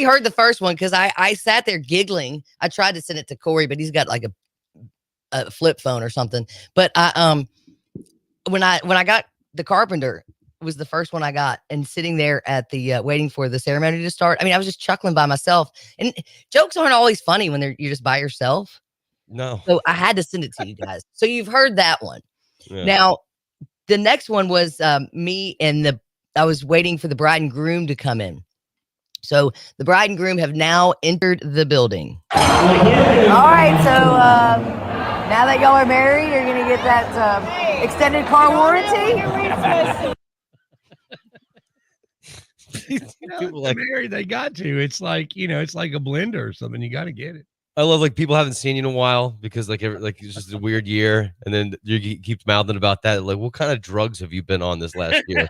heard the first one because I sat there giggling. I tried to send it to Corey, but he's got like a flip phone or something. But when I got the Carpenter, it was the first one I got, and sitting there at the waiting for the ceremony to start. I mean, I was just chuckling by myself, and jokes aren't always funny when you're just by yourself. No. So I had to send it to you guys. So you've heard that one. Yeah. Now, the next one was me and I was waiting for the bride and groom to come in. So the bride and groom have now entered the building. All right, so now that y'all are married, you're gonna get that extended car warranty. People like married, they got to. It's like, it's like a blender or something. You got to get it. I love like people haven't seen you in a while because like it's just a weird year, and then you keep mouthing about that. Like, what kind of drugs have you been on this last year?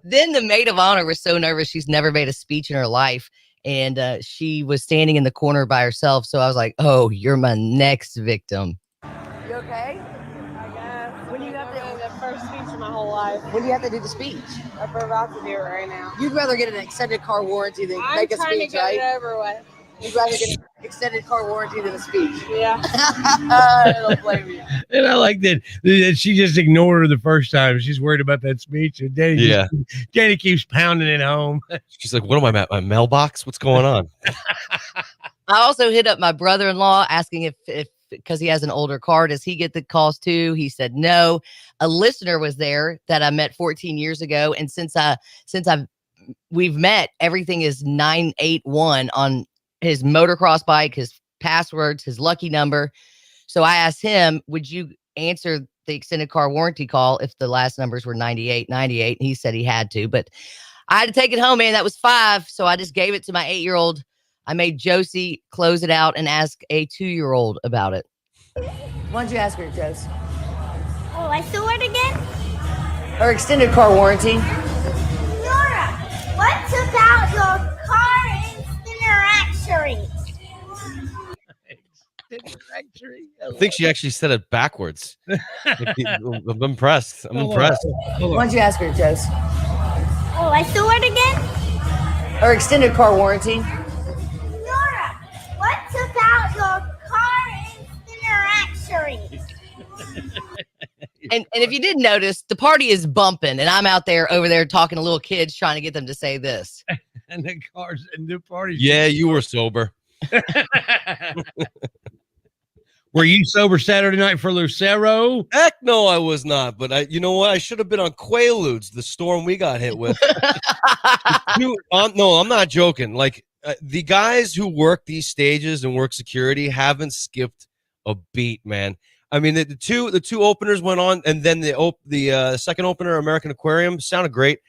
Then the maid of honor was so nervous. She's never made a speech in her life. And she was standing in the corner by herself. So I was like, oh, you're my next victim. You okay? I guess. When do you have to the first speech of my whole life? When do you have to do the speech? I'm about to do it right now. You'd rather get an extended car warranty than I'm make a trying speech, to get right? it over with. You'd rather get an extended car warranty than a speech. Yeah. I don't blame you. And I like that she just ignored her the first time. She's worried about that speech. And Danny keeps pounding it home. She's like, what am I at? My mailbox? What's going on? I also hit up my brother-in-law asking if because he has an older car, does he get the calls too? He said no. A listener was there that I met 14 years ago. And since we've met, everything is 981 on his motocross bike, his passwords, his lucky number. So I asked him, would you answer the extended car warranty call if the last numbers were 9898? And he said he had to, but I had to take it home, man. That was 5. So I just gave it to my 8-year-old. I made Josie close it out and ask a 2-year-old about it. Why'd you ask her, Josie? Oh, I saw it again? Her extended car warranty. Nora, what's about your car incinerator? I think she actually said it backwards. I'm impressed. I'm impressed. Why'd you ask her, Josie? Oh, I saw it again? Her extended car warranty. Nora, what's about your car incinerator? And if you didn't notice, the party is bumping, and I'm out there over there talking to little kids trying to get them to say this. And the cars and the party. Yeah, you were sober. Were you sober Saturday night for Lucero? Heck no, I was not. But you know what? I should have been on Quaaludes, the storm we got hit with. No, I'm not joking. Like the guys who work these stages and work security haven't skipped a beat, man. I mean, the two openers went on, and then the second opener, American Aquarium, sounded great.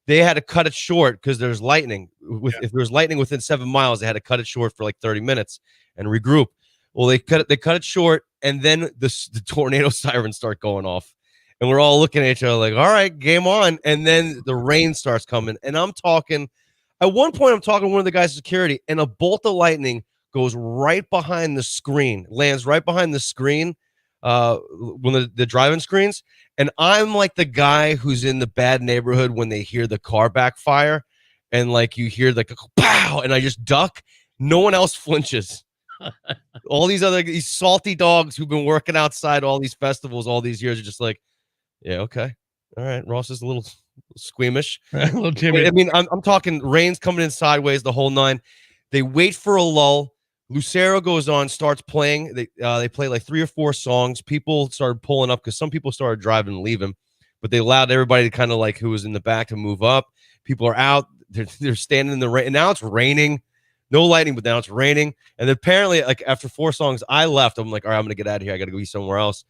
They had to cut it short because there's lightning. If there was lightning within 7 miles, they had to cut it short for like 30 minutes and regroup. Well, they cut it short, and then the tornado sirens start going off, and we're all looking at each other like, "All right, game on!" And then the rain starts coming, and I'm talking. At one point, I'm talking to one of the guys in security, and a bolt of lightning goes right behind the screen, lands right behind the screen, when the driving screens, and I'm like the guy who's in the bad neighborhood when they hear the car backfire, and like you hear like a pow, and I just duck. No one else flinches. All these salty dogs who've been working outside all these festivals all these years are just like, yeah, okay, all right. Ross is a little squeamish, a little timid. I mean, I'm talking rain's coming in sideways, the whole 9. They wait for a lull. Lucero goes on, starts playing. They play like 3 or 4 songs. People started pulling up because some people started driving and leaving, but they allowed everybody to kind of like who was in the back to move up. People are out. They're standing in the rain. And now it's raining. No lighting, but now it's raining. And apparently, like after 4 songs, I left. I'm like, all right, I'm gonna get out of here. I gotta go be somewhere else.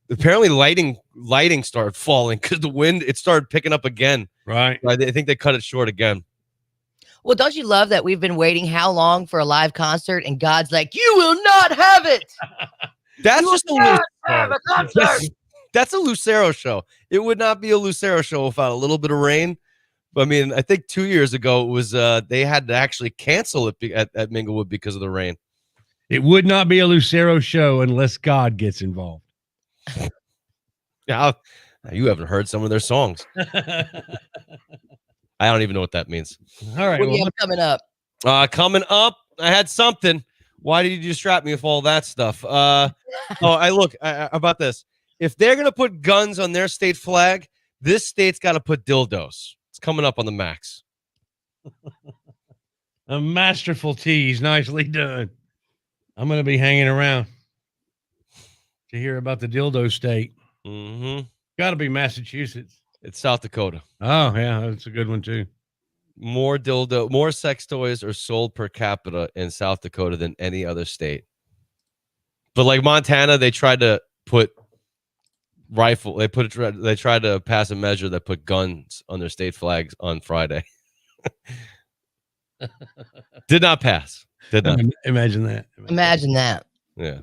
Apparently, lighting started falling because the wind it started picking up again. Right. I think they cut it short again. Well, don't you love that we've been waiting how long for a live concert, and God's like, you will not have it. That's you just will not have a concert. That's a Lucero show. It would not be a Lucero show without a little bit of rain. I mean, I think 2 years ago it was they had to actually cancel it at Minglewood because of the rain. It would not be a Lucero show unless God gets involved. Yeah, you haven't heard some of their songs. I don't even know what that means. All right, what do you have coming up? Coming up, I had something. Why did you distract me with all that stuff? About this. If they're gonna put guns on their state flag, this state's got to put dildos. It's coming up on the Max. A masterful tease. Nicely done. I'm going to be hanging around to hear about the dildo state. Mm-hmm. Got to be Massachusetts. It's South Dakota. Oh yeah, that's a good one too. More sex toys are sold per capita in South Dakota than any other state. But like Montana, they tried to put they tried to pass a measure that put guns on their state flags on Friday. Did not pass. Did not. Imagine that. Imagine that. Yeah.